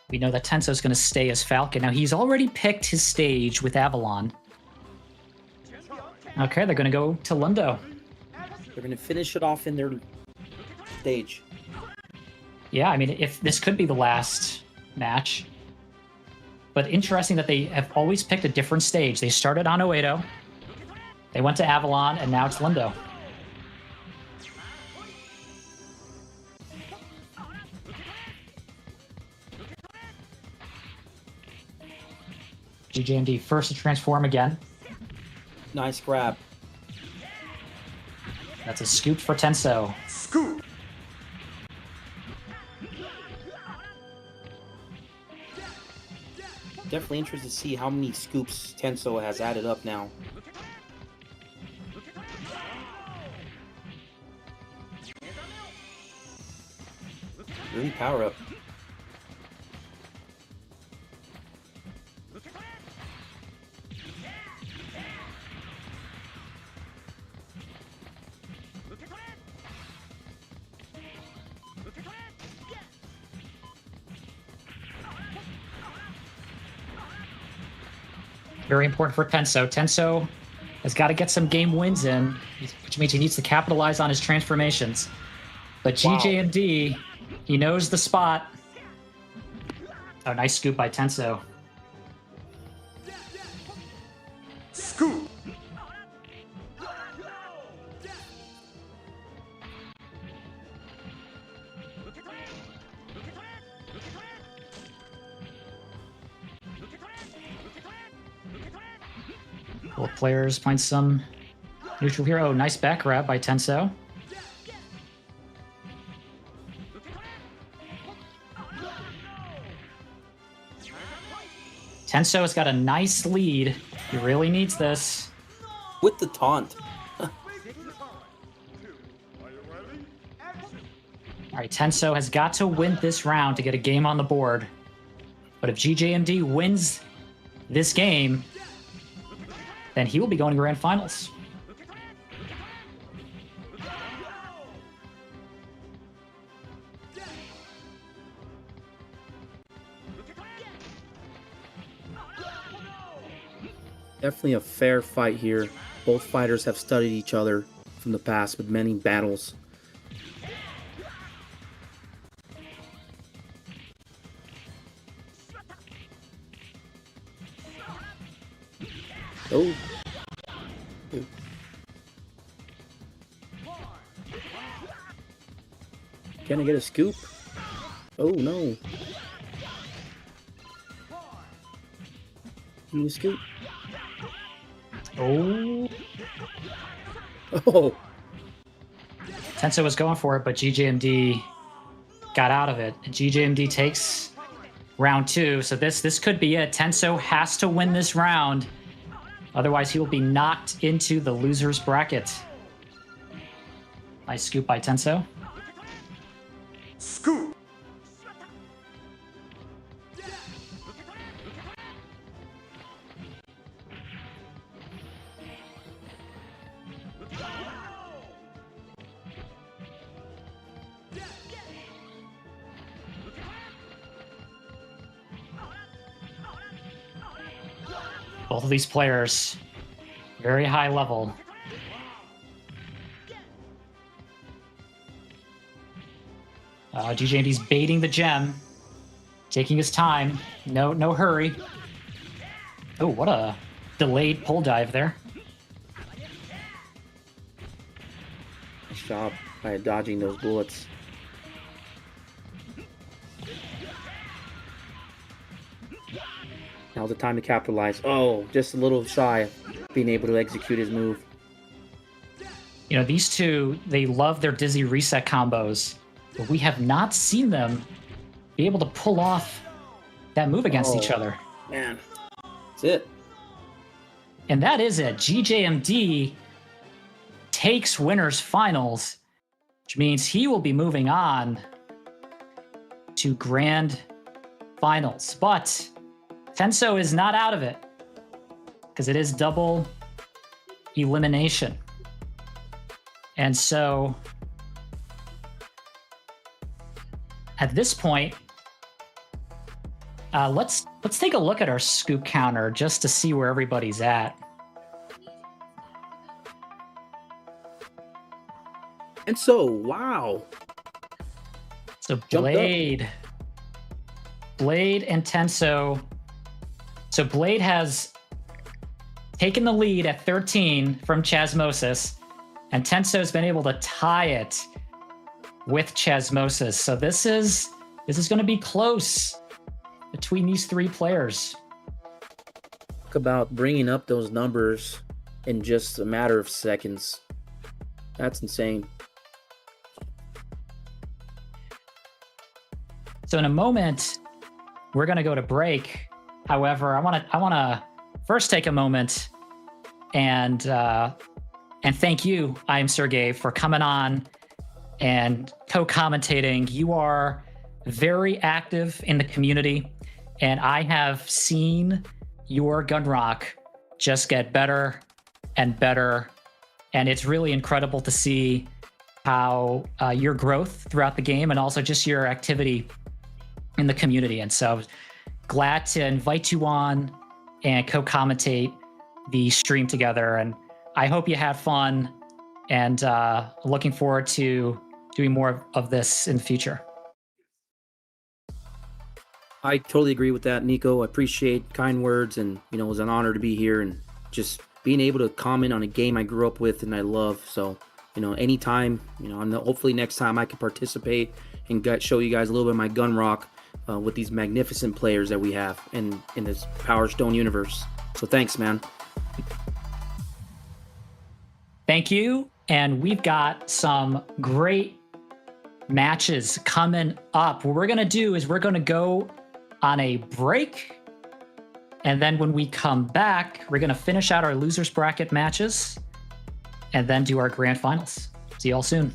We know that Tenso's going to stay as Falcon. Now, he's already picked his stage with Avalon. Okay, they're going to go to Lundo. They're going to finish it off in their stage. Yeah, I mean, if this could be the last match. But interesting that they have always picked a different stage. They started on Oedo, they went to Avalon, and now it's Lundo. GJMD first to transform again. Nice grab. That's a scoop for Tenso. Scoop. Definitely interested to see how many scoops Tenso has added up now. Really power up. Very important for Tenso. Tenso has got to get some game wins in, which means he needs to capitalize on his transformations. But GJMD, he knows the spot. Oh, nice scoop by Tenso. Scoop. Both players find some neutral here. Oh, nice back grab by Tenso. Tenso has got a nice lead. He really needs this. With the taunt. Are you ready? All right, Tenso has got to win this round to get a game on the board. But if GJMD wins this game, then he will be going to Grand Finals. Definitely a fair fight here. Both fighters have studied each other from the past with many battles. Oh. Can I get a scoop? Oh no. Give me a scoop. Oh. Oh. Tenso was going for it, but GJMD got out of it. GJMD takes round 2, so this could be it. Tenso has to win this round, otherwise he will be knocked into the loser's bracket. Nice scoop by Tenso. Scoop. Both of these players, very high level. GJMD's baiting the gem, taking his time. No hurry. Oh, what a delayed pull dive there. Nice job by dodging those bullets. Now's the time to capitalize. Oh, just a little shy of being able to execute his move. You know, these two, they love their dizzy reset combos, but we have not seen them be able to pull off that move against each other. Man, that's it. And that is it. GJMD takes winners finals, which means he will be moving on to grand finals. But Tenso is not out of it, because it is double elimination. And so at this point, let's take a look at our scoop counter just to see where everybody's at. And so, wow. So Blade and Tenso. So Blade has taken the lead at 13 from Chazmosis, and Tenso's been able to tie it with Chazmosis. So this is going to be close between these three players. Talk about bringing up those numbers in just a matter of seconds. That's insane. So in a moment, we're going to go to break. However, I want to first take a moment and thank you, iamsirgabe, for coming on and co-commentating. You are very active in the community, and I have seen your gun rock just get better and better, and it's really incredible to see how your growth throughout the game and also just your activity in the community. And so glad to invite you on and co-commentate the stream together. And I hope you had fun, and looking forward to doing more of this in the future. I totally agree with that, Niko. I appreciate kind words, and it was an honor to be here and just being able to comment on a game I grew up with and I love. So, anytime, and hopefully next time I can participate and show you guys a little bit of my gun rock with these magnificent players that we have in this Power Stone universe. So thanks, man. Thank you. And we've got some great matches coming up. What we're going to do is we're going to go on a break. And then when we come back, we're going to finish out our losers bracket matches and then do our grand finals. See y'all soon.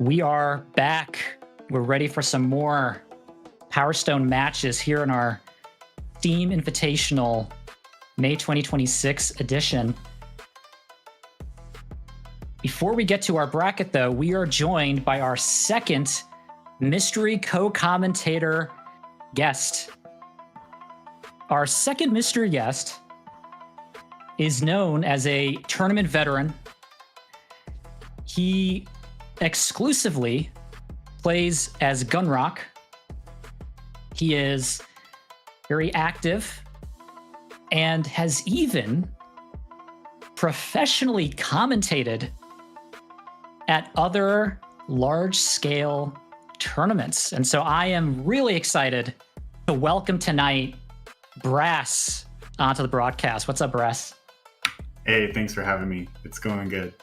We are back. We're ready for some more Power Stone matches here in our Steam Invitational May 2026 edition. Before we get to our bracket, though, we are joined by our second mystery co-commentator guest. Our second mystery guest is known as a tournament veteran. He exclusively plays as Gunrock. He is very active and has even professionally commentated at other large-scale tournaments. And so I am really excited to welcome tonight Brass onto the broadcast. What's up, Brass? Hey, thanks for having me. It's going good.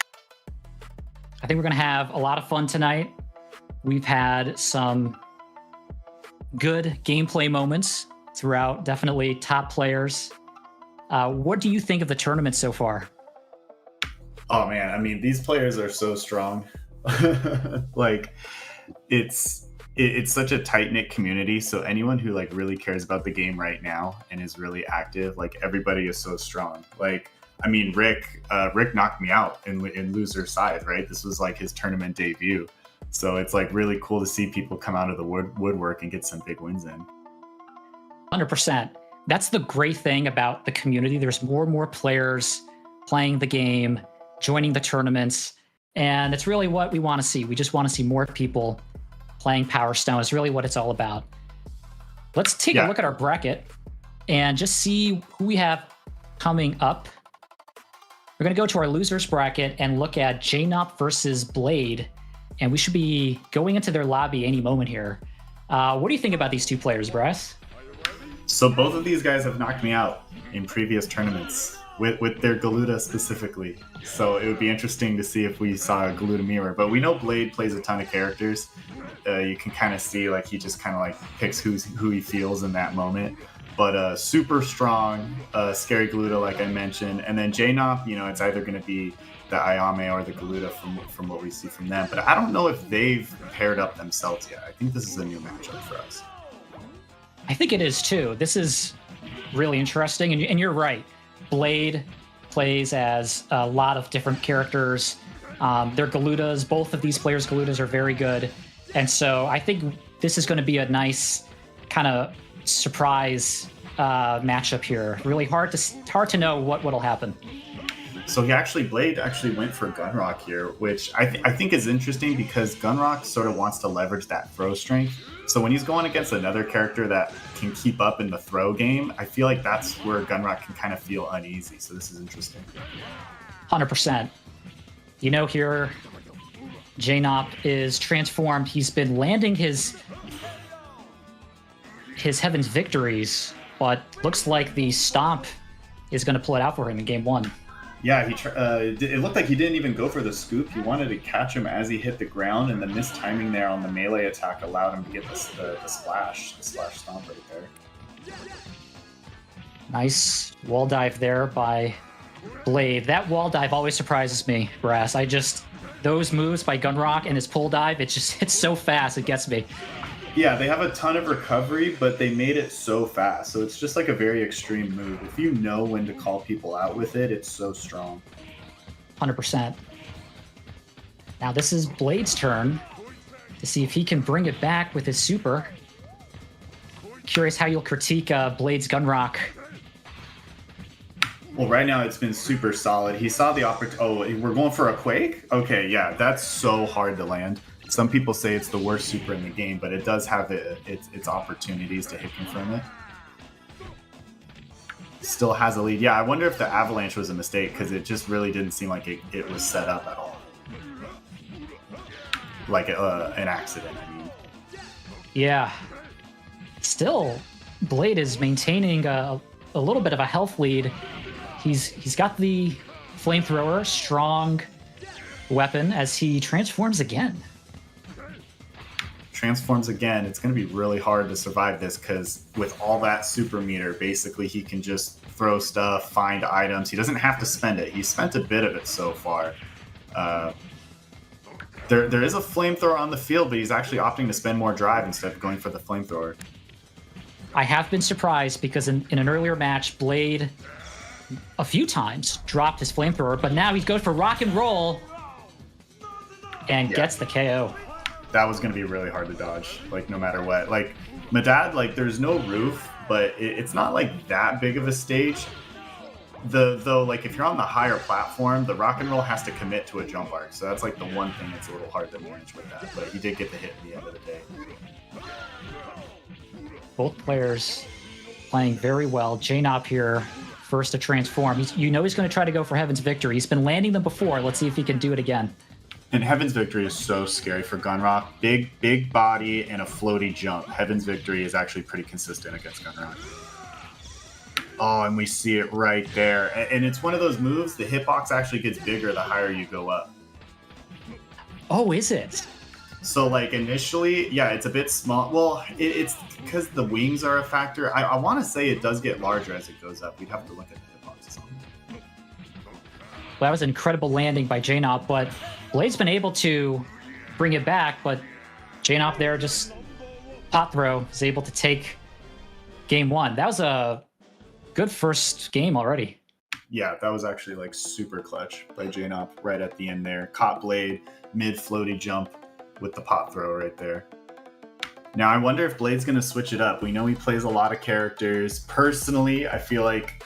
I think we're going to have a lot of fun tonight. We've had some good gameplay moments throughout, definitely top players. What do you think of the tournament so far? Oh man, I mean, these players are so strong. Like, it's such a tight-knit community, so anyone who like really cares about the game right now and is really active, like everybody is so strong. Like, I mean, Rick knocked me out in loser side, right? This was like his tournament debut. So it's like really cool to see people come out of the woodwork and get some big wins in. 100%. That's the great thing about the community. There's more and more players playing the game, joining the tournaments, and it's really what we want to see. We just want to see more people playing Power Stone. It's really what it's all about. Let's take a look at our bracket and just see who we have coming up. We're going to go to our losers bracket and look at Jnaupe versus Blade, and we should be going into their lobby any moment here. What do you think about these two players, Brass? So both of these guys have knocked me out in previous tournaments with their Galuda specifically. So it would be interesting to see if we saw a Galuda mirror. But we know Blade plays a ton of characters. You can kind of see like he just kind of like picks who he feels in that moment. But super strong, scary Galuda, like I mentioned. And then Jnaupe, you know, it's either going to be the Ayame or the Galuda from what we see from them. But I don't know if they've paired up themselves yet. I think this is a new matchup for us. I think it is too. This is really interesting. And you're right. Blade plays as a lot of different characters. Their Galudas, both of these players' Galudas are very good. And so I think this is going to be a nice kind of surprise matchup here. Really hard to know what'll happen. So Blade actually went for Gunrock here, which I think is interesting because Gunrock sort of wants to leverage that throw strength. So when he's going against another character that can keep up in the throw game, I feel like that's where Gunrock can kind of feel uneasy. So this is interesting. 100%. You know, here Jnaupe is transformed. He's been landing his Heaven's victories, but looks like the Stomp is going to pull it out for him in game one. Yeah, it looked like he didn't even go for the scoop. He wanted to catch him as he hit the ground, and the missed timing there on the melee attack allowed him to get the splash stomp right there. Nice wall dive there by Blade. That wall dive always surprises me, Brass. Those moves by Gunrock and his pull dive, it's so fast, it gets me. Yeah, they have a ton of recovery, but they made it so fast. So it's just like a very extreme move. If you know when to call people out with it, it's so strong. 100%. Now this is Blade's turn to see if he can bring it back with his super. Curious how you'll critique Blade's Gunrock. Well, right now it's been super solid. He saw the opportunity. Oh, we're going for a Quake? Okay, yeah, that's so hard to land. Some people say it's the worst super in the game, but it does have its opportunities to hit confirm it. Still has a lead. Yeah, I wonder if the avalanche was a mistake because it just really didn't seem like it was set up at all. Like an accident, I mean. Yeah. Still, Blade is maintaining a little bit of a health lead. He's got the flamethrower, strong weapon as he transforms again. Transforms again. It's going to be really hard to survive this because with all that super meter, basically he can just throw stuff, find items. He doesn't have to spend it. He spent a bit of it so far. There is a flamethrower on the field, but he's actually opting to spend more drive instead of going for the flamethrower. I have been surprised because in an earlier match, Blade a few times dropped his flamethrower, but now he goes for rock and roll and gets the KO. That was going to be really hard to dodge, like, no matter what. Like, Medad, like, there's no roof, but it's not, like, that big of a stage. Though, like, if you're on the higher platform, the rock and roll has to commit to a jump arc. So that's, like, the one thing that's a little hard to manage with that. But he did get the hit at the end of the day. Both players playing very well. Jnaupe here, first to transform. You know he's going to try to go for Heaven's Victory. He's been landing them before. Let's see if he can do it again. And Heaven's Victory is so scary for Gunrock. Big body and a floaty jump. Heaven's Victory is actually pretty consistent against Gunrock. Oh, and we see it right there. And it's one of those moves, the hitbox actually gets bigger the higher you go up. Oh, is it? So, like, initially, yeah, it's a bit small. Well, it's because the wings are a factor. I want to say it does get larger as it goes up. We'd have to look at the hitboxes on it. Well, that was an incredible landing by Jnaupe, but Blade's been able to bring it back, but Jnaupe there just pot throw is able to take game one. That was a good first game already. Yeah, that was actually, like, super clutch by Jnaupe right at the end there. Caught Blade, mid floaty jump with the pot throw right there. Now, I wonder if Blade's going to switch it up. We know he plays a lot of characters. Personally, I feel like,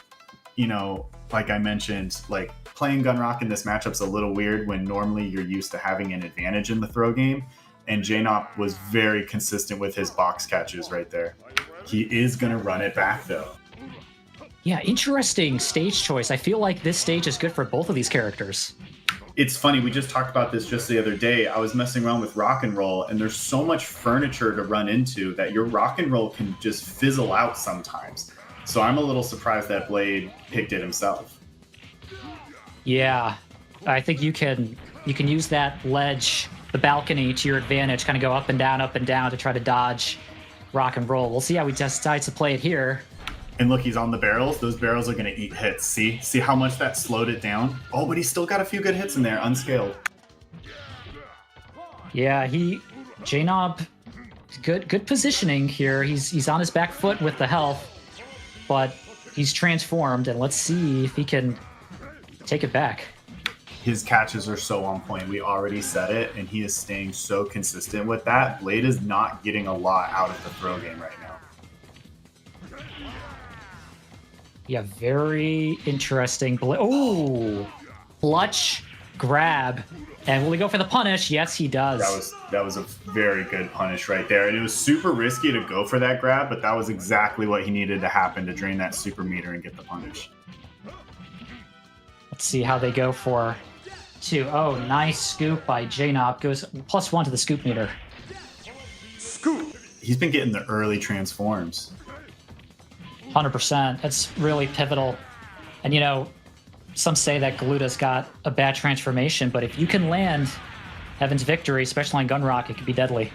you know, like I mentioned, like, playing Gunrock in this matchup's a little weird when normally you're used to having an advantage in the throw game. And Jnaupe was very consistent with his box catches right there. He is going to run it back, though. Yeah, interesting stage choice. I feel like this stage is good for both of these characters. It's funny, we just talked about this just the other day. I was messing around with rock and roll, and there's so much furniture to run into that your rock and roll can just fizzle out sometimes. So I'm a little surprised that Blade picked it himself. Yeah, I think you can use that ledge, the balcony, to your advantage, kind of go up and down to try to dodge rock and roll. We'll see how he decides to play it here. And look, he's on the barrels. Those barrels are going to eat hits. See how much that slowed it down? Oh, but he's still got a few good hits in there, unscaled. Yeah, Jnaupe, good positioning here. He's on his back foot with the health, but he's transformed, and let's see if he can take it back. His catches are so on point. We already said it, and he is staying so consistent with that. Blade is not getting a lot out of the throw game right now. Yeah, very interesting. Oh, clutch grab. And will he go for the punish? Yes, he does. That was a very good punish right there. And it was super risky to go for that grab, but that was exactly what he needed to happen to drain that super meter and get the punish. Let's see how they go for two. Oh, nice scoop by Jnaupe. Goes +1 to the scoop meter. Scoop! He's been getting the early transforms. 100%. That's really pivotal. And, you know, some say that Galuta's got a bad transformation, but if you can land Heaven's Victory, especially on Gunrock, it could be deadly.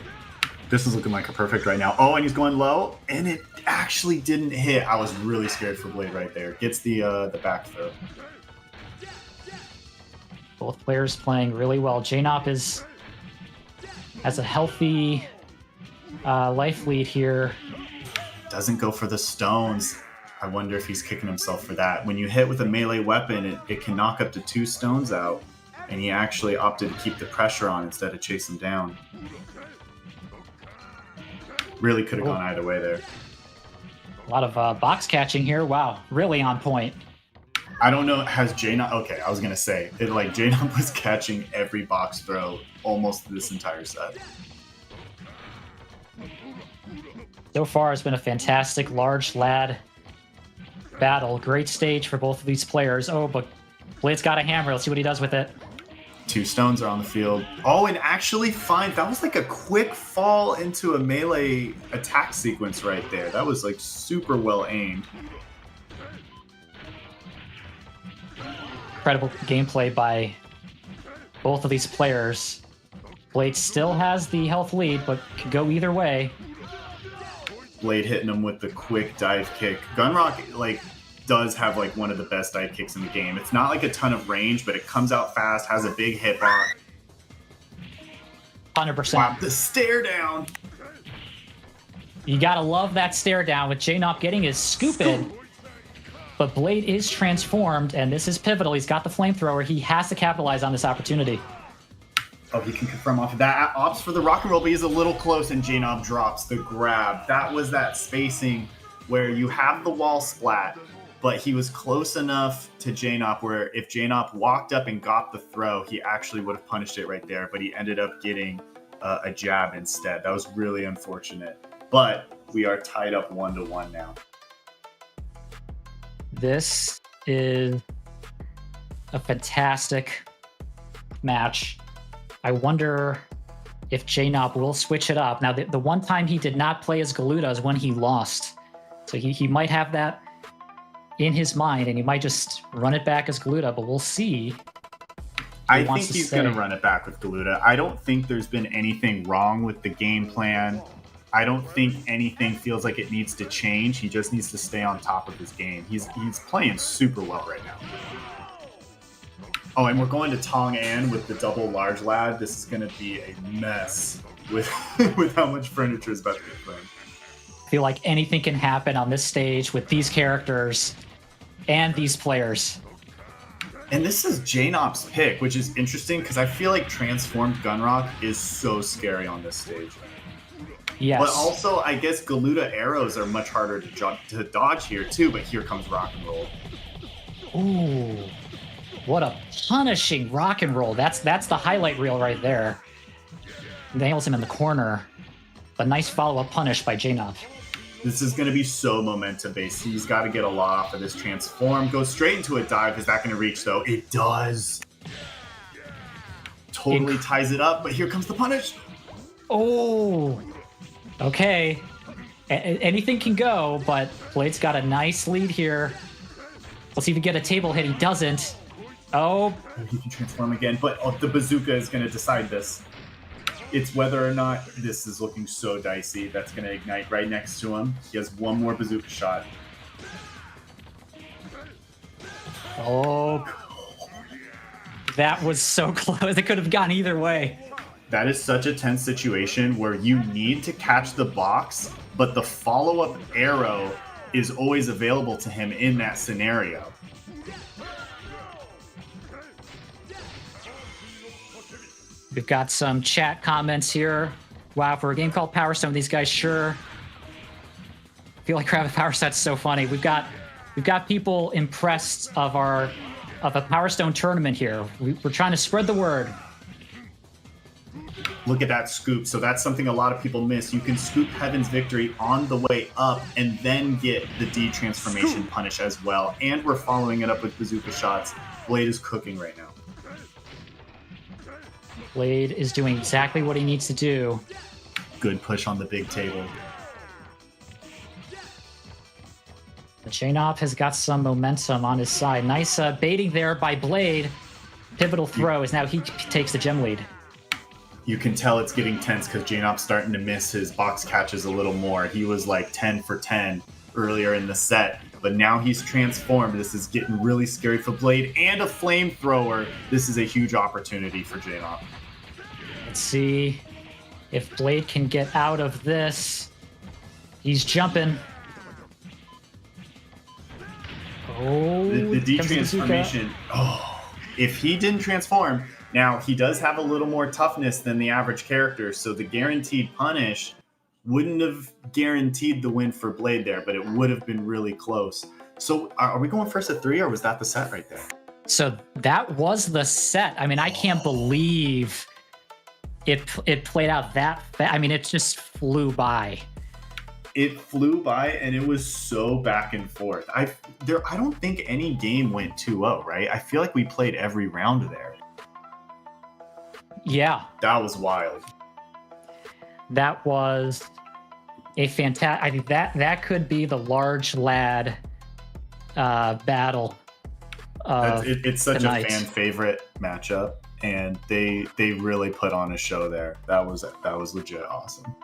This is looking like a perfect right now. Oh, and he's going low, and it actually didn't hit. I was really scared for Blade right there. Gets the back throw. Both players playing really well. Jnaupe has a healthy life lead here. Doesn't go for the stones. I wonder if he's kicking himself for that. When you hit with a melee weapon, it can knock up to 2 stones out, and he actually opted to keep the pressure on instead of chase him down. Really could have gone either way there. A lot of box catching here. Wow, really on point. I don't know, has Jnaupe... Okay, I was going to say, Jnaupe was catching every box throw almost this entire set. So far, it's been a fantastic large lad battle. Great stage for both of these players. Oh, but Blade's got a hammer. Let's see what he does with it. 2 stones are on the field. Oh, and actually fine. That was like a quick fall into a melee attack sequence right there. That was like super well aimed. Incredible gameplay by both of these players. Blade still has the health lead, but could go either way. Blade hitting him with the quick dive kick. Gunrock, like, does have, like, one of the best dive kicks in the game. It's not, like, a ton of range, but it comes out fast, has a big hitbox. 100%. Wow, the stare down. You gotta love that stare down with Jnaupe getting his scoop in. But Blade is transformed, and this is pivotal. He's got the flamethrower. He has to capitalize on this opportunity. Oh, he can confirm off of that. Opts for the rock and roll, but he's a little close, and Jnaupe drops the grab. That was that spacing where you have the wall splat, but he was close enough to Jnaupe where if Jnaupe walked up and got the throw, he actually would have punished it right there, but he ended up getting a jab instead. That was really unfortunate. But we are tied up 1-1 now. This is a fantastic match. I wonder if Jnaupe will switch it up. Now, the one time he did not play as Galuda is when he lost. So he might have that in his mind, and he might just run it back as Galuda, but we'll see. I think he's going to run it back with Galuda. I don't think there's been anything wrong with the game plan. I don't think anything feels like it needs to change. He just needs to stay on top of his game. He's playing super well right now. Oh, and we're going to Tong An with the double large lad. This is going to be a mess with with how much furniture is about to get thrown. I feel like anything can happen on this stage with these characters and these players. And this is Jnaupe's pick, which is interesting because I feel like transformed Gunrock is so scary on this stage. Yes. But also, I guess Galuda arrows are much harder to dodge here too, but here comes rock and roll. Ooh, what a punishing rock and roll. That's the highlight reel right there. Nails him in the corner. But nice follow-up punish by Jnaupe. This is going to be so momentum-based. He's got to get a lot off of this transform. Goes straight into a dive. Is that going to reach, though? It does. Totally ties it up, but here comes the punish. Oh, okay. Anything can go, but Blade's got a nice lead here. Let's see if he can get a table hit. He doesn't. Oh. He can transform again, but the bazooka is going to decide this. It's whether or not this is looking so dicey. That's going to ignite right next to him. He has one more bazooka shot. Oh. That was so close. It could have gone either way. That is such a tense situation where you need to catch the box, but the follow-up arrow is always available to him in that scenario. We've got some chat comments here. Wow, for a game called Power Stone, these guys sure feel like crap. Power Set's so funny. We've got people impressed of a Power Stone tournament here. We're trying to spread the word. Look at that scoop. So that's something a lot of people miss. You can scoop Heaven's Victory on the way up and then get the D transformation punish as well. And we're following it up with bazooka shots. Blade is cooking right now. Blade is doing exactly what he needs to do. Good push on the big table. Jnaupe has got some momentum on his side. Nice baiting there by Blade. Pivotal throw is now he takes the gem lead. You can tell it's getting tense because Jnaupe's starting to miss his box catches a little more. He was like 10 for 10 earlier in the set, but now he's transformed. This is getting really scary for Blade and a flamethrower. This is a huge opportunity for Jnaupe. Let's see if Blade can get out of this. He's jumping. Oh, the D transformation. Oh, if he didn't transform, now he does have a little more toughness than the average character, so the guaranteed punish wouldn't have guaranteed the win for Blade there, but it would have been really close. So are we going first at 3, or was that the set right there? So that was the set. I mean, I can't believe it played out that fast. I mean, it just flew by. It flew by, and it was so back and forth. I don't think any game went 2-0, right? I feel like we played every round there. Yeah. That was wild. That was a fantastic... I think that could be the large lad battle. It's such tonight. a fan favorite matchup, and they really put on a show there. That was legit awesome.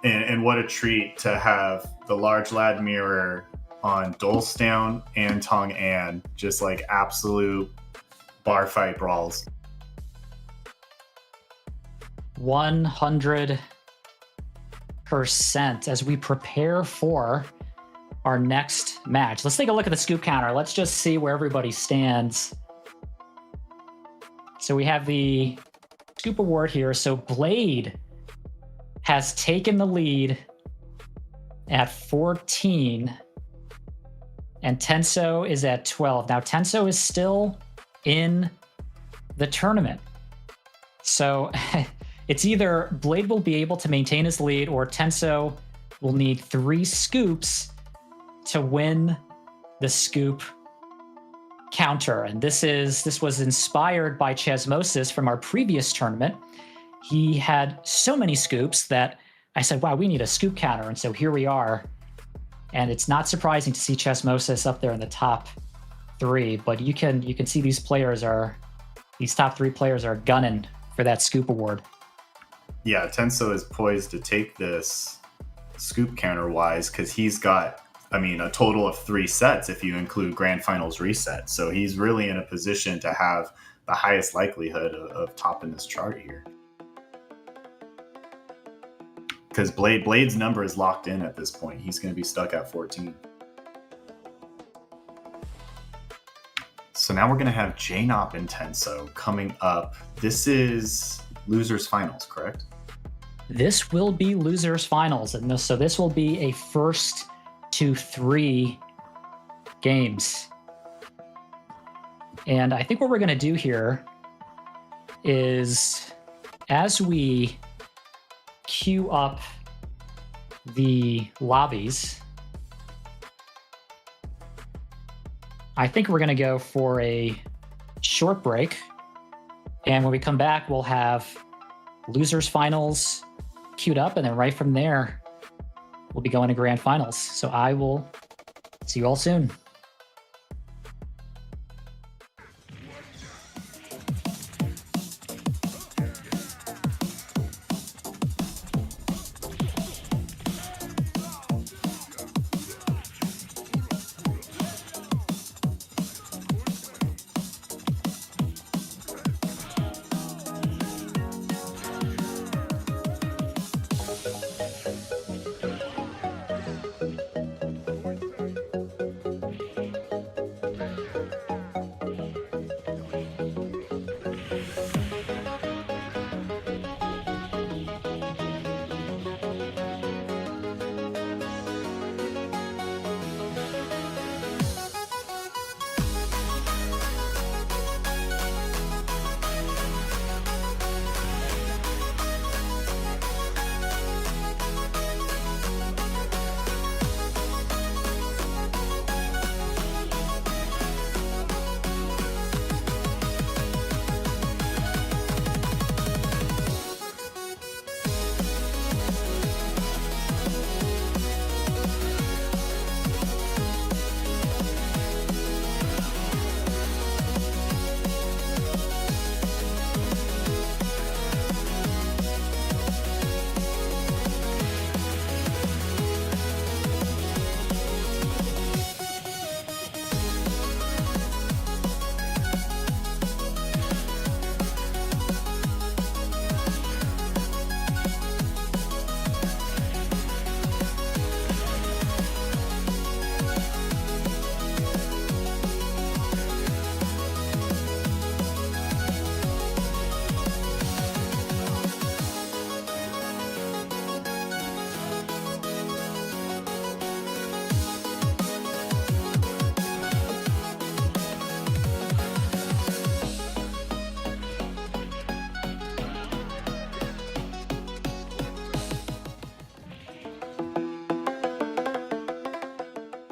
And what a treat to have the large lad mirror on Dolestown and Tong An, just like absolute bar fight brawls. 100% as we prepare for our next match. Let's take a look at the scoop counter. Let's just see where everybody stands. So we have the scoop award here. So Blade has taken the lead at 14, and Tenso is at 12. Now, Tenso is still in the tournament. So it's either Blade will be able to maintain his lead, or Tenso will need 3 scoops to win the scoop counter. And this was inspired by Chazmosis from our previous tournament. He had so many scoops that I said, wow, we need a scoop counter. And so here we are. And it's not surprising to see Chazmosis up there in the top 3, but you can see these top 3 players are gunning for that scoop award. Yeah, Tenso is poised to take this scoop counter wise because he's got, a total of 3 sets if you include Grand Finals reset. So he's really in a position to have the highest likelihood of topping this chart here. Because Blade's number is locked in at this point. He's going to be stuck at 14. So now we're going to have Jnaupe and Tenso coming up. This is losers finals, correct? This will be losers finals, and so this will be a first to 3 games. And I think what we're going to do here is, as we queue up the lobbies, I think we're going to go for a short break. And when we come back, we'll have losers finals queued up, and then right from there, we'll be going to grand finals. So I will see you all soon.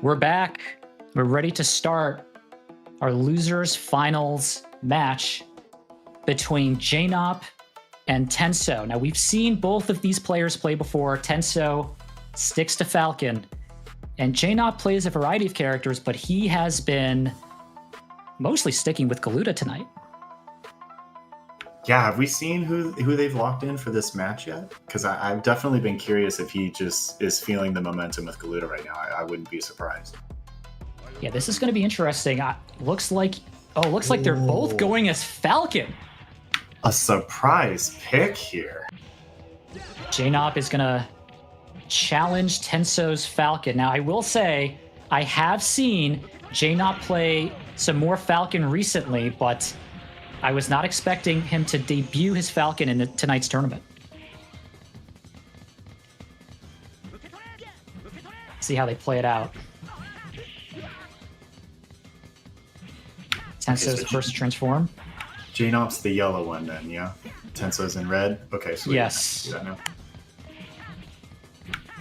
We're back. We're ready to start our losers finals match between Jnaupe and Tenso. Now, we've seen both of these players play before. Tenso sticks to Falcon, and Jnaupe plays a variety of characters, but he has been mostly sticking with Galuda tonight. Yeah, have we seen who they've locked in for this match yet? Because I've definitely been curious if he just is feeling the momentum with Galuda right now. I wouldn't be surprised. Yeah, this is going to be interesting. Looks like Oh, looks like they're both going as Falcon. A surprise pick here. Jnaupe is going to challenge Tenso's Falcon. Now, I will say, I have seen Jnaupe play some more Falcon recently, but I was not expecting him to debut his Falcon in tonight's tournament. See how they play it out. Tenso's first to transform. Jnaupe's the yellow one then, yeah? Tenso's in red? Okay, so yes. Do that now.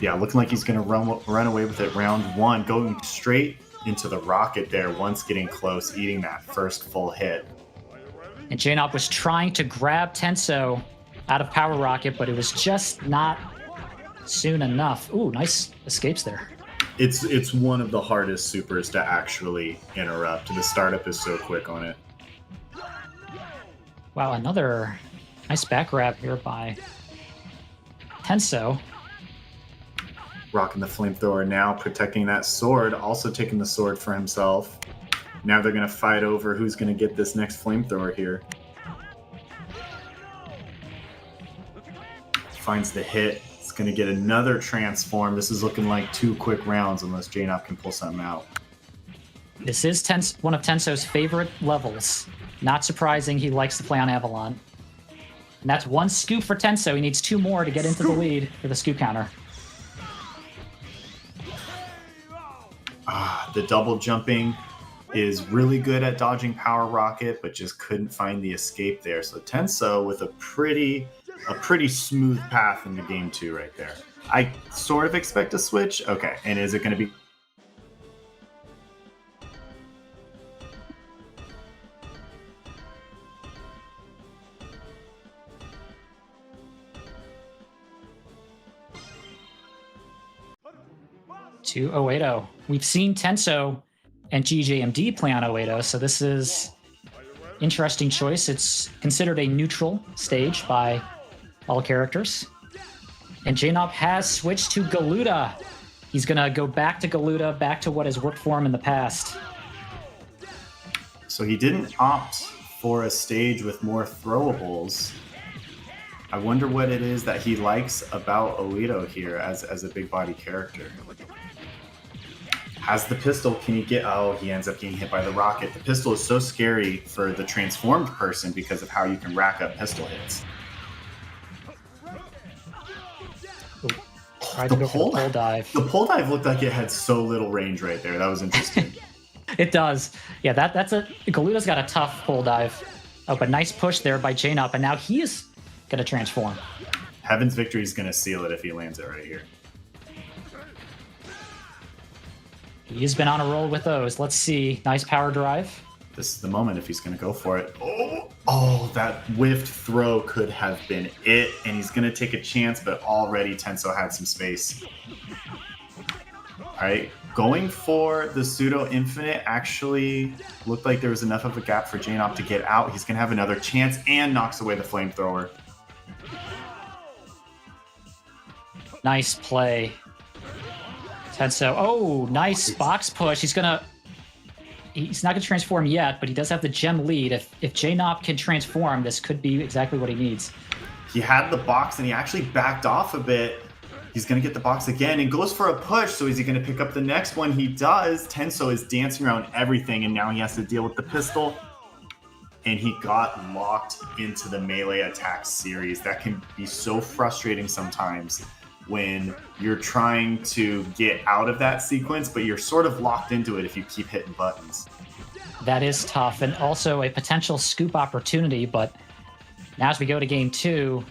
Yeah, looking like he's going to run away with it round one, going straight into the rocket there once getting close, eating that first full hit. And Jnaupe was trying to grab Tenso out of Power Rocket, but it was just not soon enough. Ooh, nice escapes there. It's one of the hardest supers to actually interrupt. The startup is so quick on it. Wow, another nice back grab here by Tenso. Rocking the flamethrower now, protecting that sword, also taking the sword for himself. Now they're going to fight over who's going to get this next flamethrower here. Finds the hit. It's going to get another transform. This is looking like 2 quick rounds unless Jnaupe can pull something out. This is one of Tenso's favorite levels. Not surprising, he likes to play on Avalon. And that's 1 scoop for Tenso. He needs 2 more to get into the lead for the scoop counter. The double jumping is really good at dodging Power Rocket, but just couldn't find the escape there. So Tenso with a pretty smooth path into game 2 right there. I sort of expect a switch. Okay, and is it going to be... To 080. We've seen Tenso and GJMD play on 080, so this is interesting choice. It's considered a neutral stage by all characters. And Jnaupe has switched to Galuda. He's going to go back to Galuda, back to what has worked for him in the past. So he didn't opt for a stage with more throwables. I wonder what it is that he likes about Oito here as a big body character. Has the pistol, can he get... Oh, he ends up getting hit by the rocket. The pistol is so scary for the transformed person because of how you can rack up pistol hits. Tried to go for the pole dive. The pole dive looked like it had so little range right there. That was interesting. It does. Yeah, that's a... Galuda's got a tough pole dive. Oh, but nice push there by Jnaupe, and now he is going to transform. Heaven's Victory is going to seal it if he lands it right here. He's been on a roll with those. Let's see. Nice power drive. This is the moment if he's going to go for it. Oh, that whiffed throw could have been it, and he's going to take a chance, but already Tenso had some space. All right, going for the pseudo infinite actually looked like there was enough of a gap for Jnaupe to get out. He's going to have another chance and knocks away the flamethrower. Nice play. Tenso. Oh, nice box push. He's not going to transform yet, but he does have the gem lead. If Jnaupe can transform, this could be exactly what he needs. He had the box and he actually backed off a bit. He's going to get the box again and goes for a push. So is he going to pick up the next one? He does. Tenso is dancing around everything, and now he has to deal with the pistol. And he got locked into the melee attack series. That can be so frustrating sometimes when you're trying to get out of that sequence, but you're sort of locked into it if you keep hitting buttons. That is tough, and also a potential scoop opportunity, but now as we go to game 2,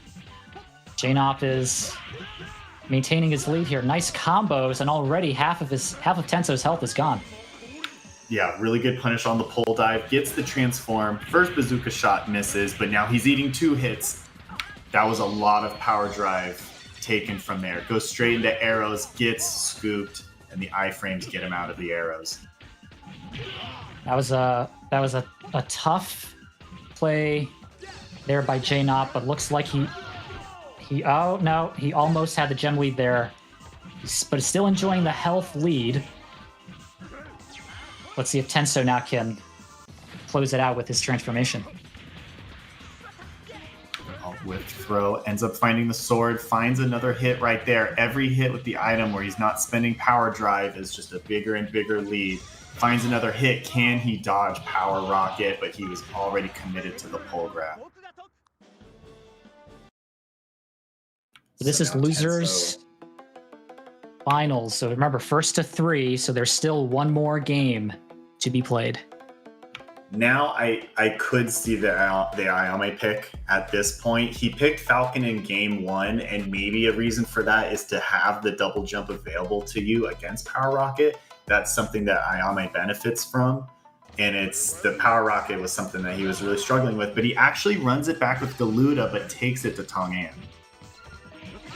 Jnaupe is maintaining his lead here. Nice combos, and already half of Tenso's health is gone. Yeah, really good punish on the pole dive. Gets the transform. First bazooka shot misses, but now he's eating 2 hits. That was a lot of power drive taken from there. Goes straight into arrows, gets scooped, and the iframes get him out of the arrows. That was a tough play there by Jnaupe, but looks like he oh no, he almost had the gem lead there, but is still enjoying the health lead. Let's see if Tenso now can close it out with his transformation. With throw, ends up finding the sword, finds another hit right there. Every hit with the item where he's not spending power drive is just a bigger and bigger lead. Finds another hit. Can he dodge power rocket? But he was already committed to the pole grab. This is losers finals. So remember, 1st to 3. So there's still one more game to be played. Now I could see the Ayame pick at this point. He picked Falcon in game 1, and maybe a reason for that is to have the double jump available to you against Power Rocket. That's something that Ayame benefits from, and it's the Power Rocket was something that he was really struggling with, but he actually runs it back with Galuda, but takes it to Tong'an.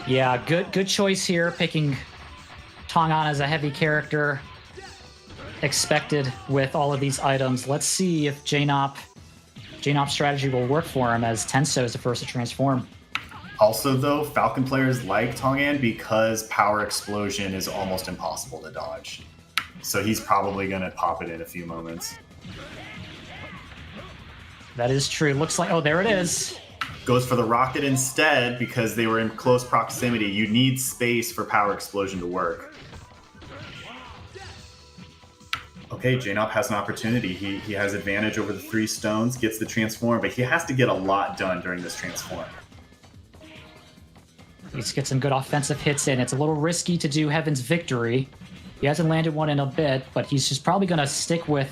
Yeah, good choice here, picking Tong'an as a heavy character. Expected with all of these items. Let's see if Jnaupe's strategy will work for him, as Tenso is the first to transform. Also, though, Falcon players like Tong'an because Power Explosion is almost impossible to dodge. So he's probably going to pop it in a few moments. That is true. Looks like, oh, there it is. Goes for the rocket instead because they were in close proximity. You need space for Power Explosion to work. Okay, Jnaupe has an opportunity. He has advantage over the 3 stones, gets the transform, but he has to get a lot done during this transform. He's get some good offensive hits in. It's a little risky to do Heaven's Victory. He hasn't landed one in a bit, but he's just probably going to stick with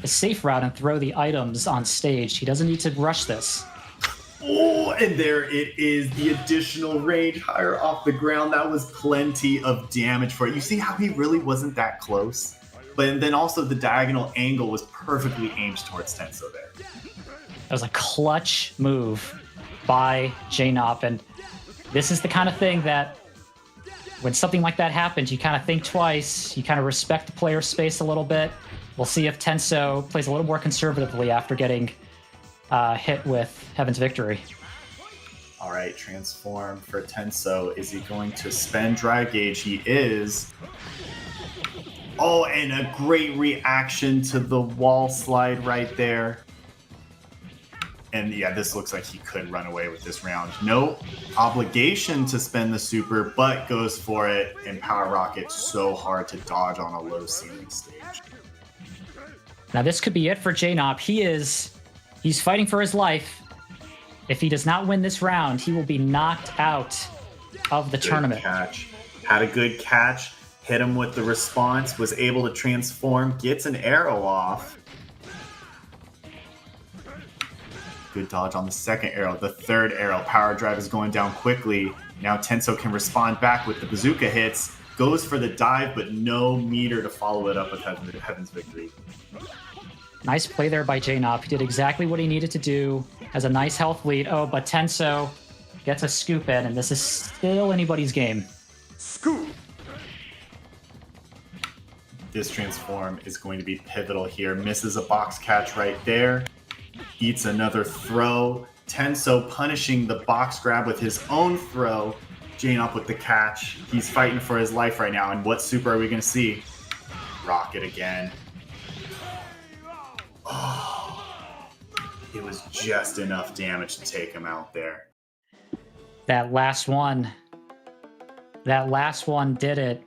the safe route and throw the items on stage. He doesn't need to rush this. Oh, and there it is, the additional range higher off the ground. That was plenty of damage for it. You see how he really wasn't that close? But then also the diagonal angle was perfectly aimed towards Tenso there. That was a clutch move by Jnaupe, and this is the kind of thing that when something like that happens, you kind of think twice, you kind of respect the player's space a little bit. We'll see if Tenso plays a little more conservatively after getting hit with Heaven's Victory. All right, transform for Tenso. Is he going to spend Drive Gauge? He is. Oh, and a great reaction to the wall slide right there. And yeah, this looks like he could run away with this round. No obligation to spend the super, but goes for it. And Power Rocket so hard to dodge on a low ceiling stage. Now this could be it for Jnaupe. He's fighting for his life. If he does not win this round, he will be knocked out of the tournament. Catch. Had a good catch. Hit him with the response, was able to transform, gets an arrow off. Good dodge on the second arrow. The third arrow, power drive is going down quickly. Now Tenso can respond back with the bazooka hits. Goes for the dive, but no meter to follow it up with Heaven's Victory. Nice play there by Jnaupe. He did exactly what he needed to do. Has a nice health lead. Oh, but Tenso gets a scoop in, and this is still anybody's game. Scoop! This transform is going to be pivotal here. Misses a box catch right there. Eats another throw. Tenso punishing the box grab with his own throw. Jnaupe with the catch. He's fighting for his life right now. And what super are we going to see? Rocket again. Oh, it was just enough damage to take him out there. That last one did it.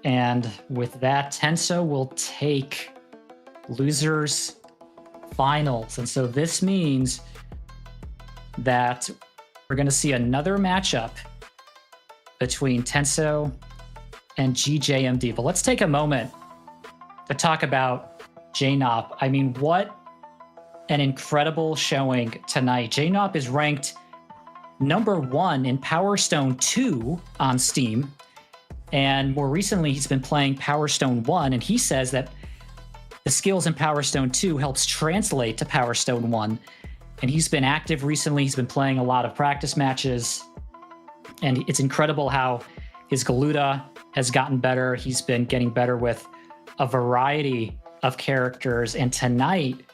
And with that, Tenso will take losers finals. And so this means that we're going to see another matchup between Tenso and GJMD. But let's take a moment to talk about Jnaupe. I mean, what an incredible showing tonight. Jnaupe is ranked number 1 in Power Stone 2 on Steam. And more recently, he's been playing Power Stone 1, and he says that the skills in Power Stone 2 helps translate to Power Stone 1. And he's been active recently. He's been playing a lot of practice matches. And it's incredible how his Galuda has gotten better. He's been getting better with a variety of characters. And tonight,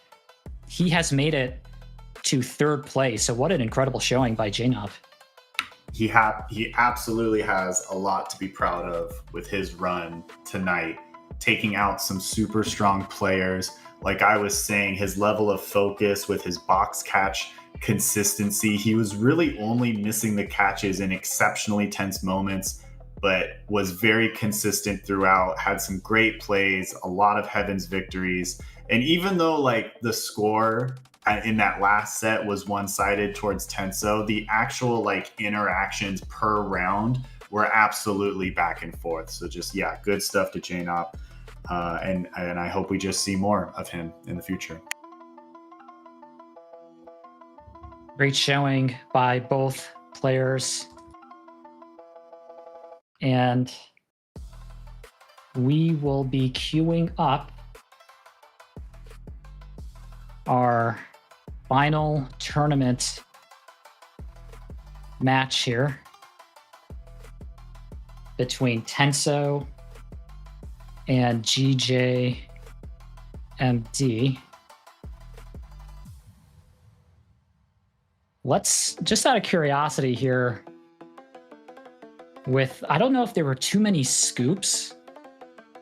he has made it to 3rd place. So what an incredible showing by Jnaupe. He absolutely has a lot to be proud of with his run tonight, taking out some super strong players, like I was saying, his level of focus with his box catch consistency. He was really only missing the catches in exceptionally tense moments, but was very consistent throughout, had some great plays, a lot of Heaven's victories. And even though like the score in that last set was one-sided towards Tenso, the actual like interactions per round were absolutely back and forth. So just, yeah, good stuff to Jnaupe. And I hope we just see more of him in the future. Great showing by both players. And we will be queuing up our final tournament match here between Tenso and GJMD. Let's, just out of curiosity here, I don't know if there were too many scoops,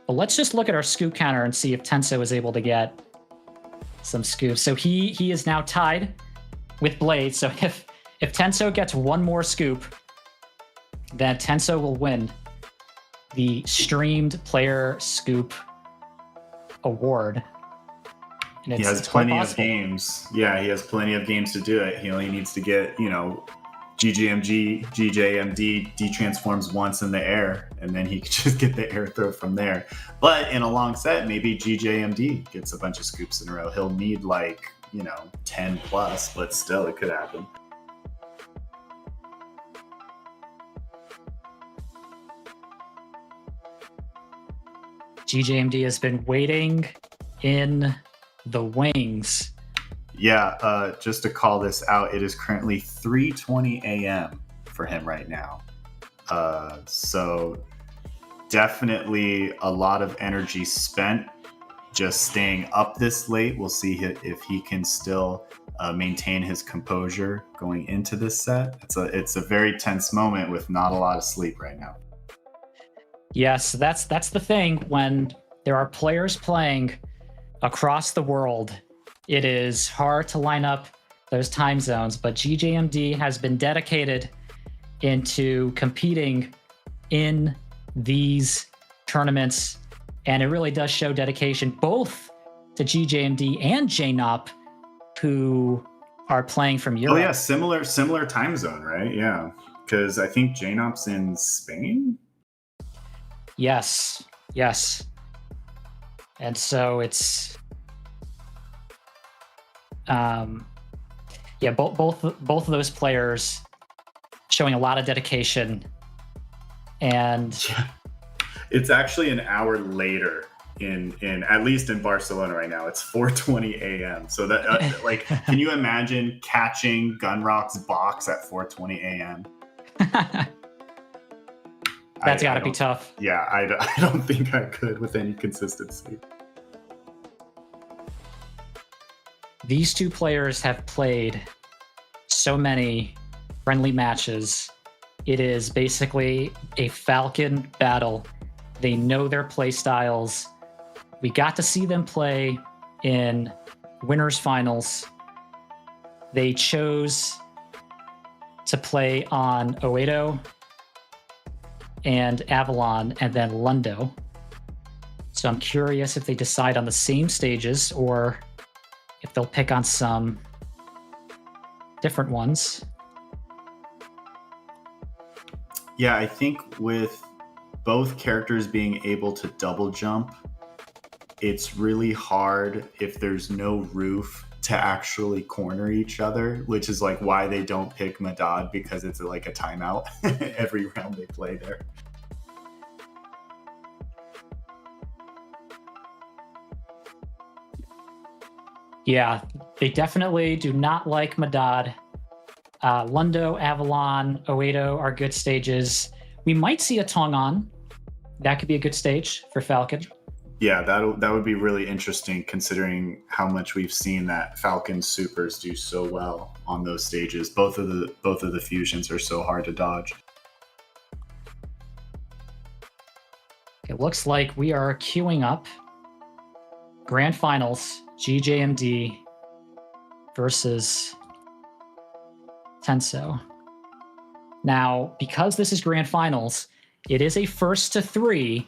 but let's just look at our scoop counter and see if Tenso is able to get some scoops. So he is now tied with Blade. So if Tenso gets one more scoop, then Tenso will win the Streamed Player Scoop Award. And he has plenty of games. Yeah, he has plenty of games to do it. He only needs to get, GJMD detransforms once in the air, and then he can just get the air throw from there. But in a long set, maybe GJMD gets a bunch of scoops in a row. He'll need 10 plus, but still it could happen. GJMD has been waiting in the wings. Yeah, just to call this out, it is currently 3:20 a.m. for him right now. So definitely a lot of energy spent just staying up this late. We'll see if he can still maintain his composure going into this set. It's a very tense moment with not a lot of sleep right now. Yes, that's the thing. When there are players playing across the world, it is hard to line up those time zones, but GJMD has been dedicated into competing in these tournaments, and it really does show dedication both to GJMD and Jnaupe, who are playing from Europe. Oh yeah, similar time zone, right? Yeah, because I think Jnaupe's in Spain. Yes. And so it's both of those players showing a lot of dedication. And it's actually an hour later in at least in Barcelona right now. It's 4:20 a.m. So that can you imagine catching Gunrock's box at 4:20 a.m.? That's got to be tough. Yeah, I don't think I could with any consistency. These two players have played so many friendly matches. It is basically a Falcon battle. They know their play styles. We got to see them play in winners finals. They chose to play on Oedo and Avalon and then Lundo. So I'm curious if they decide on the same stages or if they'll pick on some different ones. Yeah, I think with both characters being able to double jump, it's really hard if there's no roof to actually corner each other, which is why they don't pick Madad, because it's like a timeout every round they play there. Yeah, they definitely do not like Madad. Lundo, Avalon, Oedo are good stages. We might see a Tongon. That could be a good stage for Falcon. Yeah, that would be really interesting, considering how much we've seen that Falcon supers do so well on those stages. Both of the fusions are so hard to dodge. It looks like we are queuing up Grand Finals GJMD versus Tenso. Now, because this is grand finals, it is a first to 3,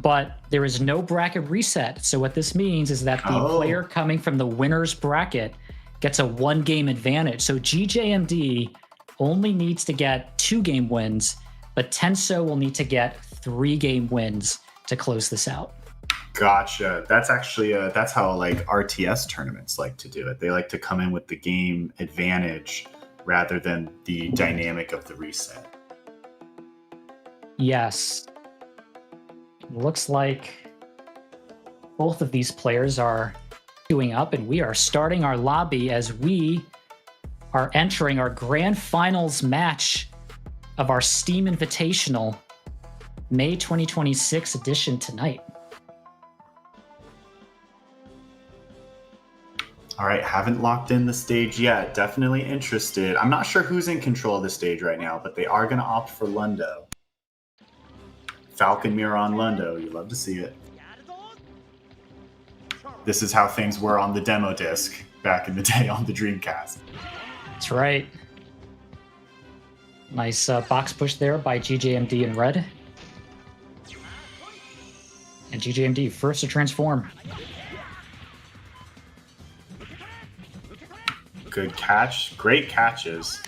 but there is no bracket reset. So what this means is that the player coming from the winner's bracket gets a 1-game advantage. So GJMD only needs to get 2-game wins, but Tenso will need to get 3-game wins to close this out. Gotcha. That's actually that's how like RTS tournaments like to do it. They like to come in with the game advantage rather than the dynamic of the reset. Yes. Looks like both of these players are queuing up, and we are starting our lobby as we are entering our grand finals match of our Steam Invitational May 2026 edition tonight. All right, haven't locked in the stage yet. Definitely interested. I'm not sure who's in control of the stage right now, but they are going to opt for Lundo. Falcon Mirror on Lundo. You love to see it. This is how things were on the demo disc back in the day on the Dreamcast. That's right. Nice box push there by GJMD in red. And GJMD first to transform. Good catch. Great catches.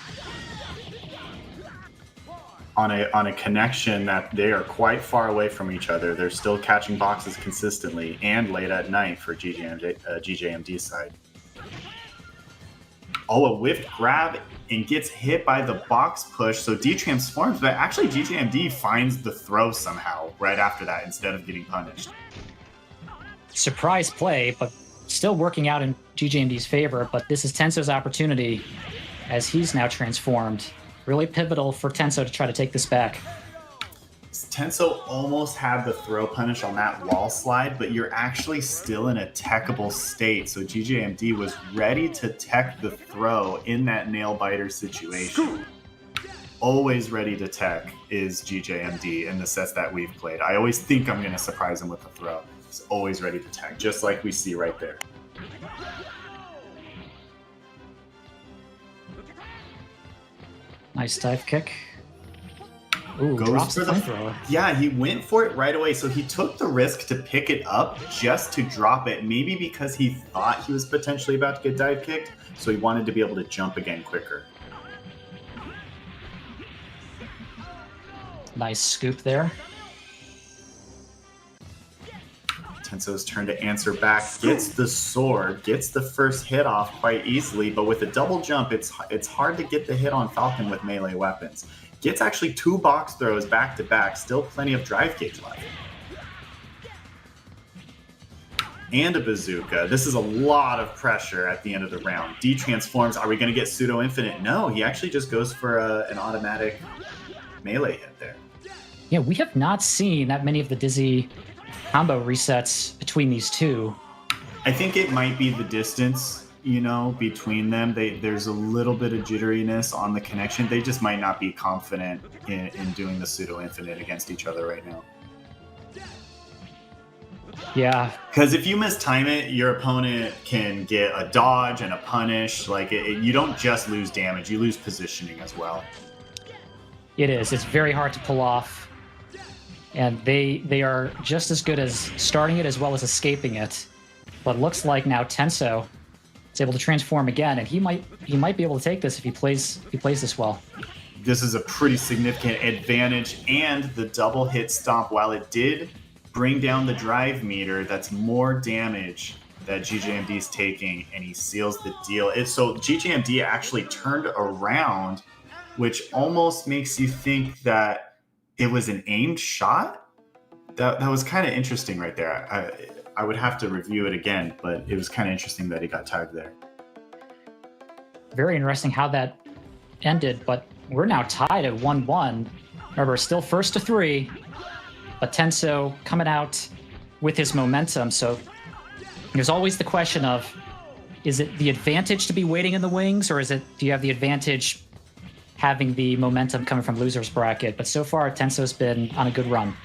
On a connection that they are quite far away from each other. They're still catching boxes consistently and late at night for GJMD's side. Oh, a whiffed grab and gets hit by the box push. So D transforms, but actually GJMD finds the throw somehow right after that instead of getting punished. Surprise play, but still working out in GJMD's favor. But this is Tenso's opportunity as he's now transformed. Really pivotal for Tenso to try to take this back. Tenso almost had the throw punish on that wall slide, but you're actually still in a techable state. So GJMD was ready to tech the throw in that nail biter situation. Always ready to tech is GJMD in the sets that we've played. I always think I'm going to surprise him with a throw. He's always ready to tech, just like we see right there. Nice dive kick. Ooh, Goes drops for the flamethrower. Yeah, he went for it right away. So he took the risk to pick it up just to drop it. Maybe because he thought he was potentially about to get dive kicked. So he wanted to be able to jump again quicker. Nice scoop there. Tenso's turn to answer back, gets the sword, gets the first hit off quite easily, but with a double jump, it's hard to get the hit on Falcon with melee weapons. Gets actually 2 box throws back to back, still plenty of drive gauge left. And a bazooka. This is a lot of pressure at the end of the round. D transforms. Are we going to get pseudo infinite? No, he actually just goes for an automatic melee hit there. Yeah, we have not seen that many of the Dizzy combo resets between these two. I think it might be the distance, between them. There's a little bit of jitteriness on the connection. They just might not be confident in doing the pseudo infinite against each other right now. Yeah. Because if you mistime it, your opponent can get a dodge and a punish. Like you don't just lose damage, you lose positioning as well. It is. It's very hard to pull off. And they are just as good as starting it as well as escaping it. But looks like now Tenso is able to transform again, and he might be able to take this if he plays this well. This is a pretty significant advantage, and the double hit stomp, while it did bring down the drive meter, that's more damage that GJMD is taking, and he seals the deal. So GJMD actually turned around, which almost makes you think that it was an aimed shot. That was kind of interesting right there. I would have to review it again, but it was kind of interesting that he got tagged there. Very interesting how that ended, but we're now tied at 1-1. Remember, still first to 3, but Tenso coming out with his momentum. So there's always the question of, is it the advantage to be waiting in the wings, or do you have the advantage having the momentum coming from loser's bracket? But so far, Tenso's been on a good run.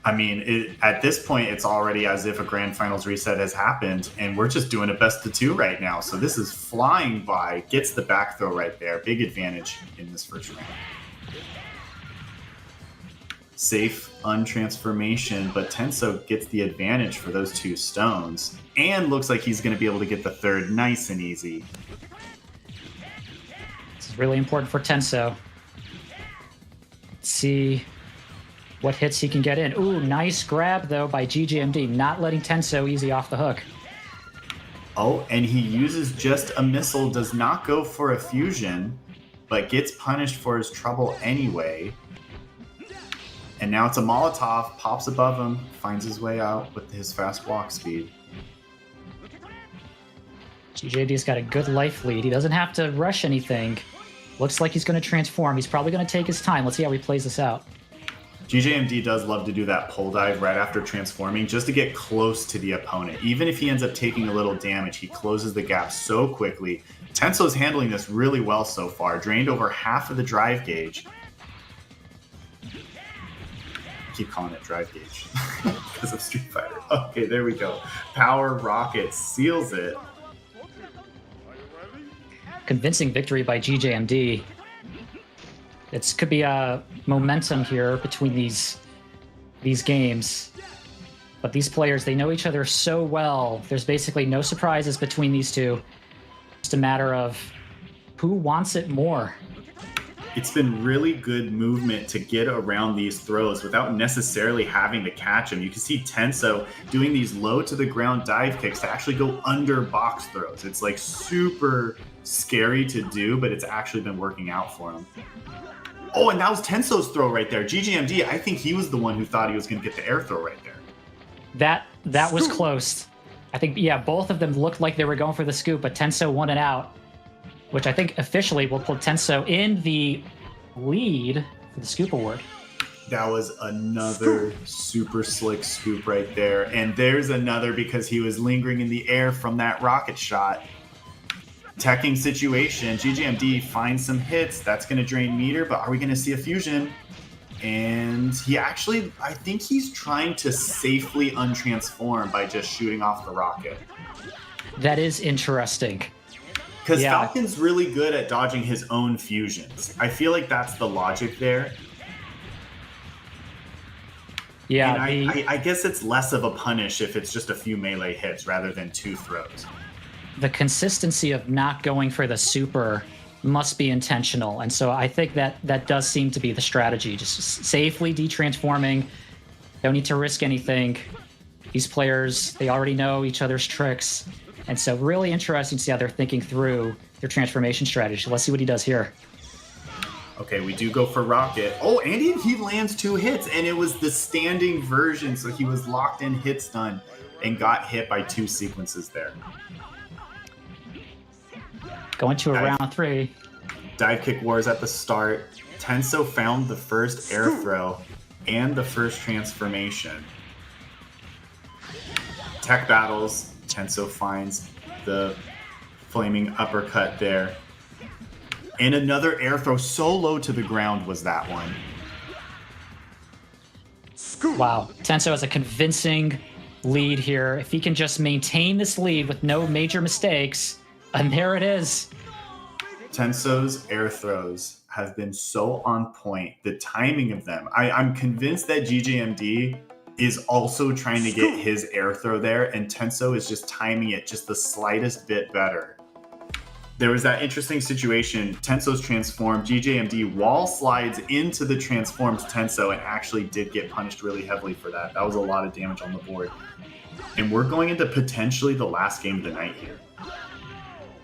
I mean, at this point, it's already as if a grand finals reset has happened, and we're just doing a best of 2 right now. So this is flying by. Gets the back throw right there. Big advantage in this first round. Safe untransformation, but Tenso gets the advantage for those 2 stones, and looks like he's going to be able to get the third nice and easy. This is really important for Tenso. Let's see what hits he can get in. Ooh, nice grab, though, by GJMD, not letting Tenso easy off the hook. Oh, and he uses just a missile, does not go for a fusion, but gets punished for his trouble anyway. And now it's a Molotov, pops above him, finds his way out with his fast walk speed. GJMD's got a good life lead. He doesn't have to rush anything. Looks like he's going to transform. He's probably going to take his time. Let's see how he plays this out. GJMD does love to do that pull dive right after transforming just to get close to the opponent. Even if he ends up taking a little damage, he closes the gap so quickly. Tenso's handling this really well so far. Drained over half of the drive gauge. I keep calling it drive gauge because of Street Fighter. Okay, there we go. Power Rocket seals it. Convincing victory by GJMD. It could be a momentum here between these games. But these players, they know each other so well. There's basically no surprises between these two. Just a matter of who wants it more. It's been really good movement to get around these throws without necessarily having to catch them. You can see Tenso doing these low to the ground dive kicks to actually go under box throws. It's like super scary to do, but it's actually been working out for him. Oh, and that was Tenso's throw right there. GJMD, I think he was the one who thought he was going to get the air throw right there. That was close. I think, yeah, both of them looked like they were going for the scoop, but Tenso won it out, which I think officially will put Tenso in the lead for the scoop award. That was another super slick scoop right there. And there's another because he was lingering in the air from that rocket shot. Teching situation. GJMD finds some hits. That's going to drain meter, but are we going to see a fusion? And he actually, I think he's trying to safely untransform by just shooting off the rocket. That is interesting. Because Falcon's really good at dodging his own fusions. I feel like that's the logic there. Yeah, and I guess it's less of a punish if it's just a few melee hits rather than 2 throws. The consistency of not going for the super must be intentional. And so I think that does seem to be the strategy. Just safely detransforming. Don't need to risk anything. These players, they already know each other's tricks. And so really interesting to see how they're thinking through their transformation strategy. Let's see what he does here. Okay, we do go for Rocket. Oh, and he lands 2 hits, and it was the standing version, so he was locked in hit stun and got hit by 2 sequences there. Going to a round 3. Dive kick wars at the start. Tenso found the first air throw and the first transformation. Tech battles. Tenso finds the flaming uppercut there. And another air throw so low to the ground was that one. Wow. Tenso has a convincing lead here. If he can just maintain this lead with no major mistakes, and there it is. Tenso's air throws have been so on point. The timing of them. I'm convinced that GJMD is also trying to get his air throw there, and Tenso is just timing it just the slightest bit better. There was that interesting situation. Tenso's transformed. GJMD wall slides into the transformed Tenso and actually did get punished really heavily for that. That was a lot of damage on the board. And we're going into potentially the last game of the night here.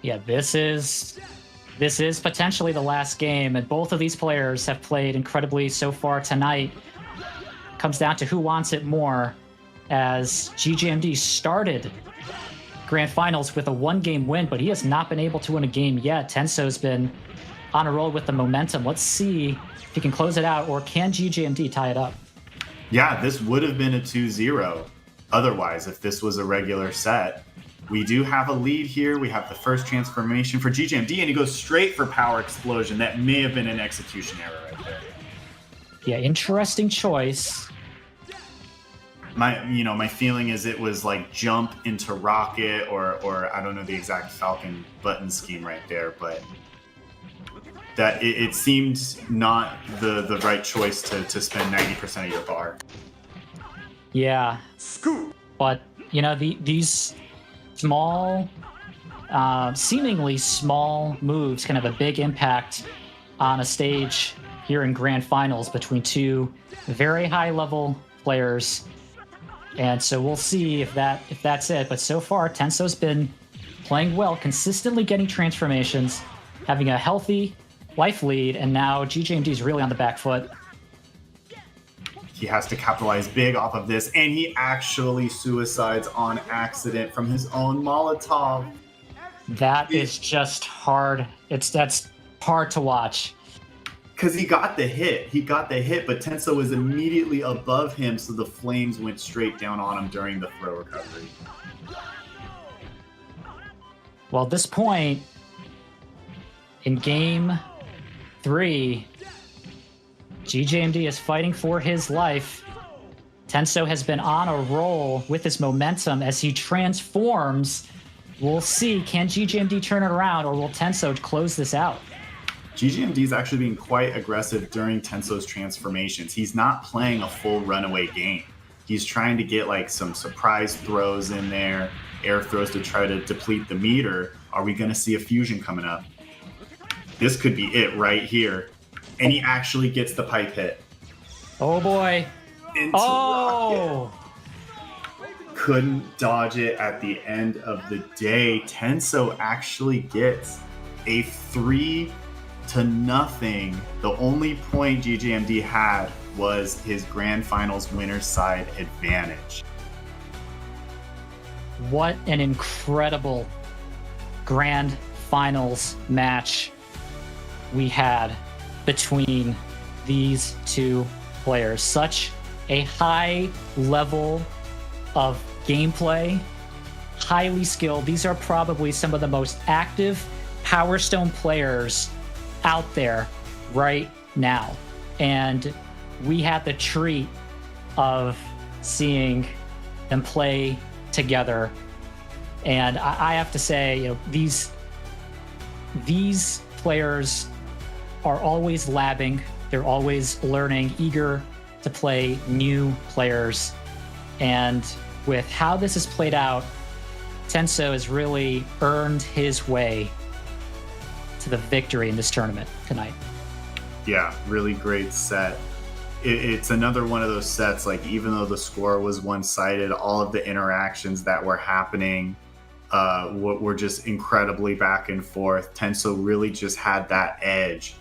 Yeah, this is potentially the last game, and both of these players have played incredibly so far tonight. Comes down to who wants it more, as GJMD started Grand Finals with a 1-game win, but he has not been able to win a game yet. Tenso's been on a roll with the momentum. Let's see if he can close it out, or can GJMD tie it up? Yeah, this would have been a 2-0 otherwise if this was a regular set. We do have a lead here. We have the first transformation for GJMD, and he goes straight for Power Explosion. That may have been an execution error right there. Yeah, interesting choice. My feeling is it was like jump into rocket or I don't know the exact Falcon button scheme right there, but that it seemed not the right choice to spend 90% of your bar. Yeah. But, these small, seemingly small moves can have a big impact on a stage here in Grand Finals between two very high-level players. And so we'll see if that's it. But so far, Tenso's been playing well, consistently getting transformations, having a healthy life lead, and now GJMD is really on the back foot. He has to capitalize big off of this, and he actually suicides on accident from his own Molotov. That is just hard. That's hard to watch. Because he got the hit, but Tenso was immediately above him, so the flames went straight down on him during the throw recovery. Well, at this point, in Game 3, GJMD is fighting for his life. Tenso has been on a roll with his momentum as he transforms. We'll see, can GJMD turn it around, or will Tenso close this out? GJMD is actually being quite aggressive during Tenso's transformations. He's not playing a full runaway game. He's trying to get like some surprise throws in there, air throws to try to deplete the meter. Are we going to see a fusion coming up? This could be it right here. And he actually gets the pipe hit. Oh boy. Into Rocket. Couldn't dodge it at the end of the day. Tenso actually gets a 3-0. The only point GJMD had was his Grand Finals winner's side advantage. What an incredible Grand Finals match we had between these two players. Such a high level of gameplay, highly skilled. These are probably some of the most active Power Stone players out there right now. And we had the treat of seeing them play together. And I have to say, these players are always labbing. They're always learning, eager to play new players. And with how this has played out, Tenso has really earned his way to the victory in this tournament tonight. Yeah, really great set. It's another one of those sets, like even though the score was one-sided, all of the interactions that were happening were just incredibly back and forth. Tenso really just had that edge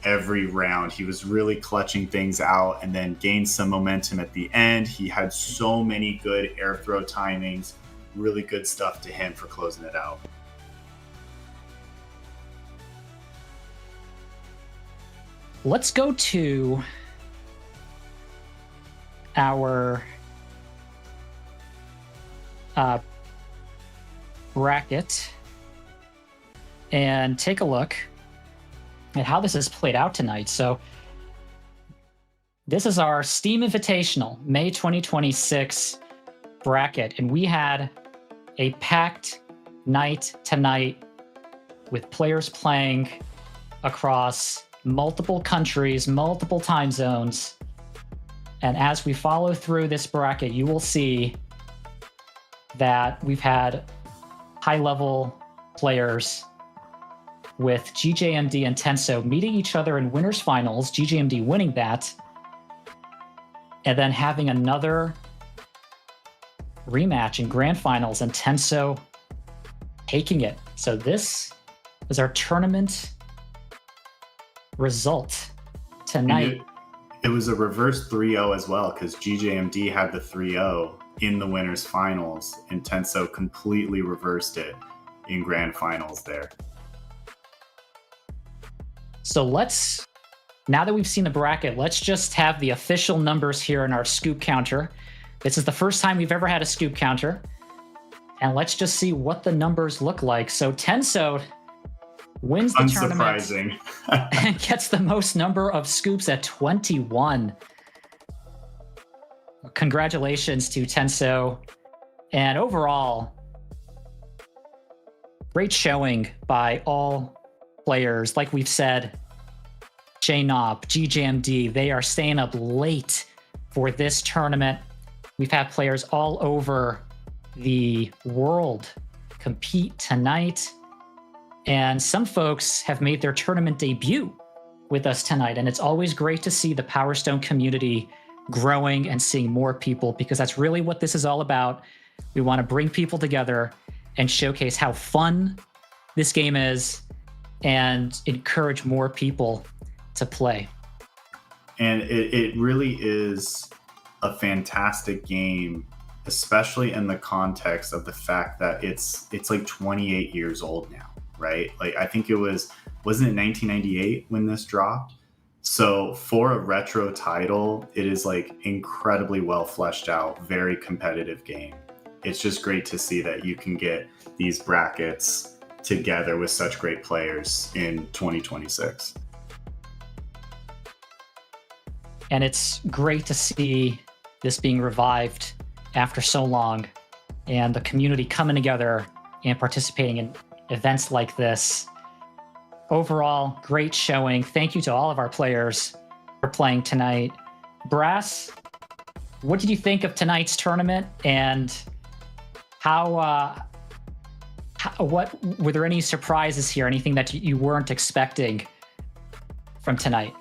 every round. He was really clutching things out and then gained some momentum at the end. He had so many good air throw timings. Really good stuff to him for closing it out. Let's go to our bracket and take a look at how this has played out tonight. So this is our Steam Invitational May 2026 bracket, and we had a packed night tonight with players playing across multiple countries, multiple time zones. And as we follow through this bracket, you will see that we've had high-level players with GJMD and Tenso meeting each other in winners finals, GJMD winning that, and then having another rematch in grand finals and Tenso taking it. So this is our tournament result tonight. It was a reverse 3-0 as well, because GJMD had the 3-0 in the winners finals and Tenso completely reversed it in grand finals there. So now that we've seen the bracket, let's just have the official numbers here in our scoop counter. This is the first time we've ever had a scoop counter. And let's just see what the numbers look like. So Tenso wins the tournament and gets the most number of scoops at 21. congratulations to Tenso. And overall, great showing by all players. Like we've said, Jnaupe, GJMD, they are staying up late for this tournament. We've had players all over the world compete tonight. And some folks have made their tournament debut with us tonight. And it's always great to see the Power Stone community growing and seeing more people, because that's really what this is all about. We want to bring people together and showcase how fun this game is and encourage more people to play. And it really is a fantastic game, especially in the context of the fact that it's like 28 years old now, right? Like, I think wasn't it 1998 when this dropped? So for a retro title, it is like incredibly well fleshed out, very competitive game. It's just great to see that you can get these brackets together with such great players in 2026. And it's great to see this being revived after so long, and the community coming together and participating in events like this. Overall, great showing. Thank you to all of our players for playing tonight. Brass, what did you think of tonight's tournament, and what were there any surprises here? Anything that you weren't expecting from tonight?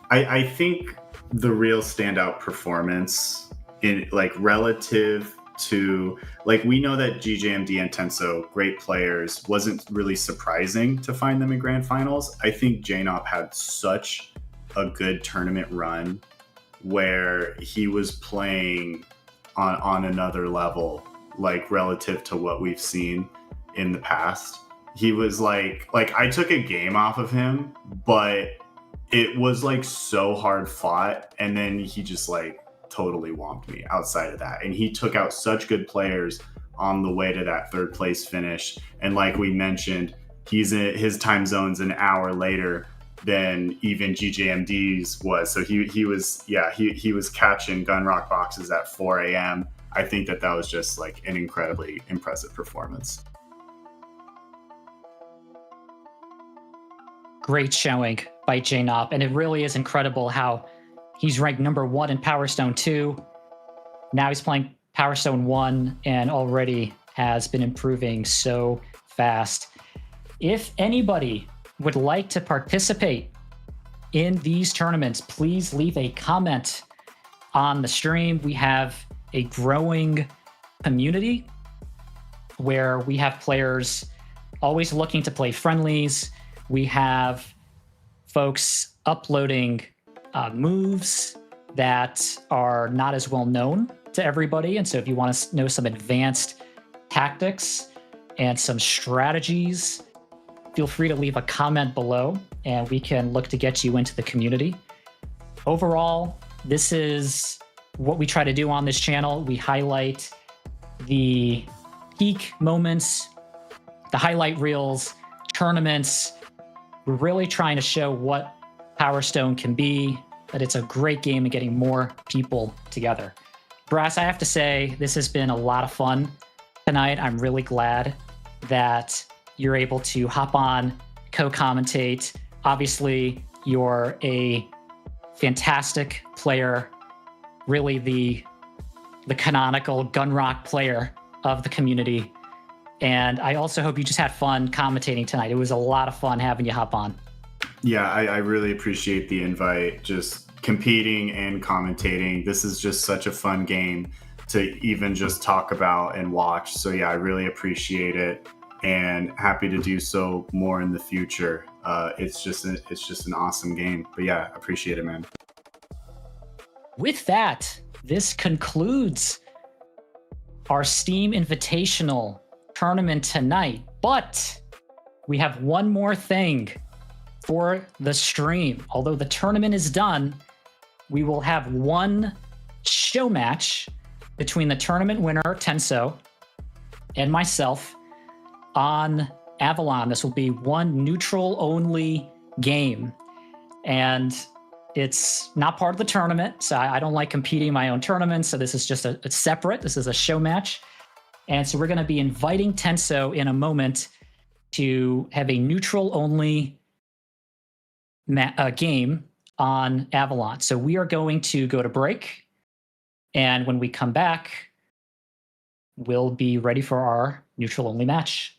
I think the real standout performance in like relative to, like, we know that GJMD and Tenso, great players, wasn't really surprising to find them in grand finals. I think Jnaupe had such a good tournament run where he was playing on another level, like relative to what we've seen in the past. He was like I took a game off of him, but it was like so hard fought, and then he just like totally whomped me outside of that. And he took out such good players on the way to that third place finish. And like we mentioned, his time zone's an hour later than even GJMD's was. So he was catching gun rock boxes at 4 a.m. I think that was just like an incredibly impressive performance. Great showing by Jnaupe, and it really is incredible how he's ranked number 1 in Power Stone 2. Now he's playing Power Stone 1 and already has been improving so fast. If anybody would like to participate in these tournaments, please leave a comment on the stream. We have a growing community where we have players always looking to play friendlies. We have folks uploading moves that are not as well known to everybody. And so if you want to know some advanced tactics and some strategies, feel free to leave a comment below and we can look to get you into the community. Overall, this is what we try to do on this channel. We highlight the peak moments, the highlight reels, tournaments. We're really trying to show what Power Stone can be, that it's a great game and getting more people together. Brass, I have to say, this has been a lot of fun tonight. I'm really glad that you're able to hop on, co-commentate. Obviously, you're a fantastic player, really the canonical Gunrock player of the community. And I also hope you just had fun commentating tonight. It was a lot of fun having you hop on. Yeah, I really appreciate the invite. Just competing and commentating. This is just such a fun game to even just talk about and watch. So yeah, I really appreciate it and happy to do so more in the future. It's just an awesome game. But yeah, appreciate it, man. With that, this concludes our Steam Invitational tournament tonight. But we have one more thing for the stream. Although the tournament is done, we will have one show match between the tournament winner, Tenso, and myself on Avalon. This will be one neutral-only game. And It's not part of the tournament, so I don't like competing in my own tournaments. So this is just a separate. This is a show match, and so we're going to be inviting Tenso in a moment to have a neutral-only game on Avalon. So we are going to go to break, and when we come back, we'll be ready for our neutral-only match.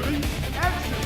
ready? Action!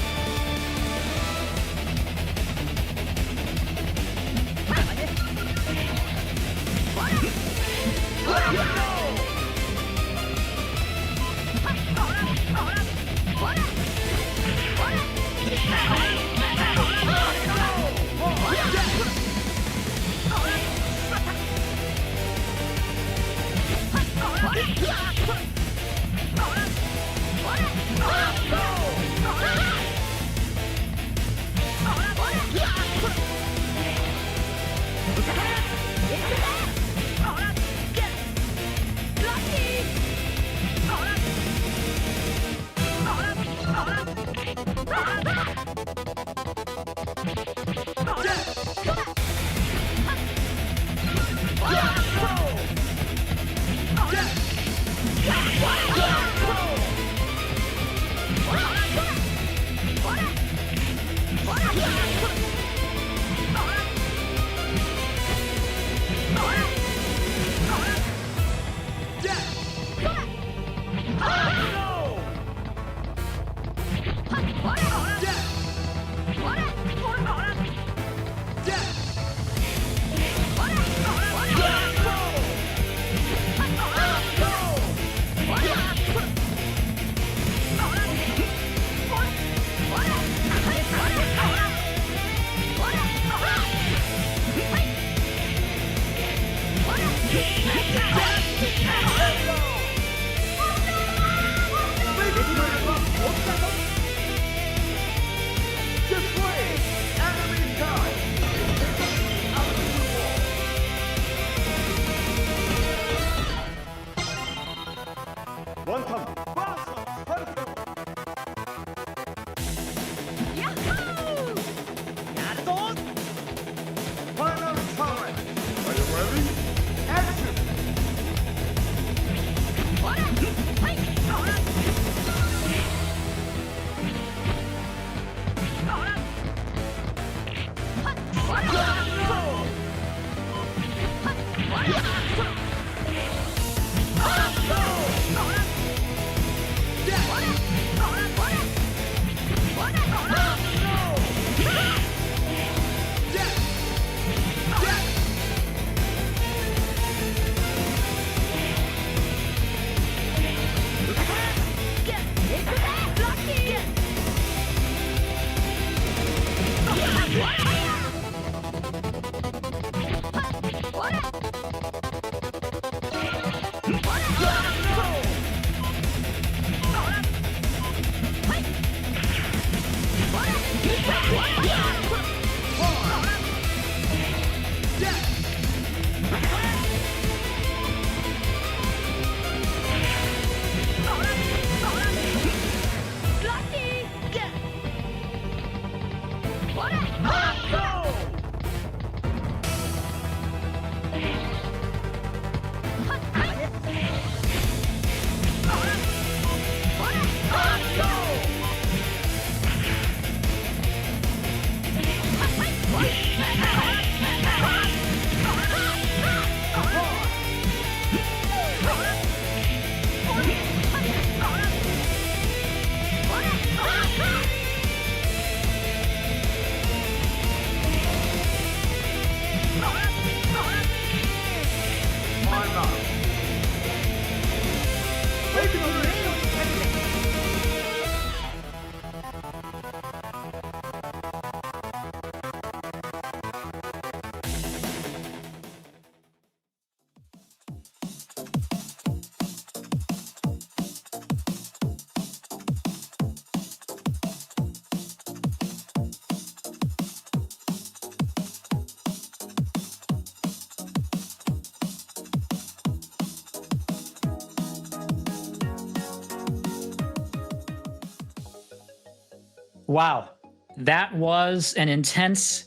Wow, that was an intense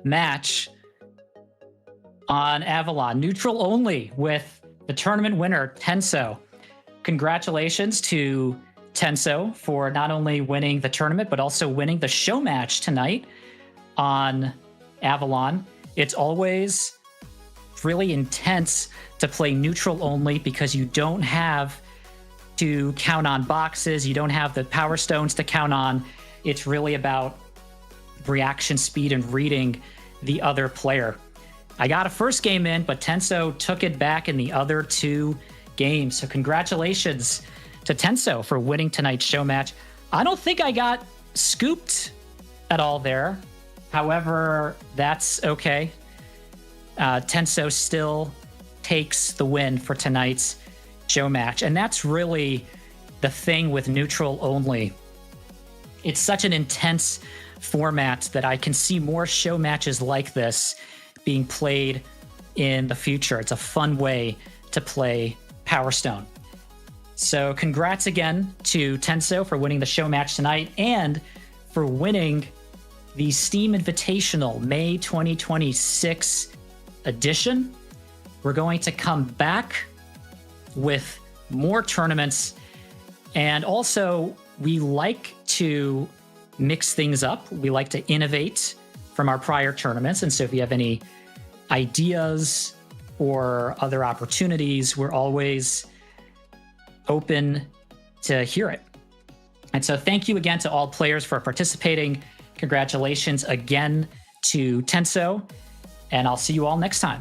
match on Avalon. Neutral only with the tournament winner, Tenso. Congratulations to Tenso for not only winning the tournament, but also winning the show match tonight on Avalon. It's always really intense to play neutral only because you don't have to count on boxes. You don't have the power stones to count on. It's really about reaction speed and reading the other player. I got a first game in, but Tenso took it back in the other 2 games. So congratulations to Tenso for winning tonight's show match. I don't think I got scooped at all there. However, that's okay. Tenso still takes the win for tonight's show match. And that's really the thing with neutral only. It's such an intense format that I can see more show matches like this being played in the future. It's a fun way to play Power Stone. So congrats again to Tenso for winning the show match tonight and for winning the Steam Invitational May 2026 edition. We're going to come back with more tournaments, and also we like to mix things up. We like to innovate from our prior tournaments, and so if you have any ideas or other opportunities, we're always open to hear it. And so thank you again to all players for participating. Congratulations again to Tenso, and I'll see you all next time.